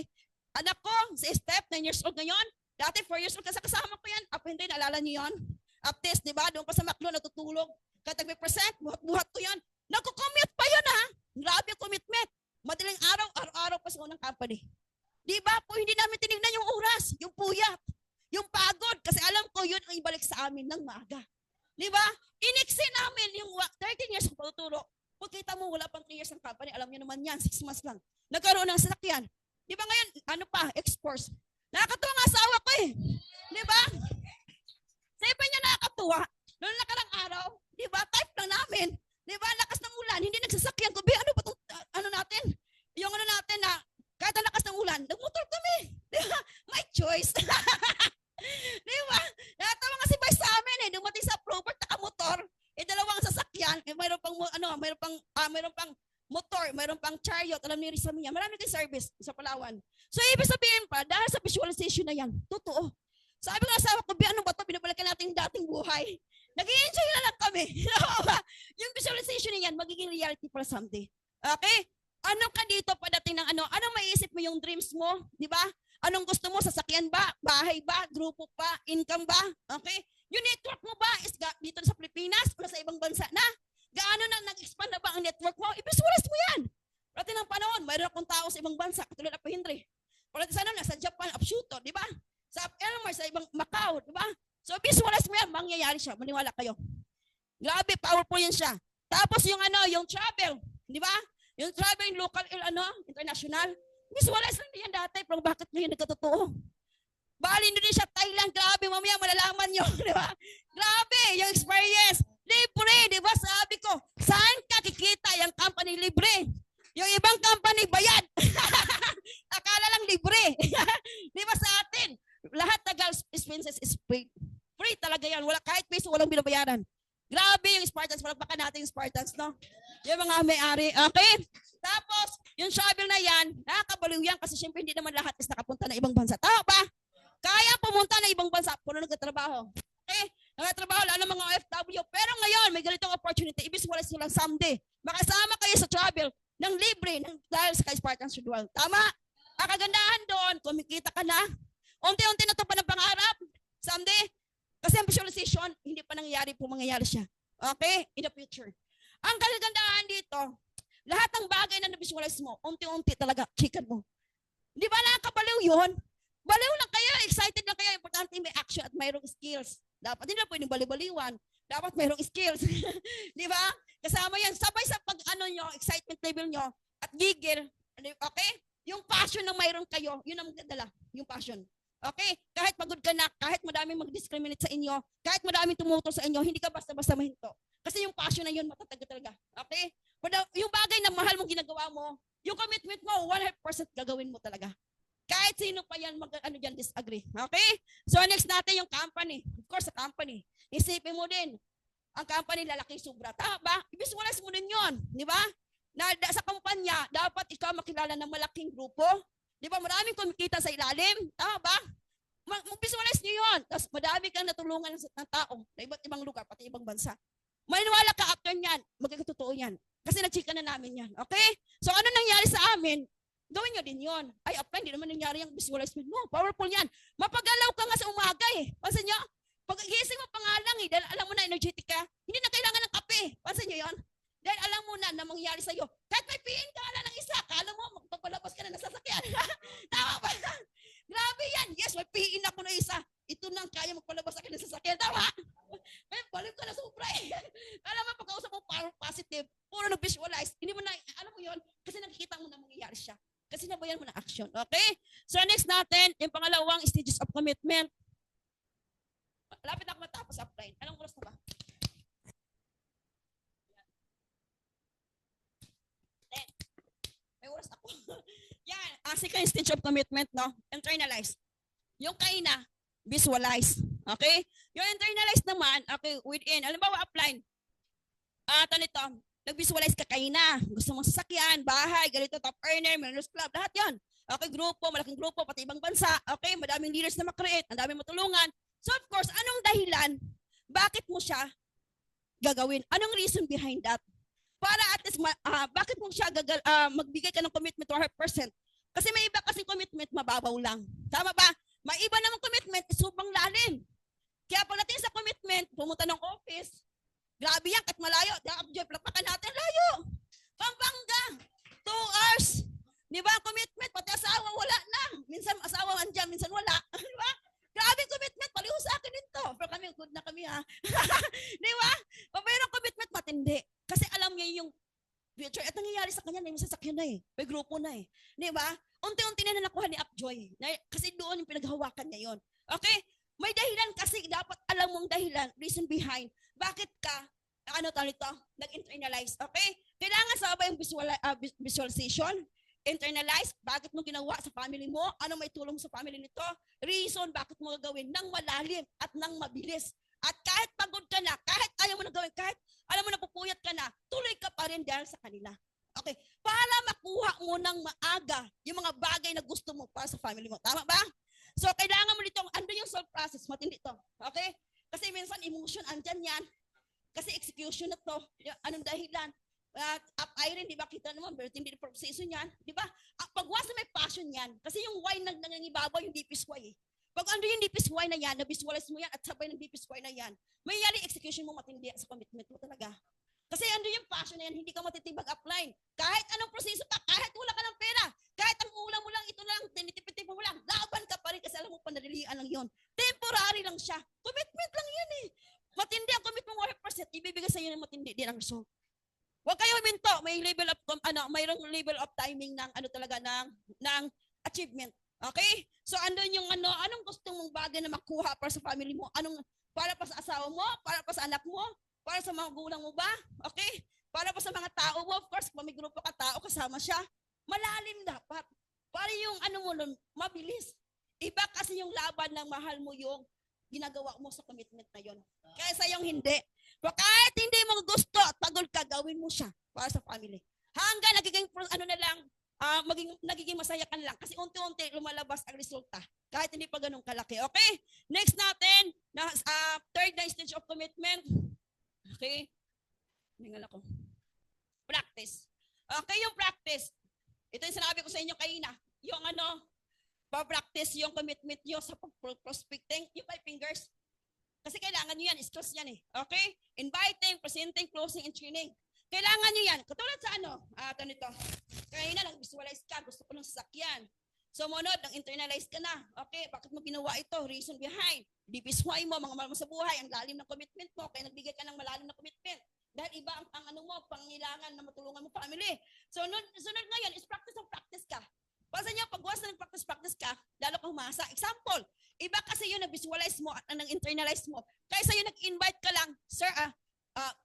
Anak ko, si Steph, 9 years old ngayon. Dati 4 years old, kasama ko yan. Up and down, naalala niyo yun? Up test, di ba? Doon pa sa Maclo, natutulog. Kahit may present, buhat-buhat ko yan. Nagko-commute pa yun, ha? Grabe yung commitment. Madaling araw, araw-araw pa sa unang company. Di ba po, hindi namin tinignan yung oras, yung puyat, yung pagod. Kasi alam ko, yun ang ibalik sa amin ng maaga. Di ba? Iniksi namin yung 13 years ng pagtuturo. Kung kita mo, wala pang 3 years ng company, alam niyo naman yan, 6 months lang. Nagkaroon ng sasakyan. Di ba ngayon, exports. Nakakatuwa nga asawa ko Di ba? Sa iba niya nakakatuwa. Noong nakarang araw, di ba, type lang namin. Di ba, lakas ng ulan, hindi nagsasakyan ko. Ano ba itong, natin? Yung natin na, kahit ang lakas ng ulan, nagmotor kami. Di ba? My choice. Di ba? Nakatawa nga si Vice sa amin dumating sa approval, nakamotor. Dalawang sasakyan, mayroon pang motor, mayroon pang chariot, alam niyo rin sa minya. Marami kayong service sa Palawan. So, ibig sabihin pa, dahil sa visualization na yan, totoo. Sabi ko na asawa ko, ano ba ito? Binabalikan natin yung dating buhay. Nag-i-enjoy na lang kami. Yung visualization na yan, magiging reality para someday. Okay? Ano ka dito padating ng Anong maiisip mo yung dreams mo? Di ba? Anong gusto mo? Sasakyan ba? Bahay ba? Grupo pa? Income ba? Okay? Yung network mo ba is dito sa Pilipinas o sa ibang bansa na? Gaano na nag-expand na ba ang network mo? I-visualize mo yan. Pati ng panahon, mayroon akong tao sa ibang bansa, katulad ako Henry. Pati sana nasa Japan, Apshuto, di ba? Sa Elmar, sa ibang Macau, di ba? So visualize mo yan, mangyayari siya. Maniwala kayo. Grabe, powerful yan siya. Tapos yung yung travel, di ba? Yung travel, yung local, international. Visualize lang yan dati, pero bakit ngayon nagkatotoo? Bali, Indonesia, Thailand, grabe, mamaya malalaman nyo, di ba? Grabe, yung experience. Libre, di ba? Sabi ko, saan ka kikita yung company libre? Yung ibang company, bayad. Akala lang libre. Di ba sa atin? Lahat na girls' expenses is paid. Free talaga yan. Wala, kahit peso, walang binabayaran. Grabe yung Spartans. Palagpakan natin yung Spartans, no? Yung mga may-ari. Okay? Tapos, yung travel na yan, nakakabaliw yan kasi syempre hindi naman lahat is nakapunta na ibang bansa. Tama ba? Kaya pumunta na ibang bansa, puno nagtatrabaho. Okay? Nagtatrabaho, lalo mga OFW. Pero ngayon, may ganitong opportunity. I-visualize nyo lang someday. Makasama kayo sa travel ng libre dahil sa Spartans World. Tama? Ang kagandahan doon, kumikita ka na. Unti-unti na ito pa ng pangarap. Someday. Kasi ang visualization, hindi pa nangyayari po, mangyayari siya. Okay? In the future. Ang kagandahan dito, lahat ng bagay na na-visualize mo, unti-unti talaga, chicken mo. Di ba nakakabaliw yun? Baliw lang kayo, excited lang kayo. Importante may action at mayroong skills. Dapat hindi na pwedeng baliw-baliwan. Dapat mayroong skills. Di ba? Kasama yan. Sabay sa pag nyo, excitement level nyo, at gigil, Okay? Yung passion na mayroon kayo, yun ang magdadala. Yung passion. Okay? Kahit pagod ka na, kahit madaming mag-discriminate sa inyo, kahit madaming tumutol sa inyo, hindi ka basta-basta mahinto. Kasi yung passion na yun, matatag talaga. Okay? Yung bagay na mahal mong ginagawa mo, yung commitment mo, 100% gagawin mo talaga. Kahit sino pa yan dyan disagree. Okay? So next natin yung company. Of course, sa company. Isipin mo din, ang company lalaki sobra. Tama ba? I-visualize mo din yun. Di ba? Na sa kumpanya, dapat ikaw makilala ng malaking grupo. Di ba? Maraming kumikita sa ilalim. Tama ba? Mag-visualize nyo yun. Tapos madami kang natulungan ng tao na iba't ibang lugar, pati ibang bansa. Maniwala ka after yan, magkakatotoo yan. Kasi na-chika na namin yan. Okay? So ano nangyari sa amin? Gawin nyo din yun. Ay, apply, hindi naman nangyari yung visualization mo. Powerful yan. Mapagalaw ka nga sa umaga eh. Pansin nyo? Pag gising mo pangalang eh, dahil alam mo na energetic ka, hindi na kailangan ng kape. Pansin nyo yun? Dahil alam mo na na mangyari sa'yo. Kahit may piin ka ala ng isa, kala mo magpapalabas ka na ng sasakyan. Tama ba? Grabe yan. Yes, may piin ako na isa. Ito nang kaya magpalabas akin ng sasakyan. Tama? May baliw ka na sobra eh. Alam mo, pagkausap mo positive, puro nag-visualize. Hindi mo na, alam mo yun, kasi nakikita mo na mangyayari siya. Kasi nabayan mo na action. Okay? So next natin, yung pangalawang stages of commitment. Lapit ako matapos upline. Anong oras na ba? May oras ako. Yan. Second stage of commitment, no? Internalize. Yung kaina, visualize. Okay? Yung internalize naman, okay, within. Alam ba, upline? Nito, nag-visualize ka kaina. Gusto mong sasakyan, bahay, ganito, top earner, millionaires club, lahat yon. Okay, grupo, malaking grupo, pati ibang bansa. Okay, madaming leaders na makreate, ang daming matulungan. So of course, anong dahilan? Bakit mo siya gagawin? Anong reason behind that? Para at least, bakit mo siya magbigay ka ng commitment 100%? Kasi may iba kasing commitment, mababaw lang. Tama ba? May iba namang commitment, subang lalim. Kaya pagdating sa commitment, pumunta ng office, grabe yan, kahit malayo. Lapakan natin, layo. Pampanga, 2 hours. Di ba? Commitment, pati asawa, wala na. Minsan asawa andyan, minsan wala. Di ba? Grabe commitment, paliho sa akin ito. Pero kami, good na kami ha. Di ba? Pero commitment matindi. Kasi alam niya yung future. At nangyayari sa kanya, may masasakyan na eh. May grupo na eh. Di ba? Unti-unti na nakuha ni Upjoy. Kasi doon yung pinaghawakan niya yun. Okay? May dahilan kasi dapat alam mong dahilan, reason behind. Bakit ka, nag-internalize. Okay? Kailangan sabay yung visualization, internalize, bakit mo ginawa sa family mo, ano may tulong sa family nito, reason bakit mo gagawin ng malalim at ng mabilis. At kahit pagod ka na, kahit ayaw mo na gawin, kahit alam mo na pupuyat ka na, tuloy ka pa rin dahil sa kanila. Okay, para makuha mo ng maaga yung mga bagay na gusto mo para sa family mo. Tama ba? So, kailangan mo dito, andun yung soul process, matindi to. Okay? Kasi minsan emotion, andyan yan. Kasi execution na to. Anong dahilan? Iron, di ba? Kita naman, pero hindi proseso niyan. Di ba? Pag wasa may passion yan. Kasi yung why nangangibabaw, yung deepest why eh. Pag ando yung deepest why na yan, na-visualize mo yan at sabay ng deepest why na yan, may yali execution mo matindi sa commitment mo talaga. Kasi ando yung passion na yan, hindi ka matitibag upline. Kahit anong proseso ka, kahit wala ka ng pera, kahit ang ulam mo lang, ito lang, tinitipid mo lang, laban ka pa rin kasi alam mo, panadalian lang yun. Temporary lang siya. Commitment lang yan eh. Matindi ang commitment mo 100%, ibibigay sa iyo ng matindi din ang result. Huwag kayo minto, may level of mayroong level of timing ng talaga ng achievement. Okay? So andun yung anong gusto mong bagay na makuha para sa family mo? Anong para pa sa asawa mo, para pa sa anak mo, para sa mga gulang mo ba? Okay? Para pa sa mga tao mo, of course, kung may grupo ka tao kasama siya, malalim dapat. Para yung mo nun, mabilis. Iba kasi yung laban ng mahal mo yung ginagawa mo sa commitment na yon. Kaysa yung hindi. Pero kahit hindi mo gusto at pagod ka, gawin mo siya para sa family. Hanggang nagiging na lang, nagiging masaya ka na lang. Kasi unti-unti lumalabas ang resulta. Kahit hindi pa ganun kalaki. Okay? Next natin, third na stage of commitment. Okay? Ningal ako. Practice. Okay, yung practice. Ito yung sinabi ko sa inyo kanina. Yung pa-practice yung commitment nyo sa prospecting, yung 5 fingers. Kasi kailangan nyo yan, skills yan eh. Okay? Inviting, presenting, closing, and training. Kailangan nyo yan. Katulad sa nito. Kaya nag-visualize ka, gusto ko ng sasakyan. Sumunod, nang-internalize ka na. Okay, bakit mo ginawa ito? Reason behind. Deepest why mo, mga mahal mo sa buhay, ang lalim ng commitment mo, kaya nagbigay ka ng malalim na commitment. Dahil iba ang pangailangan na matulungan mo family. So, sunod ngayon is practice ka, lalo kang umasa. Example, iba kasi yung na-visualize mo at nang-internalize mo. Kaysa yung nag-invite ka lang, sir,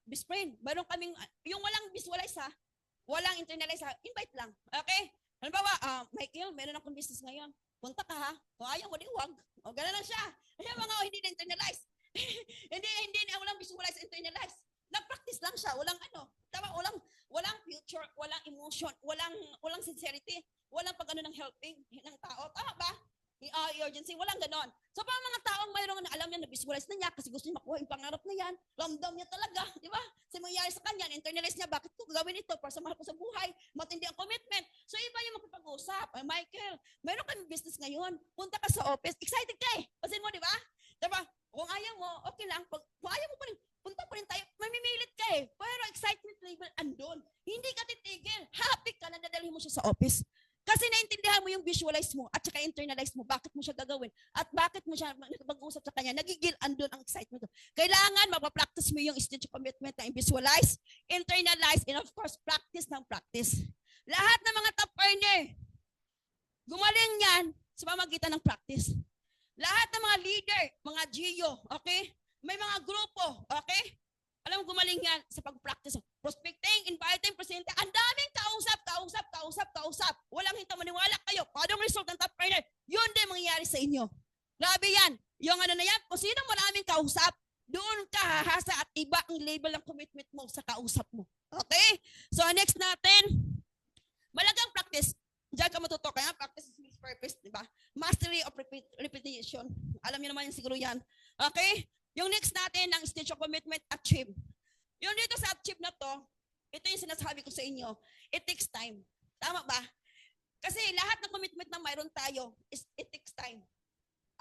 best friend, meron kaming, yung walang visualize ha, walang internalize ha, invite lang. Okay? Halimbawa, Michael, meron akong business ngayon. Punta ka ha. Kung ayaw mo, di huwag. O, gano'n lang siya. Kaya mga hindi na internalize. hindi na walang visualize, internalize. Nag-practice lang siya. Walang tama, walang future, walang emotion, walang sincerity, walang pag-ano ng helping ng tao. Tama ba? Urgency, walang ganon. So, pa mga taong mayroong na alam niya, na-visualize na niya kasi gusto niya makuha yung pangarap na yan, ramdam niya talaga, di ba? Kasi mangyari sa kanya, internalize niya, bakit ko gagawin ito para sa mahal ko sa buhay, matindi ang commitment. So, iba yung makipag-usap. Michael, mayroon kami business ngayon, punta ka sa office, excited ka eh. Pasin mo, di ba? Diba? Kung ayaw mo, okay lang. Kung ayaw mo pa rin, punta pa rin tayo, mamimilit ka eh. Pero excitement level andun. Hindi ka titigil. Happy ka na dadalhin mo siya sa office. Kasi naintindihan mo yung visualize mo at saka internalize mo bakit mo siya gagawin at bakit mo siya nakapag-usap sa kanya. Nagigil andun ang excitement. Kailangan mapapractice mo yung stage of commitment na visualize, internalize, and of course, practice ng practice. Lahat ng mga top earner, gumaling yan sa pamagitan ng practice. Lahat ng mga leader, mga GIO, okay? May mga grupo, okay? Alam mo, gumaling yan sa pag-practice. Prospecting, inviting, presenting. Ang daming kausap. Walang hinta maniwala kayo. Paano ang result ng top earner? Yun din mangyayari sa inyo. Grabe yan. Yung na yan, kung sino maraming kausap, doon ka hahasa at iba ang label ng commitment mo sa kausap mo. Okay? So, next natin, malagang practice. Diyan ka matuto. Kaya practice is purpose, di ba? Mastery of repetition. Alam niyo naman yung siguro yan. Okay? Yung next natin, ang stage of commitment, achieve. Yung dito sa achieve na to, ito yung sinasabi ko sa inyo, it takes time. Tama ba? Kasi lahat ng commitment na mayroon tayo, it takes time.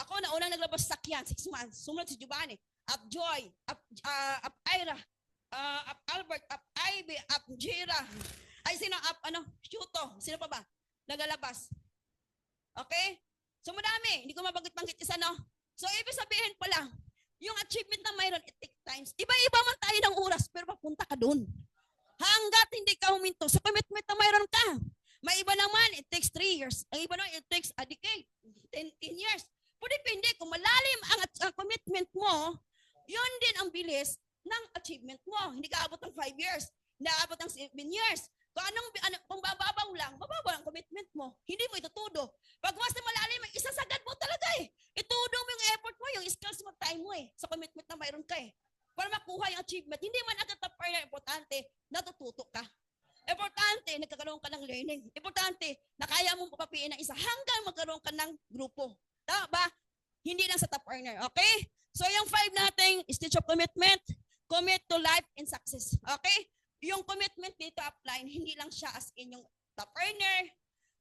Ako na unang naglabas sa sakyan, 6 months. Sumunod si Giovanni, Up Joy, Up Ira, Up Albert, Up Ivy, Up Jira. Ay, sino? Up, Shuto. Sino pa ba? Nagalabas. Okay? So, madami. Hindi ko mabanggit-banggit isa, no? So, ibig sabihin pala, yung achievement na mayroon, it takes times. Iba-iba man tayo ng oras, pero papunta ka dun. Hanggat hindi ka huminto sa commitment na mayroon ka. May iba naman, it takes 3 years. Ang iba naman, it takes a decade, 10 years. Pero depende, kung malalim ang commitment mo, yun din ang bilis ng achievement mo. Hindi ka abot ng 5 years, hindi ka abot ng 7 years. Kung bababaw lang, bababaw ang commitment mo. Hindi mo itutudo. Pag mas na malalim, isasagad mo talaga eh. Itudo mo yung effort mo, yung skills mo, time mo eh. Sa commitment na mayroon ka eh. Para makuha yung achievement. Hindi man agad na partner, importante, natututo ka. Importante, nagkakaroon ka ng learning. Importante, na kaya mong papapiin ng isa hanggang magkaroon ka ng grupo. Tama ba? Hindi lang sa top earner. Okay? So yung 5 nating stage of commitment, commit to life and success. Okay? Yung commitment dito upline, hindi lang siya as in yung top earner,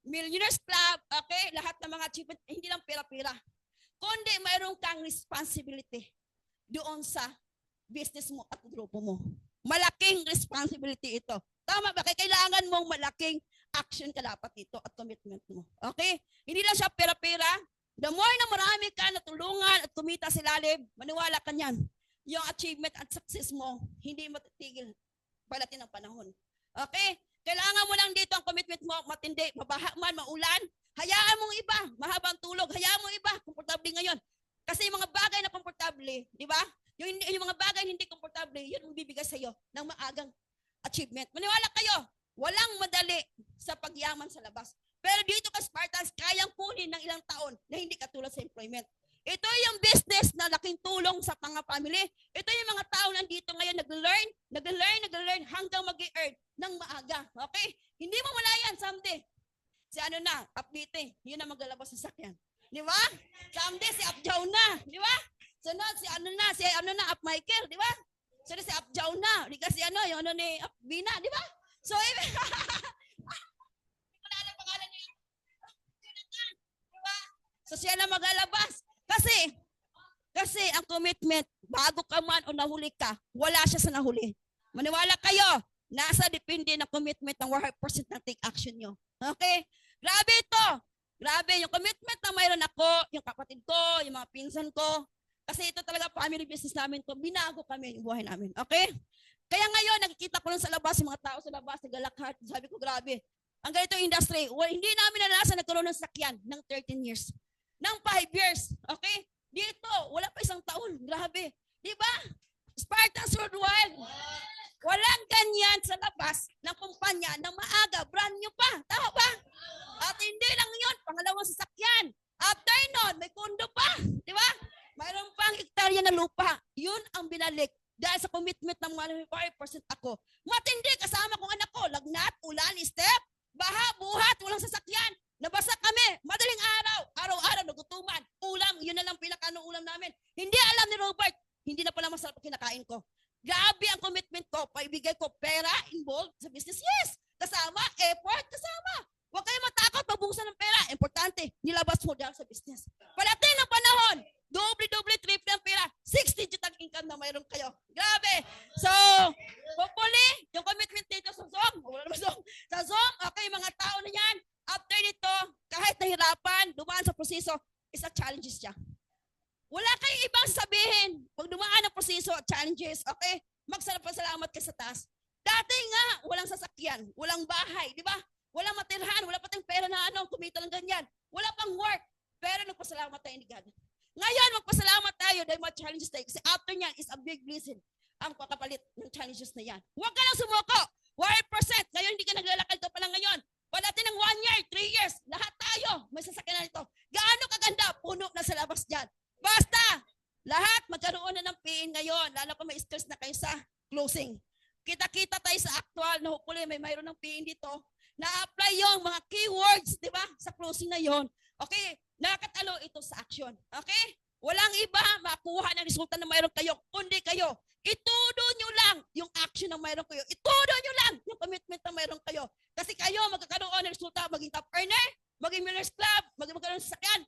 millionaires club, okay? Lahat ng mga achievement, hindi lang pera-pera. Kundi mayroon kang responsibility doon sa business mo at grupo mo. Malaking responsibility ito. Tama ba? Kaya kailangan mong malaking action ka dapat dito at commitment mo. Okay? Hindi lang siya pera-pera. The more na marami ka natulungan at kumita sa ilalim, maniwala ka niyan. Yung achievement at success mo, hindi matitigil palatin ng panahon. Okay? Kailangan mo lang dito ang commitment mo, matindi, mabaha man, maulan, hayaan mong iba, mahabang tulog, hayaan mong iba, komportable ngayon. Kasi yung mga bagay na komportable, di ba? Yung mga bagay na hindi komportable, yun ang bibigay sa iyo ng maagang achievement. Maniwala kayo, walang madali sa pagyaman sa labas. Pero dito ka Spartans, kayang kunin ng ilang taon na hindi katulad sa employment. Ito yung business na laking tulong sa mga family. Ito yung mga tao nandito ngayon nag-learn hanggang mag-earn ng maaga. Okay? Hindi mo malayan someday. Si updating. Yun na maglalabas sa sakyan. Di ba? Someday si Upjaw na. Di ba? Sunod si Up Michael. Di ba? Sunod si Upjaw na. Di ka yung ni Upbina. Di ba? So, hindi ko na alam pangalan niya. Di ba? So, siya na maglalabas. Kasi ang commitment, bago ka man o nahuli ka, wala siya sa nahuli. Maniwala kayo, nasa depende ng commitment ng 100% ng take action nyo. Okay? Grabe ito. Grabe, yung commitment na mayroon ako, yung kapatid ko, yung mga pinsan ko, kasi ito talaga family business namin to, binago kami yung buhay namin. Okay? Kaya ngayon, nakikita ko lang sa labas, yung mga tao sa labas, naglalakad, sabi ko, grabe, ang ganitong industry, hindi namin naranasan nagkaroon ng sakyan ng 13 years. Ng 5 years. Okay? Dito, wala pa isang taon. Grabe. Di ba? Spartans Worldwide. Walang ganyan sa labas ng kumpanya na maaga, brand new pa. Tama ba? At hindi lang yun, pangalawang sasakyan. After nun, may kondo pa. Di ba? Mayroon pang hektarya na lupa. Yun ang binalik. Dahil sa commitment ng 100% ako. Matindi kasama kong anak ko. Lagnat, ulan, step, baha, buhat, walang sasakyan. Nabasa kami. Madaling araw. Araw-araw, nagutuman. Ulam, yun na lang pinakano ulam namin. Hindi alam ni Robert. Hindi na pala masarap kinakain ko. Grabe ang commitment ko. Paibigay ko pera involved sa business. Yes. Kasama, effort, kasama. Huwag kayo matakot, mabuhusan ng pera. Importante, nilabas mo dahil sa business. Palating ng panahon, doble, triple ang pera. 6 digit ang income na mayroon kayo. Grabe. So, hopefully, yung commitment dito sa Zoom, wala naman Zoom, sa Zoom, okay, mga tao na yan, after nito, kahit nahirapan, dumaan sa proseso, isa challenges siya. Wala kayong ibang sabihin. Pag dumaan ang proseso at challenges, okay, magsalamat ka sa taas. Dati nga, walang sasakyan, walang bahay, di ba? Walang matirhan, wala patang pera na kumita ng ganyan. Wala pang work. Pero nagpasalamat tayo ni God. Ngayon, magpasalamat tayo dahil mga challenges tayo. Kasi after niyan is a big blessing ang pagkapalit ng challenges na yan. Huwag ka lang sumuko. 100%. Ngayon, hindi ka naglalakad ka pa lang ngayon. Palatin ng 1 year, 3 years, lahat tayo may sasakyan na ito. Gaano kaganda, puno na sa labas dyan. Basta, lahat magkaroon na ng PIN ngayon, lalo pa may skills na kayo sa closing. Kita-kita tayo sa actual na hopefully may mayroon ng PIN dito. Na-apply yung mga keywords, di ba, sa closing na yon. Okay, nakatalo ito sa action. Okay? Walang iba makuha ng resulta na mayroon kayo, kundi kayo. Itudo nyo lang yung action na mayroon kayo. Itudo nyo lang yung commitment na mayroon kayo. Kasi kayo magkakaroon ng resulta, maging top earner, maging Millionaires Club, magkaroon ng sasakyan,